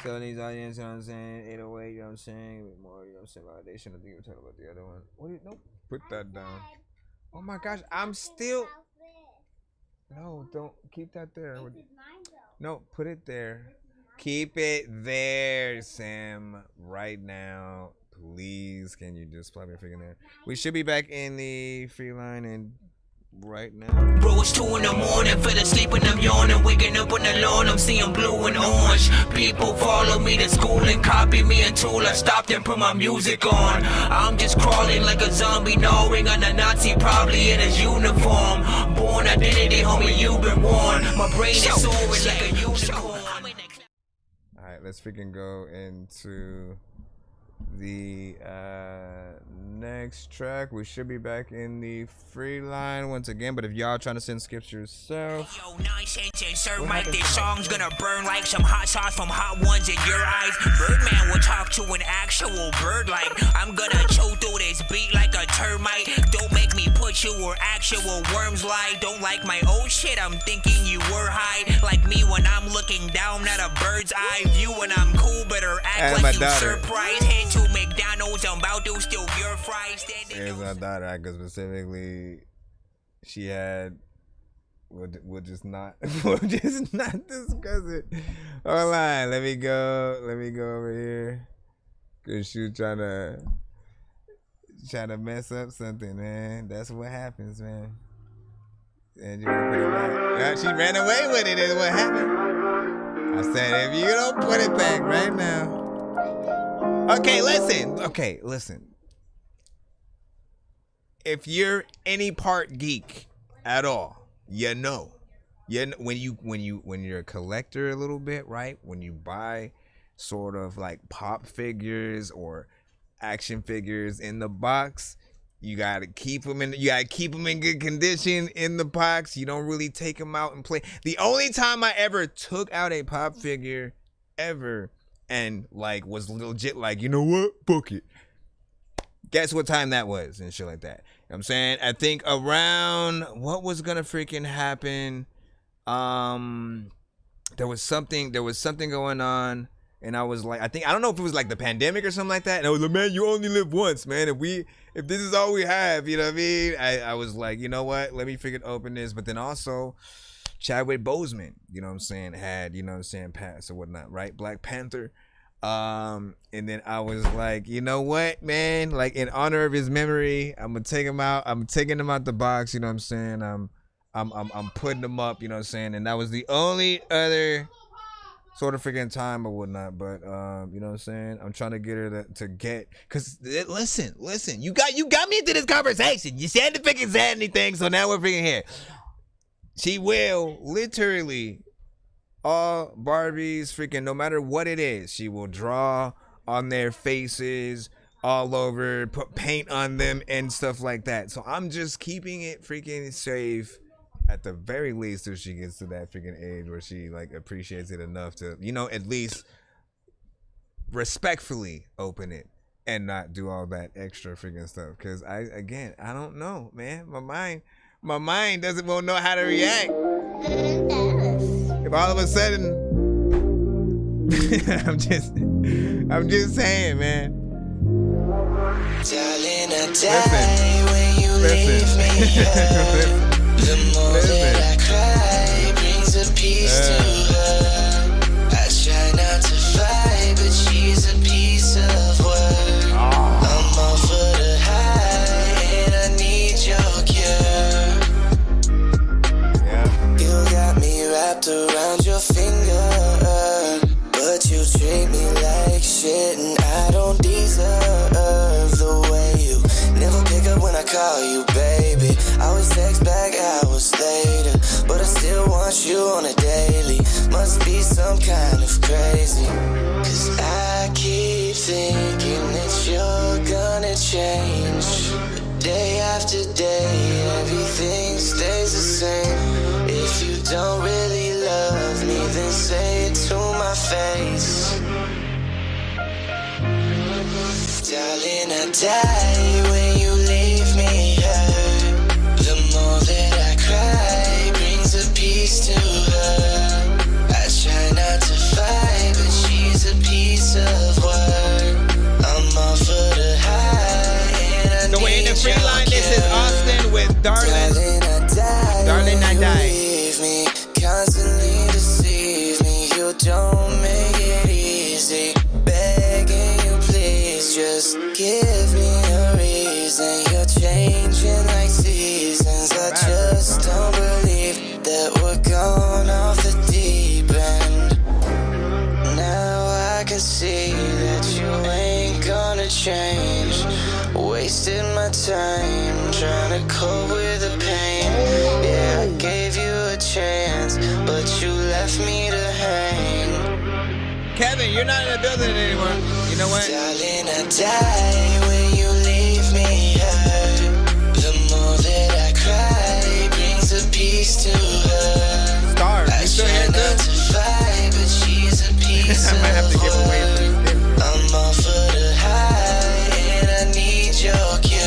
So these audience, you know what I'm saying, 808, you know what I'm saying, with more, you know what I'm saying, validation. I think we're talking about the other one. What do you, nope, put that down. Oh my gosh, I'm still, no, don't, keep that there. No, put it there. Keep it there, Sam, right now. Please, can you just plug your finger there? We should be back in the free line in right now. Bro, it's 2 in the morning, fell asleep and I'm yawning, waking up on the lawn, I'm seeing blue and orange. People follow me to school and copy me until I stopped and put my music on. I'm just crawling like a zombie, gnawing on a Nazi, probably in his uniform. Born identity, homie, you've been warned. My brain is soaring like a unicorn. Alright, let's freaking go into the next track. We should be back in the free line once again, but if y'all trying to send skips yourself, Yo, Nonsenze and Sir Mike, this song's gonna burn like some hot sauce from hot ones in your eyes. Birdman will talk to an actual bird like I'm gonna chew through this beat like a termite. Don't make me put you where actual worms lie. Don't like my old shit, I'm thinking you were high. Like me when I'm looking down at a bird's eye view. When I'm cool, better act like you surprised. Head to McDonald's, I'm about to steal your fries. here's my daughter, because specifically she had we'll just not discuss it. Hold on, let me go over here, cause she was trying to mess up something, man. That's what happens, man. And you put it back. She ran away with it, is what happened. I said, if you don't put it back right now. Okay, listen. If you're any part geek at all, you know when you're a collector a little bit, right? When you buy sort of like pop figures or action figures in the box, you gotta keep them in good condition in the box. You don't really take them out and play. The only time I ever took out a pop figure ever and like was legit like, you know what, book it. Guess what time that was and shit like that. You know what I'm saying? I think around what was gonna freaking happen. There was something going on, and I was like, I don't know if it was like the pandemic or something like that. And I was like, man, you only live once, man. If this is all we have, you know what I mean? I was like, you know what? Let me freaking open this. But then also Chadwick Boseman, you know what I'm saying, had, you know what I'm saying, passed or whatnot, right? Black Panther. And then I was like, you know what, man? Like in honor of his memory, I'm gonna take him out. I'm taking him out the box, you know what I'm saying? I'm putting them up, you know what I'm saying? And that was the only other sort of freaking time or whatnot. But you know what I'm saying? I'm trying to get her to get, cause listen, you got me into this conversation. You said to freaking say anything, so now we're freaking here. She will literally all Barbies freaking, no matter what it is, she will draw on their faces all over, put paint on them and stuff like that. So I'm just keeping it freaking safe at the very least till she gets to that freaking age where she like appreciates it enough to, you know, at least respectfully open it and not do all that extra freaking stuff. Cause I don't know, man. My mind won't know how to react. If all of a sudden I'm just saying, man. Darling, I die when you leave me. The more that I cry brings a peace to her. I try not to fight, but she's a piece of work. I'm off for the high, and I need your cure. You got me wrapped around your finger, but you treat me like shit, and I don't deserve the way you never pick up when I call you, baby. I always text back hours later, but I still want you on a daily. Must be some kind of crazy, cause I keep thinking that you're gonna change. Day after day, everything stays the same. If you don't really love me, then say it to my face. Darling, I die when you leave me hurt. The more that I cry brings a peace to her. I try not to fight, but she's a piece of work. I'm off for the high, and I so we're in the free line. This is Austin with Darling. Darling, I die. Leave me, constantly deceive me. You don't make it easy. Begging you, please, just give me a reason. You're changing like seasons. I just building. You're not in the building anymore. You know what? Darling, I die when you leave me hurt. The more that I cry brings a peace to her. Stars, you still here not to fight, but she's a piece I might have to give away I'm off for the high, and I need your cure.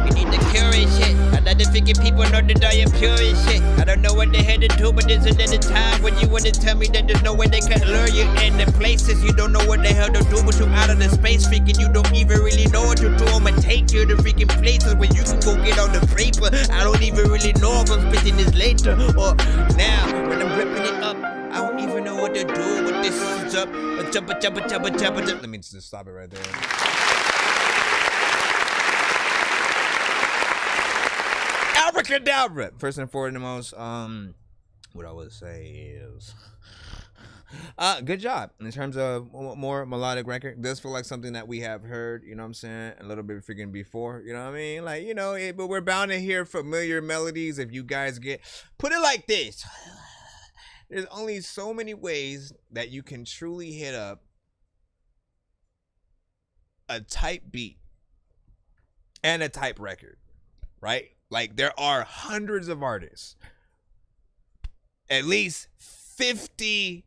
You need the cure and shit. I like to figure people know that I am pure and shit. I don't know what they had to do, but there's another time when you want to tell me that there's no way they can lure you in the places you don't know what the hell to do, but you out of the space freaking you don't even really know what to do. I'ma take you to freaking places where you can go get on the paper. I don't even really know if I'm spitting this later or now when I'm ripping it up. I don't even know what to do, but this is up. Let me just stop it right there. Abracadabra. First and foremost, what I would say is, good job in terms of more melodic record. Does feel like something that we have heard, you know what I'm saying, a little bit freaking before, you know what I mean? Like, you know, but we're bound to hear familiar melodies if you guys put it like this. There's only so many ways that you can truly hit up a type beat and a type record, right? Like, there are hundreds of artists. At least 50.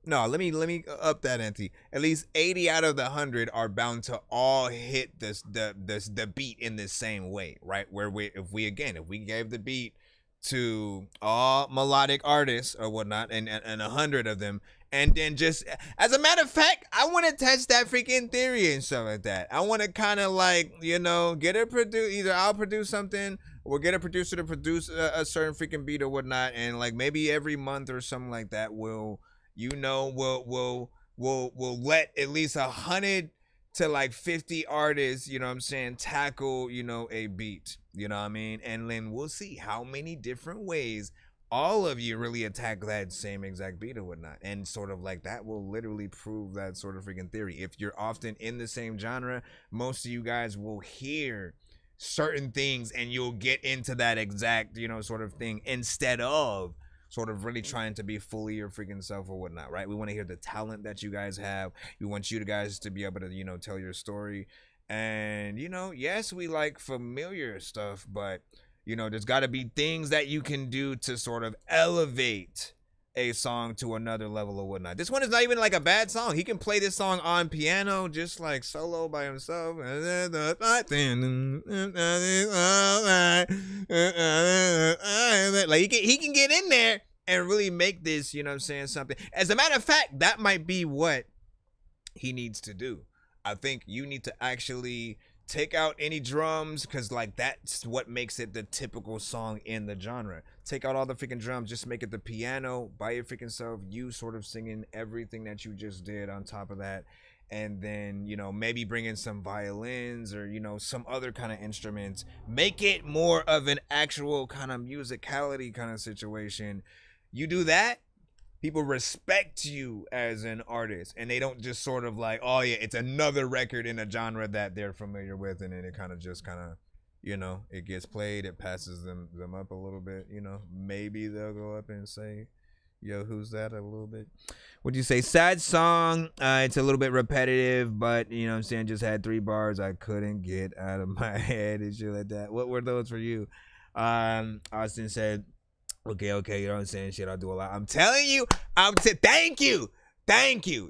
No, let me up that ante. At least 80 out of the 100 are bound to all hit the beat in the same way, right? Where if we gave the beat to all melodic artists or whatnot, and 100 of them, and then just as a matter of fact, I want to test that freaking theory and stuff like that. I want to kind of like, you know, get a either I'll produce something or get a producer to produce a certain freaking beat or whatnot, and like maybe every month or something like that we'll let at least 100 to like 50 artists, you know what I'm saying, tackle, you know, a beat, you know what I mean? And then we'll see how many different ways all of you really attack that same exact beat or whatnot. And sort of like that will literally prove that sort of freaking theory. If you're often in the same genre, most of you guys will hear certain things and you'll get into that exact, you know, sort of thing instead of sort of really trying to be fully your freaking self or whatnot, right? We want to hear the talent that you guys have. We want you guys to be able to, you know, tell your story. And, you know, yes, we like familiar stuff, but, you know, there's got to be things that you can do to sort of elevate a song to another level or whatnot. This one is not even like a bad song. He can play this song on piano, just like solo by himself. Like he can get in there and really make this, you know what I'm saying, something. As a matter of fact, that might be what he needs to do. I think you need to actually take out any drums, because like that's what makes it the typical song in the genre. Take out all the freaking drums, just make it the piano by your freaking self, you sort of singing everything that you just did on top of that. And then, you know, maybe bring in some violins or, you know, some other kind of instruments. Make it more of an actual kind of musicality kind of situation. You do that, people respect you as an artist, and they don't just sort of like, oh yeah, it's another record in a genre that they're familiar with, and then it kind of, you know, it gets played, it passes them up a little bit, you know. Maybe they'll go up and say, yo, who's that, a little bit. What'd you say? Sad song. It's a little bit repetitive, but, you know what I'm saying, just had 3 bars I couldn't get out of my head and shit like that. What were those for you? Austin said, okay, you know what I'm saying, shit, I'll do a lot. I'm telling you, thank you.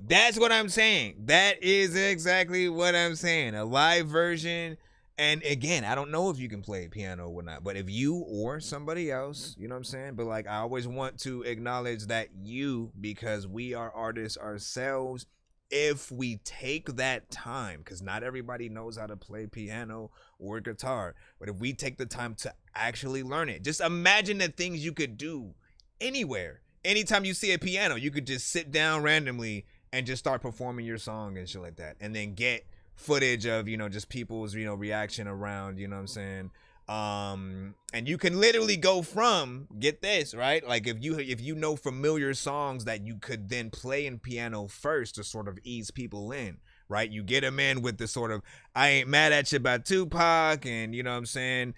That's what I'm saying. That is exactly what I'm saying. A live version. And again, I don't know if you can play piano or whatnot, but if you or somebody else, you know what I'm saying? But like, I always want to acknowledge that you, because we are artists ourselves, if we take that time, because not everybody knows how to play piano or guitar, but if we take the time to actually learn it, just imagine the things you could do anywhere. Anytime you see a piano, you could just sit down randomly and just start performing your song and shit like that, and then get footage of, you know, just people's, you know, reaction around, you know what I'm saying? And you can literally go from, get this, right? Like if you know familiar songs that you could then play in piano first to sort of ease people in, right? You get them in with the sort of I Ain't Mad at You by Tupac, and you know what I'm saying,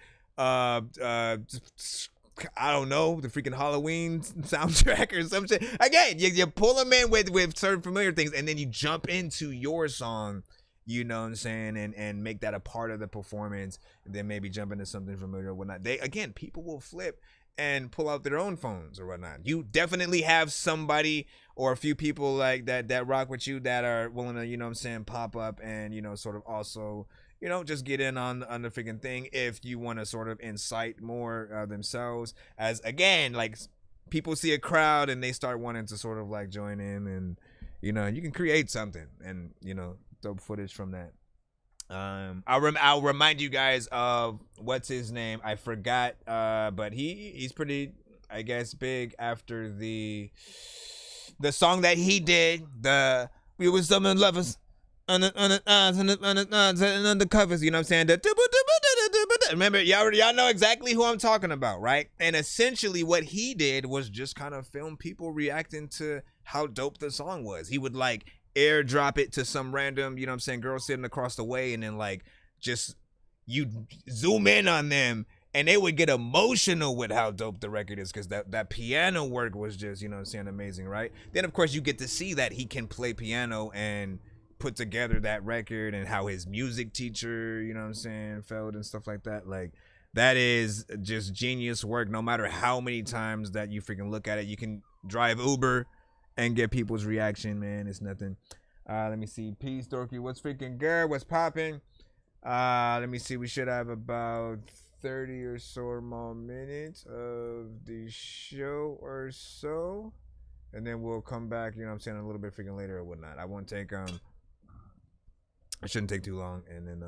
I don't know, the freaking Halloween soundtrack or some shit. Again, you pull them in with certain familiar things, and then you jump into your song, you know what I'm saying, and make that a part of the performance, and then maybe jump into something familiar or whatnot. People will flip and pull out their own phones or whatnot. You definitely have somebody or a few people like that rock with you that are willing to, you know what I'm saying, pop up and, you know, sort of also, you know, just get in on the freaking thing if you want to sort of incite more themselves. As again, like, people see a crowd and they start wanting to sort of like join in, and, you know, you can create something and, you know, dope footage from that. I'll remind you guys of what's his name. I forgot, but he's pretty, I guess, big after the song that he did. We were some lovers on the covers. You know what I'm saying? Remember, y'all know exactly who I'm talking about, right? And essentially, what he did was just kind of film people reacting to how dope the song was. He would like airdrop it to some random, you know what I'm saying, girl sitting across the way, and then like just you zoom in on them and they would get emotional with how dope the record is, because that piano work was just, you know what I'm saying, amazing, right? Then of course you get to see that he can play piano and put together that record, and how his music teacher, you know what I'm saying, felt and stuff like that. Like, that is just genius work. No matter how many times that you freaking look at it, you can drive Uber and get people's reaction, man. It's nothing. Let me see. Peace, Dorky. What's freaking good? What's popping? Let me see. We should have about 30 or so more minutes of the show or so. And then we'll come back, you know what I'm saying, a little bit freaking later or whatnot. I won't take, it shouldn't take too long. And then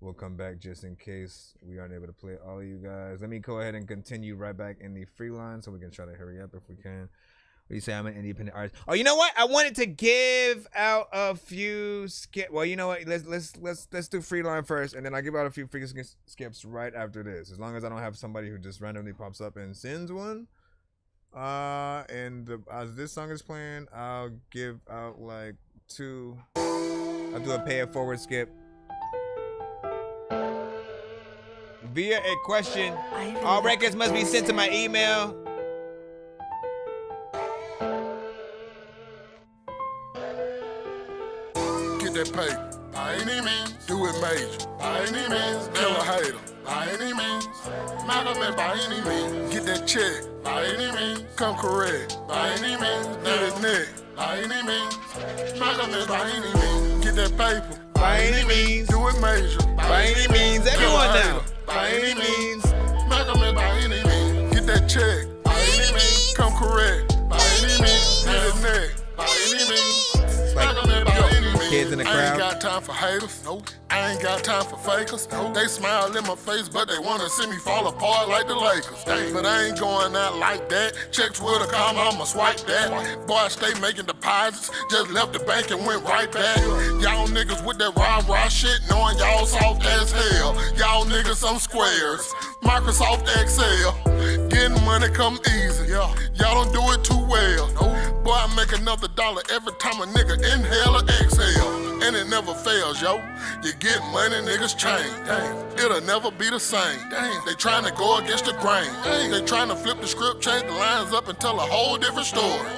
we'll come back just in case we aren't able to play all of you guys. Let me go ahead and continue right back in the free line so we can try to hurry up if we can. You say I'm an independent artist. Oh, you know what? I wanted to give out a few skip. Well, you know what? Let's do free line first, and then I'll give out a few freaking skips right after this. As long as I don't have somebody who just randomly pops up and sends one. And as this song is playing, I'll give out like 2. I'll do a pay it forward skip. Via a question. All records must be sent to my email. That paper, by any means, do it major, by any means, kill a hater, by any means, Malcolm it by any means, get that check, by any means, come correct, by any means, net his neck, by any means, Malcolm it by any means, get that paper, by any means, do it major, by any means, everyone now, by any means, Malcolm it by any means, get that check, by any means, come correct, by any means, net his neck, by any means, Malcolm it by any means. Kids in the crowd. I ain't got time for haters. Nope. I ain't got time for fakers. Nope. They smile in my face, but they wanna see me fall apart like the Lakers. Dang. But I ain't going out like that. Checks with a comma, I'ma swipe that. Boy, I stay making deposits. Just left the bank and went right back. Y'all niggas with that rah-rah shit, knowing y'all soft as hell. Y'all niggas some squares. Microsoft Excel. Getting money come easy. Y'all don't do it too well. Boy, I make another $1 every time a nigga inhale or exhale. And it never fails, yo. You get money, niggas change. It'll never be the same. They trying to go against the grain. They trying to flip the script, change the lines up and tell a whole different story.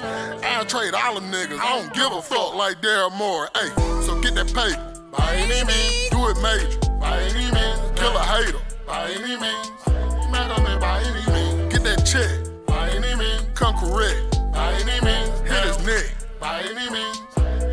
I'll trade all them niggas. I don't give a fuck like Daryl Morey. Hey, so get that paper. By any means, do it major. By any means, kill a hater. By any means, Malcolm it by any means. Get that check. By any means, come correct. By any means, hit his neck. By any means,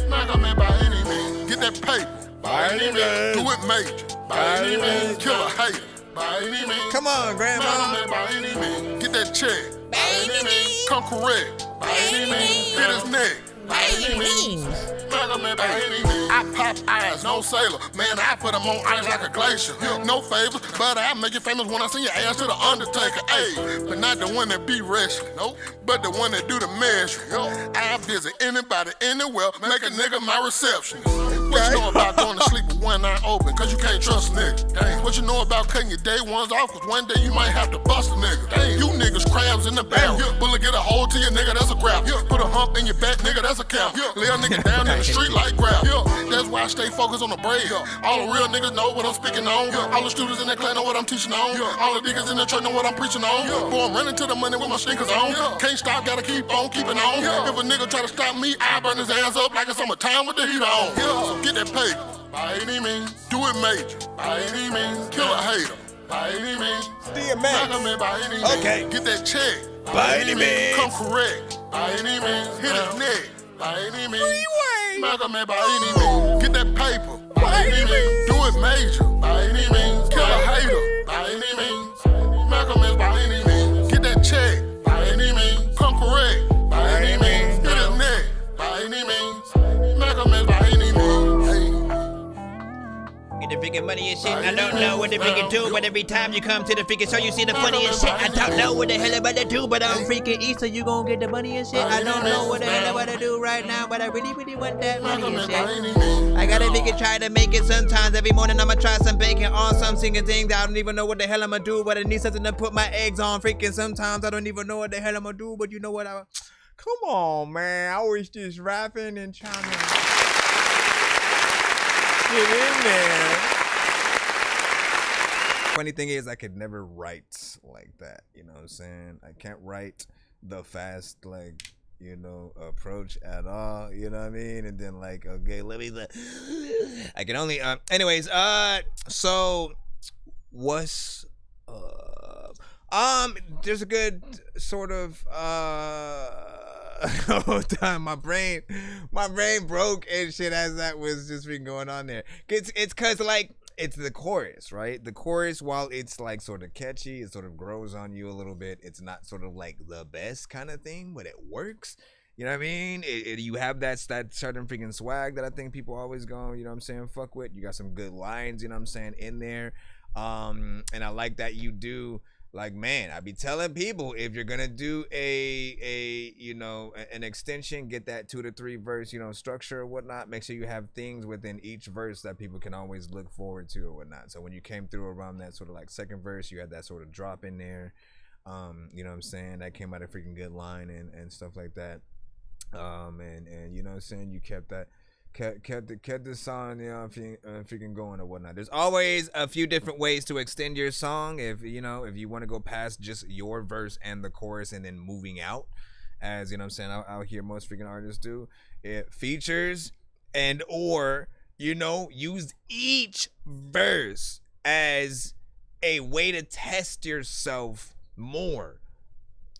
Malcolm it by any means. Get that paper. By any means, do it major. By any means, kill a hater. By any means, come on, grandma. Malcolm it by any means. Get that check. By any means, come correct. By any means, hit his neck. By any means, Malcolm it by any means. I pop eyes, no sailor. Man, I put them on ice like a glacier. No favors, but I make it famous when I send your ass to the Undertaker. Ayy, but not the one that be wrestling. Nope, but the one that do the measuring. I visit anybody, anywhere, make a nigga my receptionist. What you know about going to sleep with one eye open, cause you can't trust a nigga? Dang. What you know about cutting your day ones off, cause one day you might have to bust a nigga? Dang. You niggas crabs in the barrel. Bullet get a hold to your nigga, that's a grab. Put a hump in your back, nigga, that's a count. Lay a nigga down in the street like grab. That's why why I stay focused on the bread. All the real niggas know what I'm speaking on. All the students in that class know what I'm teaching on. All the niggas in the church know what I'm preaching on. Boy, I'm running to the money with my sneakers on. Can't stop, gotta keep on keeping on. If a nigga try to stop me, I burn his ass up like it's summertime with the heat on. So get that paper, by any means. Do it major, by any means. Kill a hater, by any means. DMX. By any means. Okay. Get that check, by any means. Come correct, by any means. Hit his neck, by any means. Smack him by any means. Get that paper, by any means. Do it major, by any means. Kill a hater, by any means. Smack him by any means. Get that check, by any means. Come correct, by any means. Hit his neck, by any means. Smack him by any means. Get the freaking money and shit. I don't know what the freaking do, but every time you come to the freaking show, you see the funniest shit. I don't know what the hell I'm about to do, but I'm freaking East, so you gon' get the money and shit. I don't know what the hell I'm about to do right now, but I really, really want that money and shit. I gotta freaking try to make it sometimes. Every morning I'ma try some bacon on some singing things. I don't even know what the hell I'ma do, but I need something to put my eggs on. Freaking sometimes I don't even know what the hell I'ma do, but you know what? Come on, man. I was just rapping and trying to get in there. Funny thing is, I could never write like that. You know what I'm saying? I can't write the fast, like, you know, approach at all. You know what I mean? And then like, okay, let me. I can only. Anyways, so what's there's a good sort of time my brain broke and shit as that was just been going on there. It's cause like it's the chorus, right? The chorus, while it's like sort of catchy, it sort of grows on you a little bit. It's not sort of like the best kind of thing, but it works. You know what I mean? You have that certain freaking swag that I think people always go, you know what I'm saying, fuck with. You got some good lines, you know what I'm saying, in there. And I like that you do. Like, man, I be telling people, if you're gonna do a you know, an extension, get that 2 to 3 verse, you know, structure or whatnot. Make sure you have things within each verse that people can always look forward to or whatnot. So when you came through around that sort of like second verse, you had that sort of drop in there. You know what I'm saying? That came out a freaking good line and stuff like that. And you know what I'm saying? You kept that. Kept the song, you know, freaking going or whatnot. There's always a few different ways to extend your song. If you know, if you want to go past just your verse and the chorus and then moving out, as you know what I'm saying, out here most freaking artists do. It features and or, you know, use each verse as a way to test yourself more,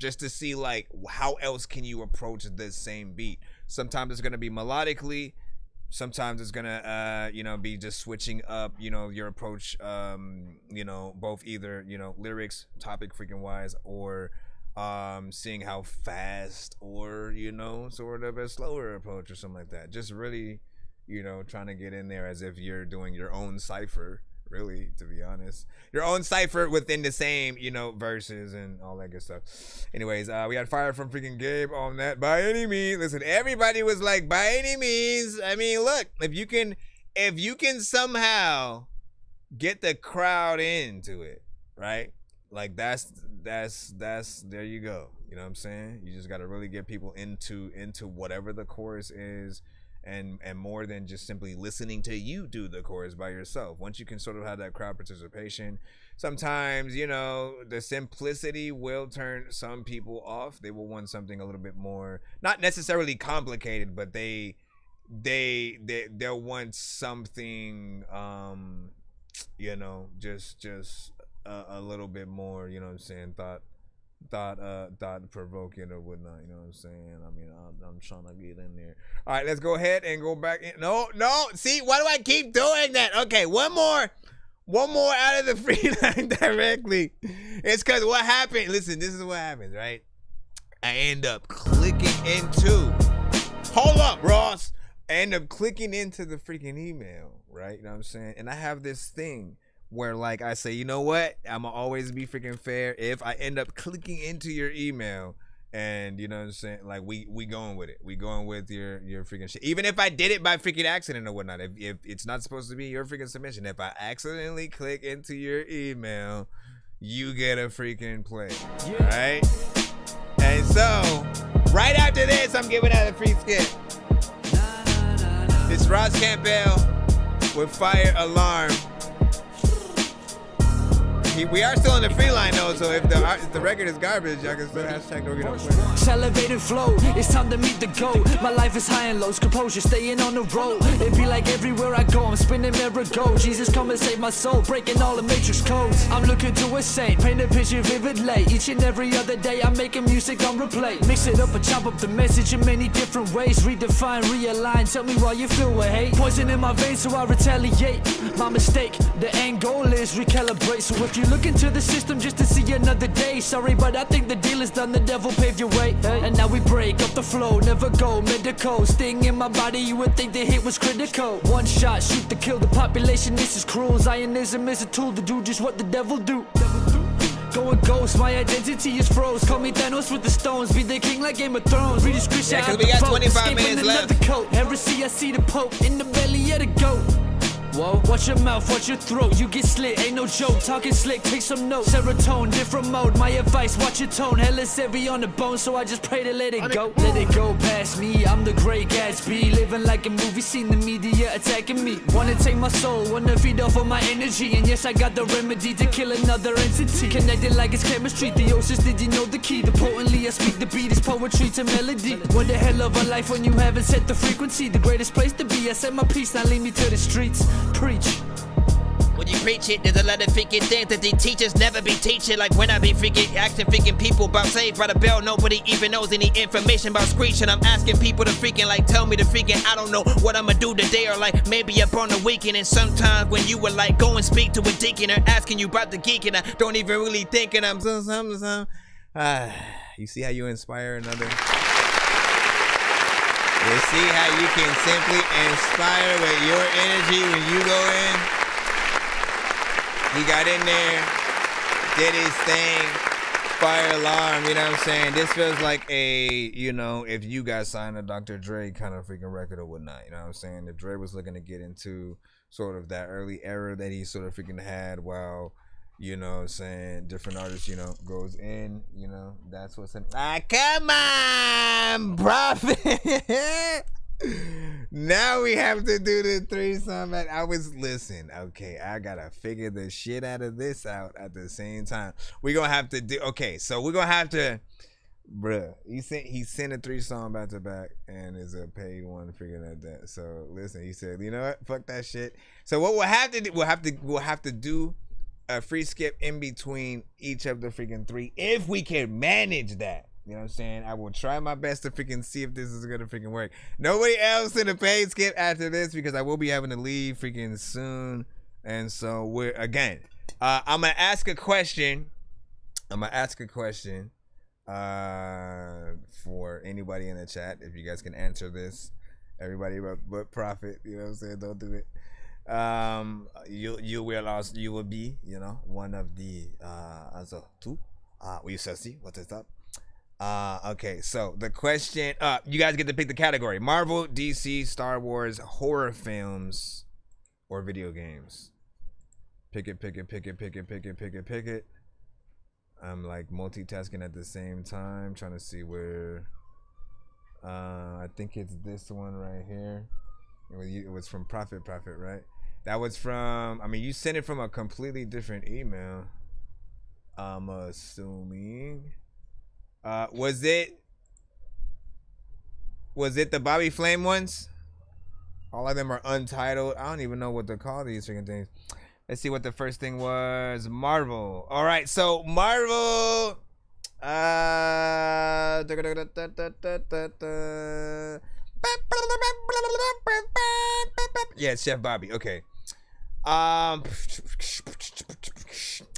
just to see like how else can you approach this same beat. Sometimes it's gonna be melodically. Sometimes it's gonna, you know, be just switching up, you know, your approach, you know, both either, you know, lyrics, topic freaking wise, or seeing how fast or, you know, sort of a slower approach or something like that. Just really, you know, trying to get in there as if you're doing your own cipher, really, to be honest. Your own cipher within the same, you know, verses and all that good stuff. Anyways, we had fire from freaking Gabe on that. By any means, listen, everybody was like, by any means. I mean, look, if you can somehow get the crowd into it, right? Like that's there you go. You know what I'm saying? You just got to really get people into whatever the chorus is. And more than just simply listening to you do the chorus by yourself. Once you can sort of have that crowd participation, sometimes, you know, the simplicity will turn some people off. They will want something a little bit more, not necessarily complicated, but they'll want something, you know, just a little bit more, you know what I'm saying, thought provoking or whatnot, you know what I'm saying? I mean, I'm trying to get in there. All right, let's go ahead and go back in. No, see, why do I keep doing that? Okay, one more out of the free line directly. It's because what happened, listen, this is what happens, right? I end up clicking into, hold up, Ross. I end up clicking into the freaking email, right? You know what I'm saying? And I have this thing where, like, I say, you know what? I'ma always be freaking fair. If I end up clicking into your email, and you know what I'm saying, like we going with it. We going with your freaking shit. Even if I did it by freaking accident or whatnot. If it's not supposed to be your freaking submission, if I accidentally click into your email, you get a freaking play, right? And so, right after this, I'm giving out a free skip. This was Ross Campbell with Fire Alarm. We are still in the free line though, so if the record is garbage, y'all can still hashtag Dorky Don't Quit. Elevated flow, it's time to meet the goal. My life is high and lows, composure, staying on the road. It be like everywhere I go, I'm spinning merry-go. Jesus come and save my soul, breaking all the matrix codes. I'm looking to a saint, paint a picture vividly. Each and every other day, I'm making music on replay. Mix it up and chop up the message in many different ways. Redefine, realign, tell me why you feel with hate. Poison in my veins, so I retaliate. My mistake, the end goal is recalibrate. So if you look into the system just to see another day, sorry, but I think the deal is done, the devil paved your way. And now we break up the flow, never go medical. Sting in my body, you would think the hit was critical. One shot, shoot to kill the population, this is cruel. Zionism is a tool to do just what the devil do. Going ghost, my identity is froze. Call me Thanos with the stones, be the king like Game of Thrones. Read the script, yeah, cause we got 25 minutes left. Heresy, I see the Pope in the belly of the goat. Whoa, watch your mouth, watch your throat. You get slit, ain't no joke. Talking slick, take some notes. Serotonin, different mode. My advice, watch your tone. Hell is heavy on the bone, so I just pray to let it go. Let it go past me. I'm the great Gatsby, living like a movie. Seen the media attacking me. Wanna take my soul, wanna feed off of my energy. And yes, I got the remedy to kill another entity. Connected like it's chemistry. Theosis, did you know the key? The potently I speak the beat is poetry to melody. What the hell of a life when you haven't set the frequency? The greatest place to be. I said my peace, now lead me to the streets. Preach. When you preach it, there's a lot of freaking things that they teach us never be teaching. Like when I be freaking asking freaking people about saved by the bell, nobody even knows any information about screeching. I'm asking people to freaking like tell me to freaking I don't know what I'ma do today, or like maybe up on the weekend. And sometimes when you were like go and speak to a deacon or asking you about the geek, and I don't even really think, and I'm some. You see how you inspire another? You see how you can simply inspire with your energy when you go in? He got in there, did his thing, Fire Alarm, you know what I'm saying? This feels like a, you know, if you guys signed a Dr. Dre kind of freaking record or whatnot, you know what I'm saying? If Dre was looking to get into sort of that early era that he sort of freaking had while, you know what I'm saying, different artists, you know, goes in, you know, that's what's in. Come on, Prophet. Now we have to do the 3-song back. Listen, okay, I gotta figure the shit out of this out at the same time. We're gonna have to do, okay, so we're gonna have to, bruh, he sent a 3-song back to back and is a paid one figuring out that. So listen, he said, you know what, fuck that shit. So what we'll have to do, we'll have to do a free skip in between each of the freaking 3 if we can manage that. You know what I'm saying? I will try my best to freaking see if this is gonna freaking work. Nobody else in the paid skip after this because I will be having to leave freaking soon. And so we're again. I'm gonna ask a question. For anybody in the chat. If you guys can answer this, everybody but Prophet. You know what I'm saying? Don't do it. You will be, you know, one of the answer 2. We shall see what is up. Okay, so the question, you guys get to pick the category: Marvel, DC, Star Wars, horror films, or video games. Pick it. I'm like multitasking at the same time, trying to see where. I think it's this one right here. It was from Prophet, right? That was from. I mean, you sent it from a completely different email. I'm assuming. Was it the Bobby Flame ones? All of them are untitled. I don't even know what to call these freaking things. Let's see what the first thing was. Marvel. All right, so Marvel. Yeah, it's Chef Bobby. Okay.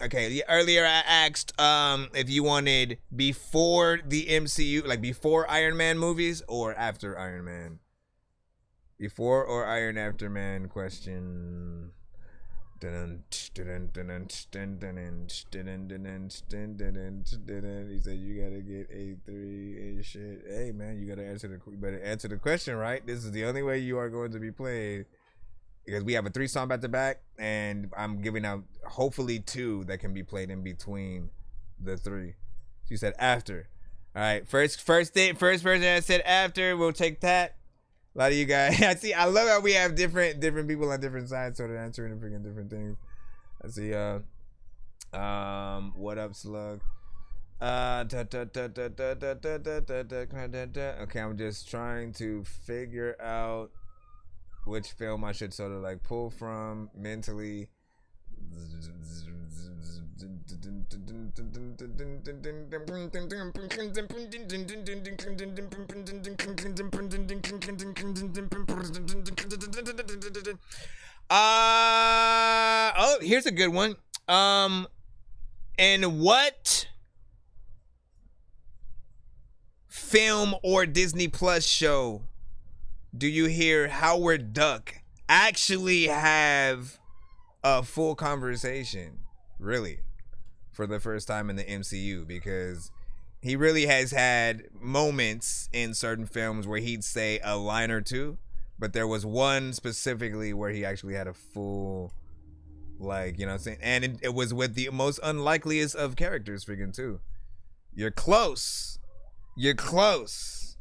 Okay, earlier I asked if you wanted before the MCU, like before Iron Man movies or after Iron Man. Before or after Man question. He said you gotta get A3 and shit. Hey man, you better answer the question right. This is the only way you are going to be played. Because we have a 3-song back to back, and I'm giving out hopefully 2 that can be played in between the 3. She said after. All right, first person that said after, we'll take that. A lot of you guys. I love how we have different people on different sides, sort of answering and freaking different things. I see. What up, Slug? Okay, I'm just trying to figure out which film I should sort of like pull from mentally. Oh, here's a good one. And what film or Disney Plus show do you hear Howard Duck actually have a full conversation, really, for the first time in the MCU? Because he really has had moments in certain films where he'd say a line or two, but there was one specifically where he actually had a full, like, you know what I'm saying? And it was with the most unlikeliest of characters freaking too. You're close. You're close.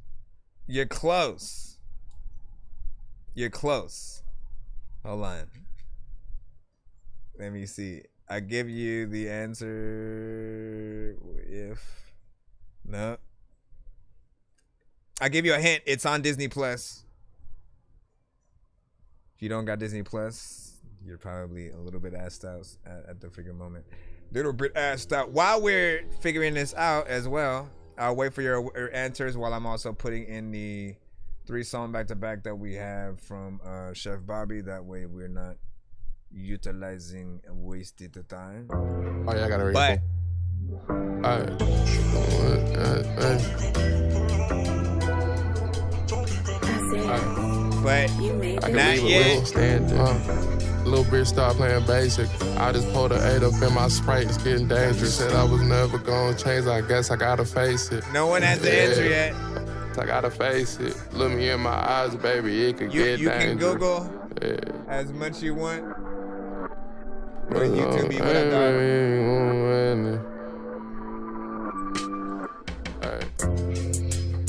You're close. You're close. Hold on. Let me see. I give you the answer if no. I give you a hint. It's on Disney Plus. If you don't got Disney Plus, you're probably a little bit assed out at the freaking moment. Little bit assed out. While we're figuring this out as well, I'll wait for your answers while I'm also putting in the 3-song back-to-back that we have from Chef Bobby. That way we're not utilizing and wasted the time. Oh yeah, I gotta read. But but not yet. Little bitch start playing basic. I just pulled an 8 up in my Sprite. It's getting dangerous. Said I was never gonna change. I guess I gotta face it. No one has the answer yet. I gotta face it. Look me in my eyes, baby. It could get dangerous. You can Google as much you want. Go to YouTube.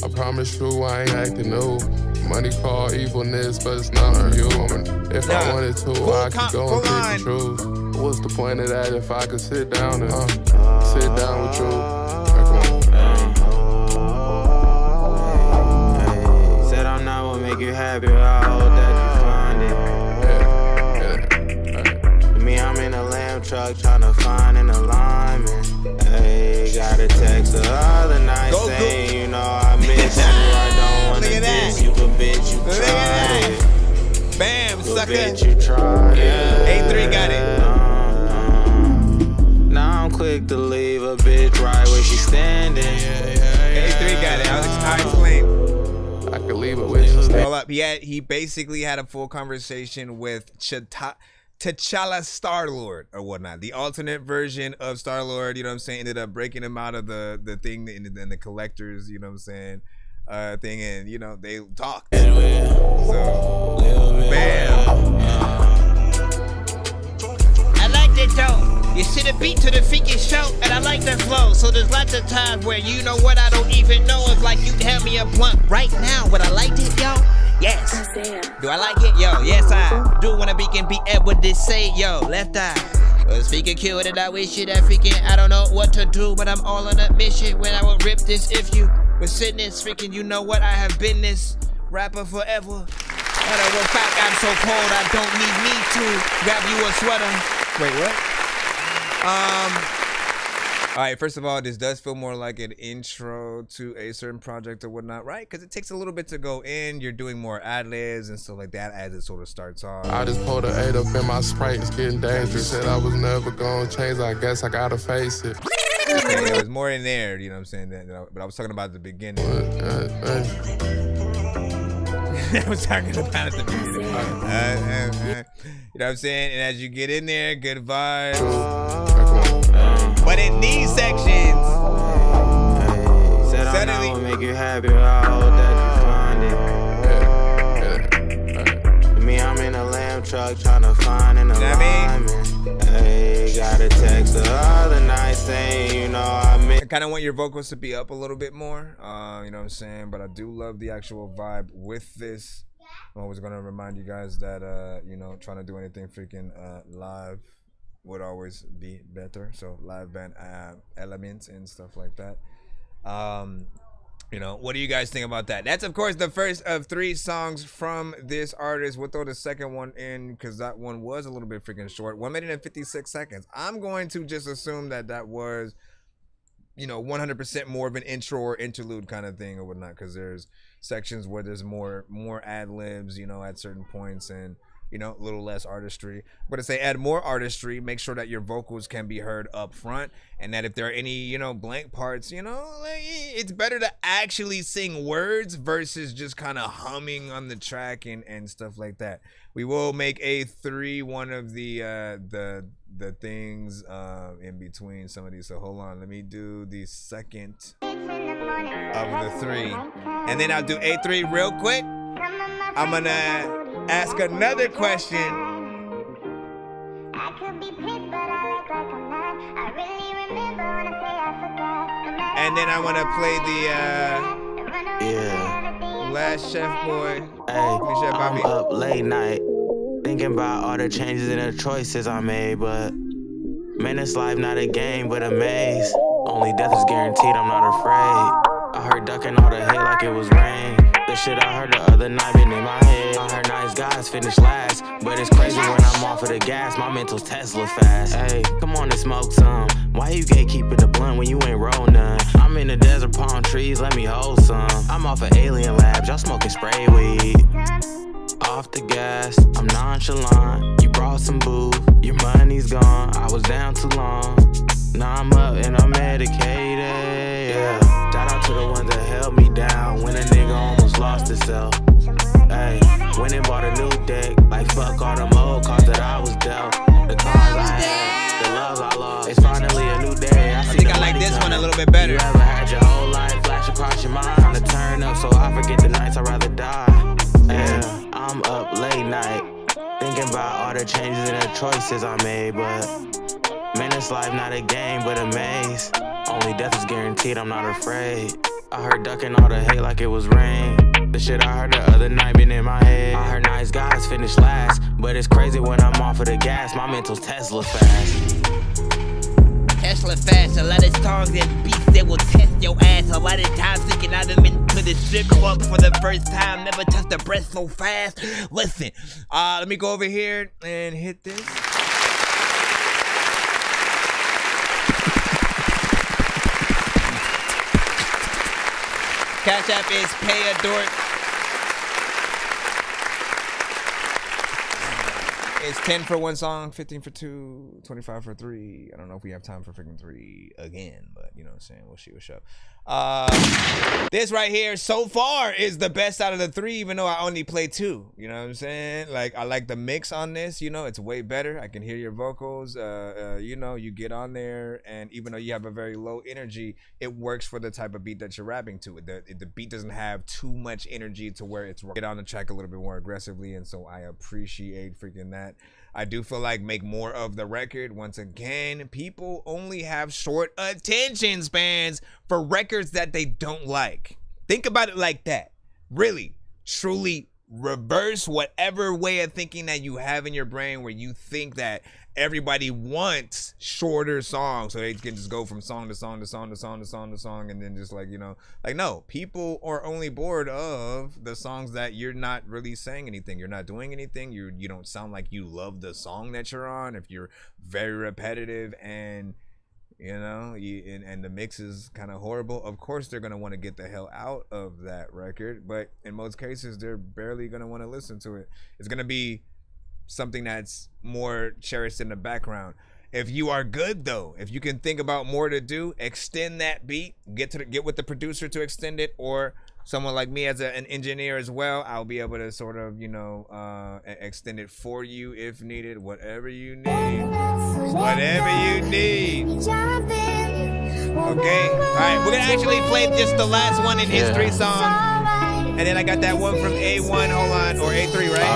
I promise you I ain't acting new. Money called evilness, but it's not for you. If I wanted to, I could go and pick and choose. What's the point of that if I could sit down and sit down with you? Said I'm not gonna make you happy, I hope that you find it. Me, I'm in a lamb truck trying to find an alignment. Hey, got a text the other night saying, you know, I miss you. I don't wanna diss you, but bitch, you tried it. Bam, sucker. Bitch, you tried it. A3 got it. Now I'm quick to leave a bitch right where she's standing. A3 got it. I'll explain. I could leave it with you. Hold up. He basically had a full conversation with T'Challa Star-Lord or whatnot. The alternate version of Star-Lord, you know what I'm saying, ended up breaking him out of the thing in the collectors, you know what I'm saying, thing, and, you know, they talked. So, bam. I like that though. You see the beat to the freaking show, and I like that flow. So there's lots of times where you know what I don't even know. It's like you hand me a blunt right now. Would I like it, yo? Yes. Do I like it? Yo, yes I do. Wanna be can be what this say, yo, left eye. Was freaking cute and I wish you that freaking I don't know what to do, but I'm all on a mission when I will rip this. If you were sitting this freaking, you know what, I have been this rapper forever. Matter what fact, I'm so cold I don't need me to grab you a sweater. Wait, what? All right, first of all, this does feel more like an intro to a certain project or whatnot, right? Because it takes a little bit to go in. You're doing more ad-libs and stuff like that as it sort of starts off. I just pulled an 8 up in my Sprite. It's getting dangerous. Said I was never gonna change. I guess I gotta face it. Okay, there was more in there, you know what I'm saying? But I was talking about the beginning. I was talking about the beginning. You know what I'm saying? And as you get in there, good vibes. But in these sections, suddenly will make you happy. I hope that you find it. Me, I'm in a lamb truck trying to find an alignment. Hey, got a text the other night saying, you know, I kind of want your vocals to be up a little bit more. You know what I'm saying? But I do love the actual vibe with this I'm always gonna remind you guys that you know, trying to do anything freaking live would always be better. So live band elements and stuff like that. You know, what do you guys think about that? That's of course the first of 3 songs from this artist. We'll throw the second one in because that one was a little bit freaking short. 1 minute and 56 seconds. I'm going to just assume that was, you know, 100% more of an intro or interlude kind of thing or whatnot, because there's sections where there's more ad libs, you know, at certain points, and you know, a little less artistry. I'm gonna say add more artistry, make sure that your vocals can be heard up front, and that if there are any, you know, blank parts, you know, like, it's better to actually sing words versus just kind of humming on the track and stuff like that. We will make A3 one of the things in between some of these. So hold on, let me do the second of the 3, and then I'll do A3 real quick. I'm gonna ask another question. And then I want to play the last Chef Boy. Hey, I'm up late night thinking about all the changes and the choices I made, but man, this life not a game but a maze. Only death is guaranteed, I'm not afraid. I heard ducking all the hate like it was rain. The shit I heard the other night been in my head. I heard nice guys finish last, but it's crazy when I'm off of the gas. My mental's Tesla fast. Hey, come on and smoke some. Why you gatekeeping the blunt when you ain't roll none? I'm in the desert, palm trees, let me hold some. I'm off of alien labs, y'all smoking spray weed. Off the gas, I'm nonchalant. You brought some boo, your money's gone. I was down too long. Now I'm up and I'm medicated. Yeah. Shout out to the ones that held me down when a nigga almost lost himself. Hey, went and bought a new deck. Like fuck all them old cards that I was dealt. The cards I had, the loves I lost. It's finally a new day. I think I like this one a little bit better. You ever had your whole life flash across your mind? Time to turn up so I forget the nights I'd rather die. Yeah, I'm up late night thinking about all the changes and the choices I made, but man, this life not a game but a maze. Only death is guaranteed, I'm not afraid. I heard ducking all the hate like it was rain. The shit I heard the other night been in my head. I heard nice guys finish last, but it's crazy when I'm off of the gas. My mental's Tesla fast. Tesla fast, a lot of songs and beats that will test your ass. A lot of times thinking I done been to the strip club for the first time. Never touched a breast so fast. Listen, let me go over here and hit this. Cash App is Pay a Dork. It's 10 for one song, 15 for 2, 25 for 3. I don't know if we have time for freaking 3 again, but you know what I'm saying? We'll see what's up. This right here so far is the best out of the 3, even though I only play 2. You know what I'm saying? Like, I like the mix on this. You know, it's way better. I can hear your vocals. You know, you get on there, and even though you have a very low energy, it works for the type of beat that you're rapping to. The beat doesn't have too much energy to where it's get on the track a little bit more aggressively, and so I appreciate freaking that. I do feel like make more of the record. Once again, people only have short attention spans for records that they don't like. Think about it like that. Really, truly reverse whatever way of thinking that you have in your brain where you think that everybody wants shorter songs so they can just go from song to song to song to song to song to song, and then just like, you know, like, no, people are only bored of the songs that you're not really saying anything, you're not doing anything, you don't sound like you love the song that you're on. If you're very repetitive and you know, and the mix is kind of horrible, of course they're going to want to get the hell out of that record, but in most cases they're barely going to want to listen to it. It's going to be something that's more cherished in the background. If you are good though, if you can think about more to do, extend that beat, get with the producer to extend it, or someone like me as an engineer as well, I'll be able to sort of, you know, extend it for you if needed. Whatever you need. Whatever you need. Okay. All right. We're going to actually play just the last one in his 3 song. And then I got that one from A1, hold on, or A3, right?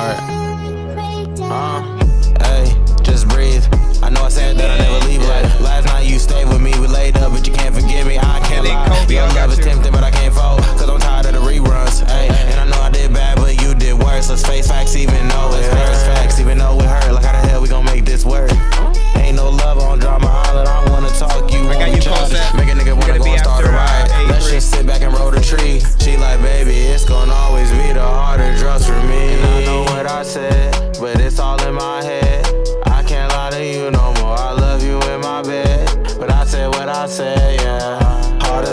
All right. Hey, just breathe. I know I said that I never leave. Like last night you stayed with me, we laid up, but you can't forgive me. I can't lie. Your love is tempting, but I can't fold, cause I'm tired of the reruns. Hey, and I know I did bad, but you did worse. So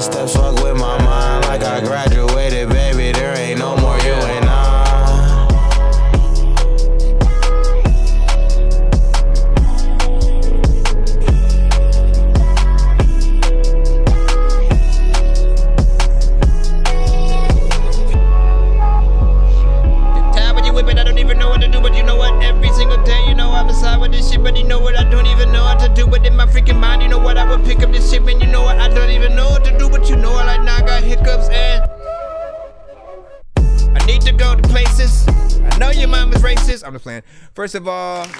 the steps fuck with my mind. Like I graduated, baby, there ain't no more you and I. With this shit, but you know what? I don't even know how to do it in my freaking mind. You know what? I would pick up this shit, man. You know what? I don't even know what to do, but you know what? Like now I got hiccups and I need to go to places. I know your mom is racist. I'm just playing. First of all, like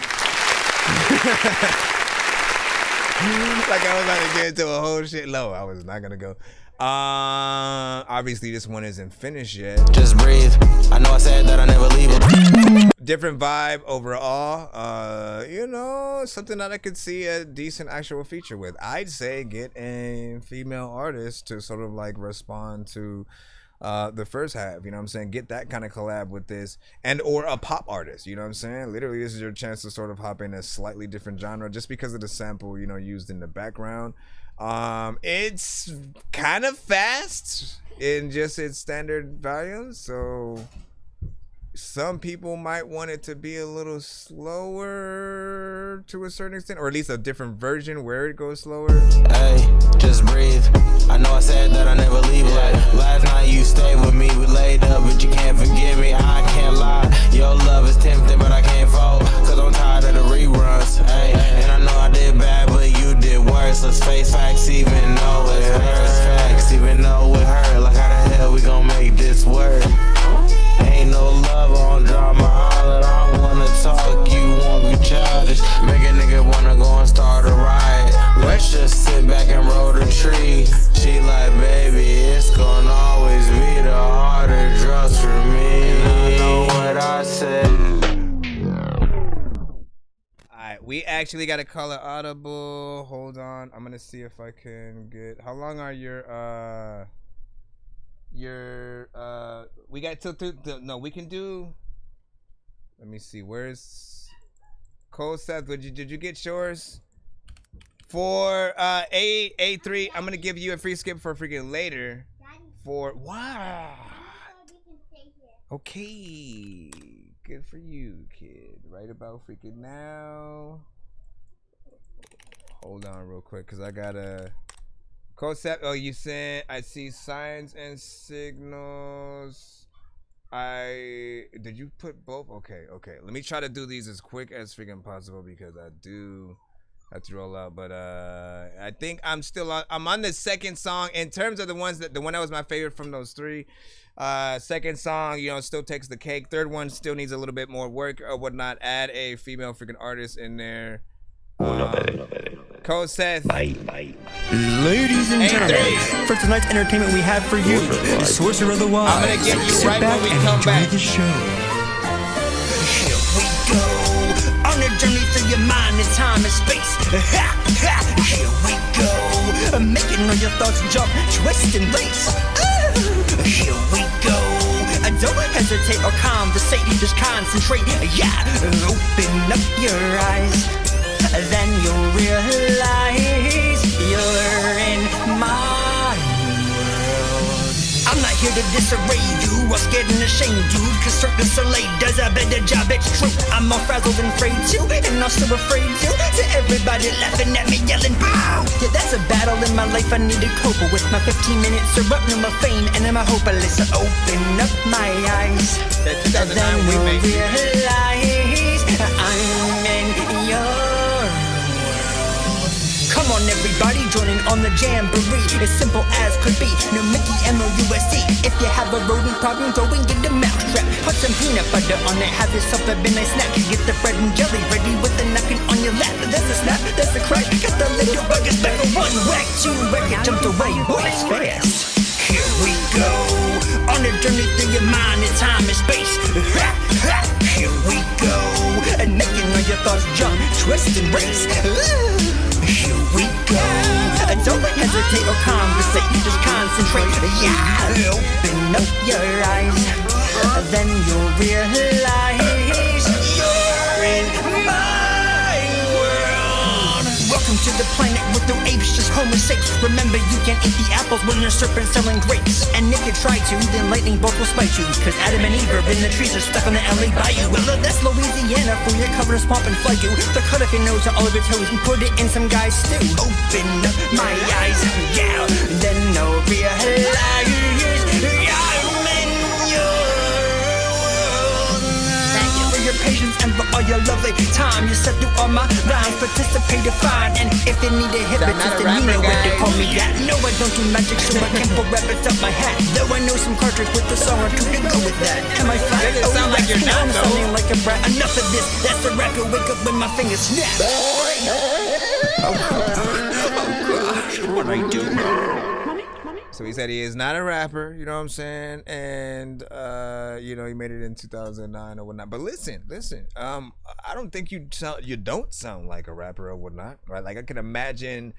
I was about to get into a whole shit. No, I was not gonna go. Obviously this one isn't finished yet. Just breathe. I know I said that I never leave it. Different vibe overall. You know, something that I could see a decent actual feature with. I'd say get a female artist to sort of like respond to the first half, you know what I'm saying? Get that kind of collab with this, and or a pop artist, you know what I'm saying? Literally, this is your chance to sort of hop in a slightly different genre just because of the sample, you know, used in the background. It's kind of fast in just its standard volume, so some people might want it to be a little slower to a certain extent, or at least a different version where it goes slower. Hey, just breathe. I know I said that I never leave. Like last night you stayed with me, we laid up, but you can't forgive me. I can't lie. Your love is tempting, but I can't fold, cause I'm tired of the reruns. Hey, and I know I did bad, but you did worse. Let's face facts, even though it hurts. Facts, even though it hurt. Like how the hell we gon' make this work? Ain't no love on drama, all that I wanna talk, you won't be childish. Make a nigga wanna go and start a riot. Let's just sit back and roll the tree. She like, baby, it's gonna always be the harder drugs for me. And I know what I said. Alright, we actually got a color audible. Hold on, I'm gonna see if I can get. How long are your we got till no, we can do. Let me see. Where's Cole Seth? Did you get yours? For A3, I'm gonna give you a free skip for freaking later. For wow. Okay, good for you, kid. Right about freaking now. Hold on, real quick, cause I gotta. Concept. Oh, you sent. I see signs and signals. Did you put both? Okay. Let me try to do these as quick as freaking possible because I do have to roll out. But I think I'm still on. I'm on the second song in terms of the one that was my favorite from those three. Second song, you know, still takes the cake. Third one still needs a little bit more work or whatnot. Add a female freaking artist in there. Cole Seth. Ladies and gentlemen, for tonight's entertainment we have for you, the sorcerer of the wise. I'm gonna get you right when we come back. The show. Here we go on a journey through your mind in time and space. Here we go, making all your thoughts jump, twist and race. Here we go. Don't hesitate or conversate, just concentrate. Yeah, open up your eyes. Then you'll realize you're in my world. I'm not here to disarray you or scared and ashamed, dude, cause Cirque du Soleil does a better job, it's true. I'm more frazzled and afraid too, and also afraid too. To everybody laughing at me, yelling boo. Yeah, that's a battle in my life I need to cope with. My 15 minutes are up, no more fame, and I'm a hopeless. So open up my eyes, then you'll realize I'm in your. Come on everybody, joining on the jamboree. As simple as could be, no Mickey, M-O-U-S-E. If you have a rodent problem, go and get a mousetrap. Put some peanut butter on it, have yourself a midnight snack. Get the bread and jelly ready with the napkin on your lap. There's a snap, there's a crack, got the little buggers back. One whack, two whack, it jumped away, boy, it's fast. Here we go, on a journey through your mind in time and space. Here we go, and making all your thoughts jump, twist and race. Here we go. Don't hesitate or conversate, just concentrate. Yeah, open up your eyes, then you'll realize you're in my world. Welcome Welcome to the planet with no apes, just homo sapes. Remember, you can't eat the apples when there's serpents selling grapes. And if you try to, then lightning bolts will spite you. Cause Adam and Eve are in the trees, are stuck on the LA bayou. Well, that's Louisiana for your cover of swamp and flood you. So cut off your nose to all of your toes and put it in some guy's stew. Open up my eyes, yeah, then no realize, yeah, I'm in your world. Thank you for your patience and for all your lovely time. You set through all my rhymes, participate to find. And if you need a hypnotist, then you know what to call me that. No, I don't do magic, so I can't pull rabbits up my hat. Though I know some cartridge with the song or two to go with that. Am I fine? Doesn't sound like you're not, though. Sounding like a brat. Enough of this, that's the rapper. Wake up when my fingers snap. Oh gosh, what I do now? So he said he is not a rapper, you know what I'm saying? And, you know, he made it in 2009 or whatnot. But listen, I don't think you don't sound like a rapper or whatnot, right? Like I can imagine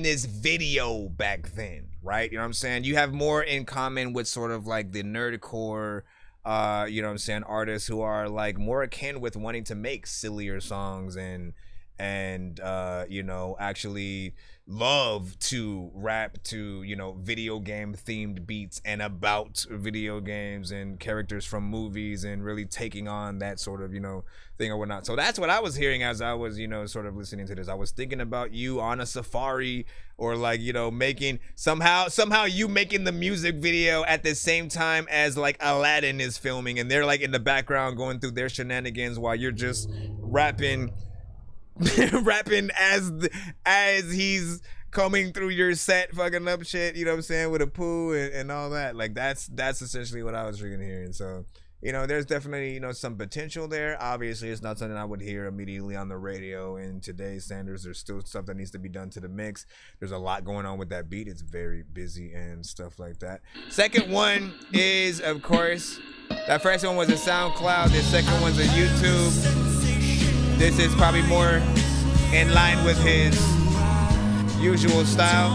this video back then, right? You know what I'm saying? You have more in common with sort of like the nerdcore, you know what I'm saying, artists who are like more akin with wanting to make sillier songs and you know, actually love to rap to, you know, video game themed beats and about video games and characters from movies and really taking on that sort of, you know, thing or whatnot. So that's what I was hearing as I was, you know, sort of listening to this. I was thinking about you on a safari, or like, you know, making somehow you making the music video at the same time as like Aladdin is filming, and they're like in the background going through their shenanigans while you're just rapping as he's coming through your set, fucking up shit, you know what I'm saying, with a poo and all that. Like that's essentially what I was freaking hearing. So, you know, there's definitely, you know, some potential there. Obviously, it's not something I would hear immediately on the radio in today's standards. There's still stuff that needs to be done to the mix. There's a lot going on with that beat. It's very busy and stuff like that. Second one is, of course, that first one was a SoundCloud. The second one's a YouTube. This is probably more in line with his usual style.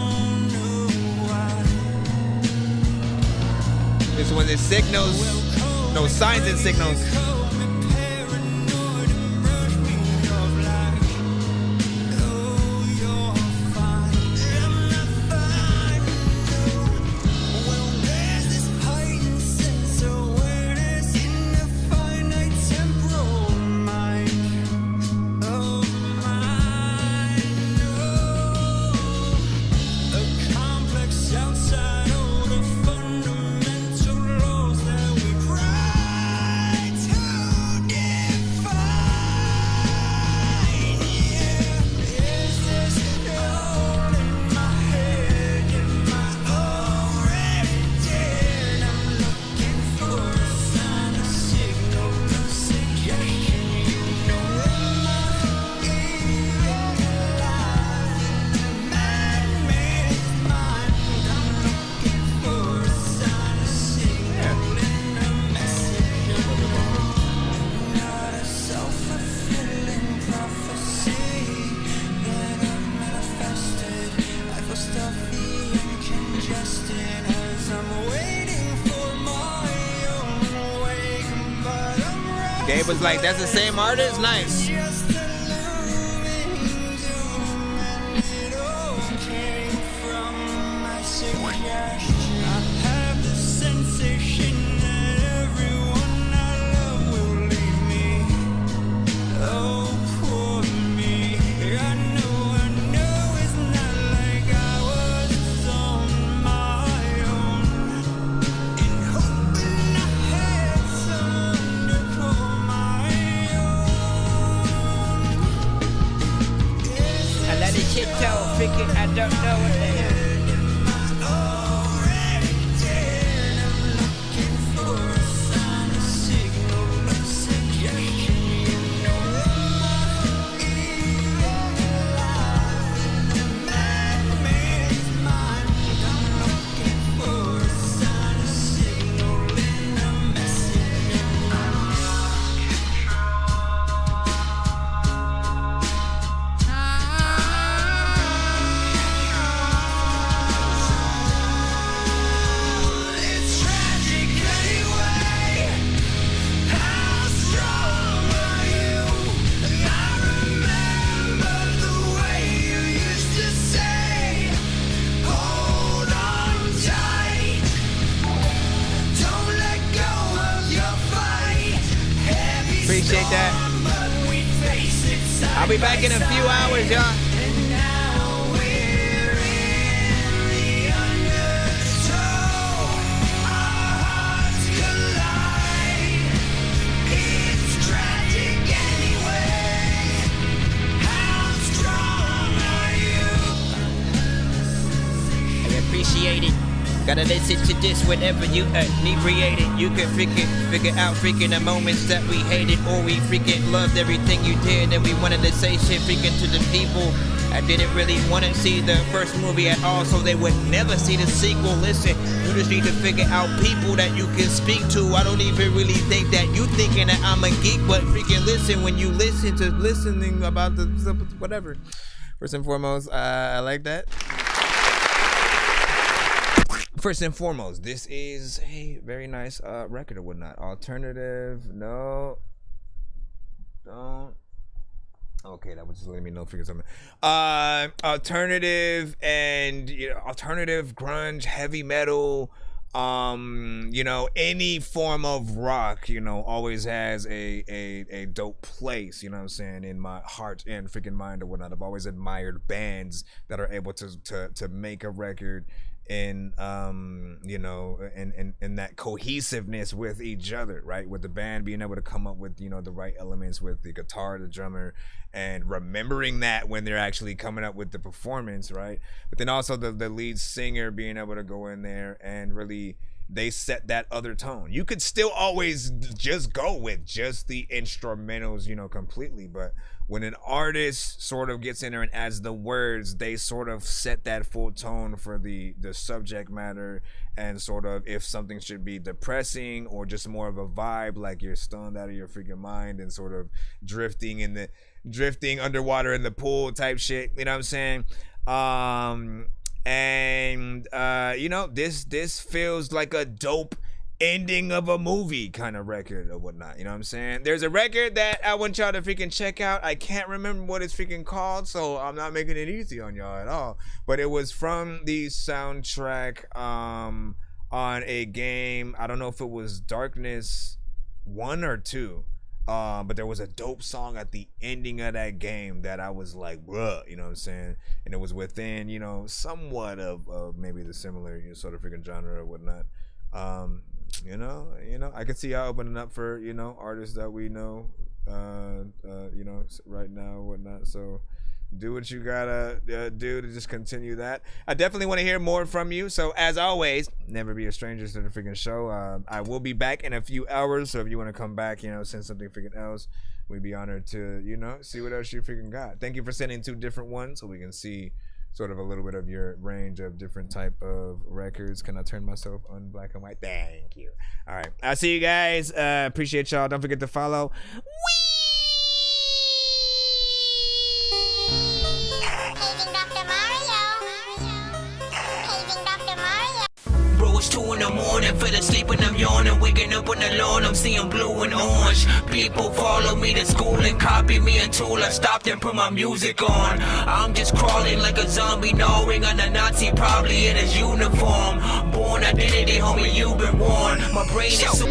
This one is Signals. No, Signs and Signals. Gabe was like, that's the same artist? Nice. I don't know what the hell. Appreciate that. I'll be back in a few hours, y'all. Appreciate it. Gotta listen to this whenever you inebriated. You can figure out freaking the moments that we hated, or we freaking loved everything you did, and we wanted to say shit freaking to the people. I didn't really want to see the first movie at all, so they would never see the sequel. Listen, you just need to figure out people that you can speak to. I don't even really think that you thinking that I'm a geek, but freaking listen when you listen to listening about the whatever. First and foremost, I like that. First and foremost, this is a very nice record or whatnot. Alternative, no, don't. Okay, that was just letting me know figure something. Alternative and alternative grunge, heavy metal, any form of rock, always has a dope place, you know what I'm saying, in my heart and freaking mind or whatnot. I've always admired bands that are able to make a record in in that cohesiveness with each other, right? With the band being able to come up with the right elements with the guitar, the drummer, and remembering that when they're actually coming up with the performance, right? But then also the lead singer being able to go in there and really they set that other tone. You could still always just go with just the instrumentals, completely, but when an artist sort of gets in there and adds the words, they sort of set that full tone for the subject matter, and sort of if something should be depressing or just more of a vibe, like you're stunned out of your freaking mind and sort of drifting underwater in the pool type shit, you know what I'm saying? This feels like a dope ending of a movie kind of record or whatnot, you know what I'm saying? There's a record that I want y'all to freaking check out. I can't remember what it's freaking called, so I'm not making it easy on y'all at all, but it was from the soundtrack on a game. I don't know if it was Darkness 1 or 2, but there was a dope song at the ending of that game that I was like, bruh, you know what I'm saying? And it was within, somewhat of maybe the similar sort of freaking genre or whatnot. I could see y'all opening up for, artists that we know, right now or whatnot. So do what you gotta do to just continue that. I definitely want to hear more from you. So as always, never be a stranger to the freaking show. I will be back in a few hours. So if you want to come back, send something freaking else, we'd be honored to, see what else you freaking got. Thank you for sending 2 different ones so we can see sort of a little bit of your range of different type of records. Can I turn myself on black and white? Thank you. All right. I'll see you guys. Appreciate y'all. Don't forget to follow. It's 2 in the morning, fell asleep and I'm yawning, waking up on the lawn, I'm seeing blue and orange. People follow me to school and copy me until I stopped and put my music on. I'm just crawling like a zombie, gnawing on a Nazi, probably in his uniform. Born identity, homie, you've been warned. My brain is so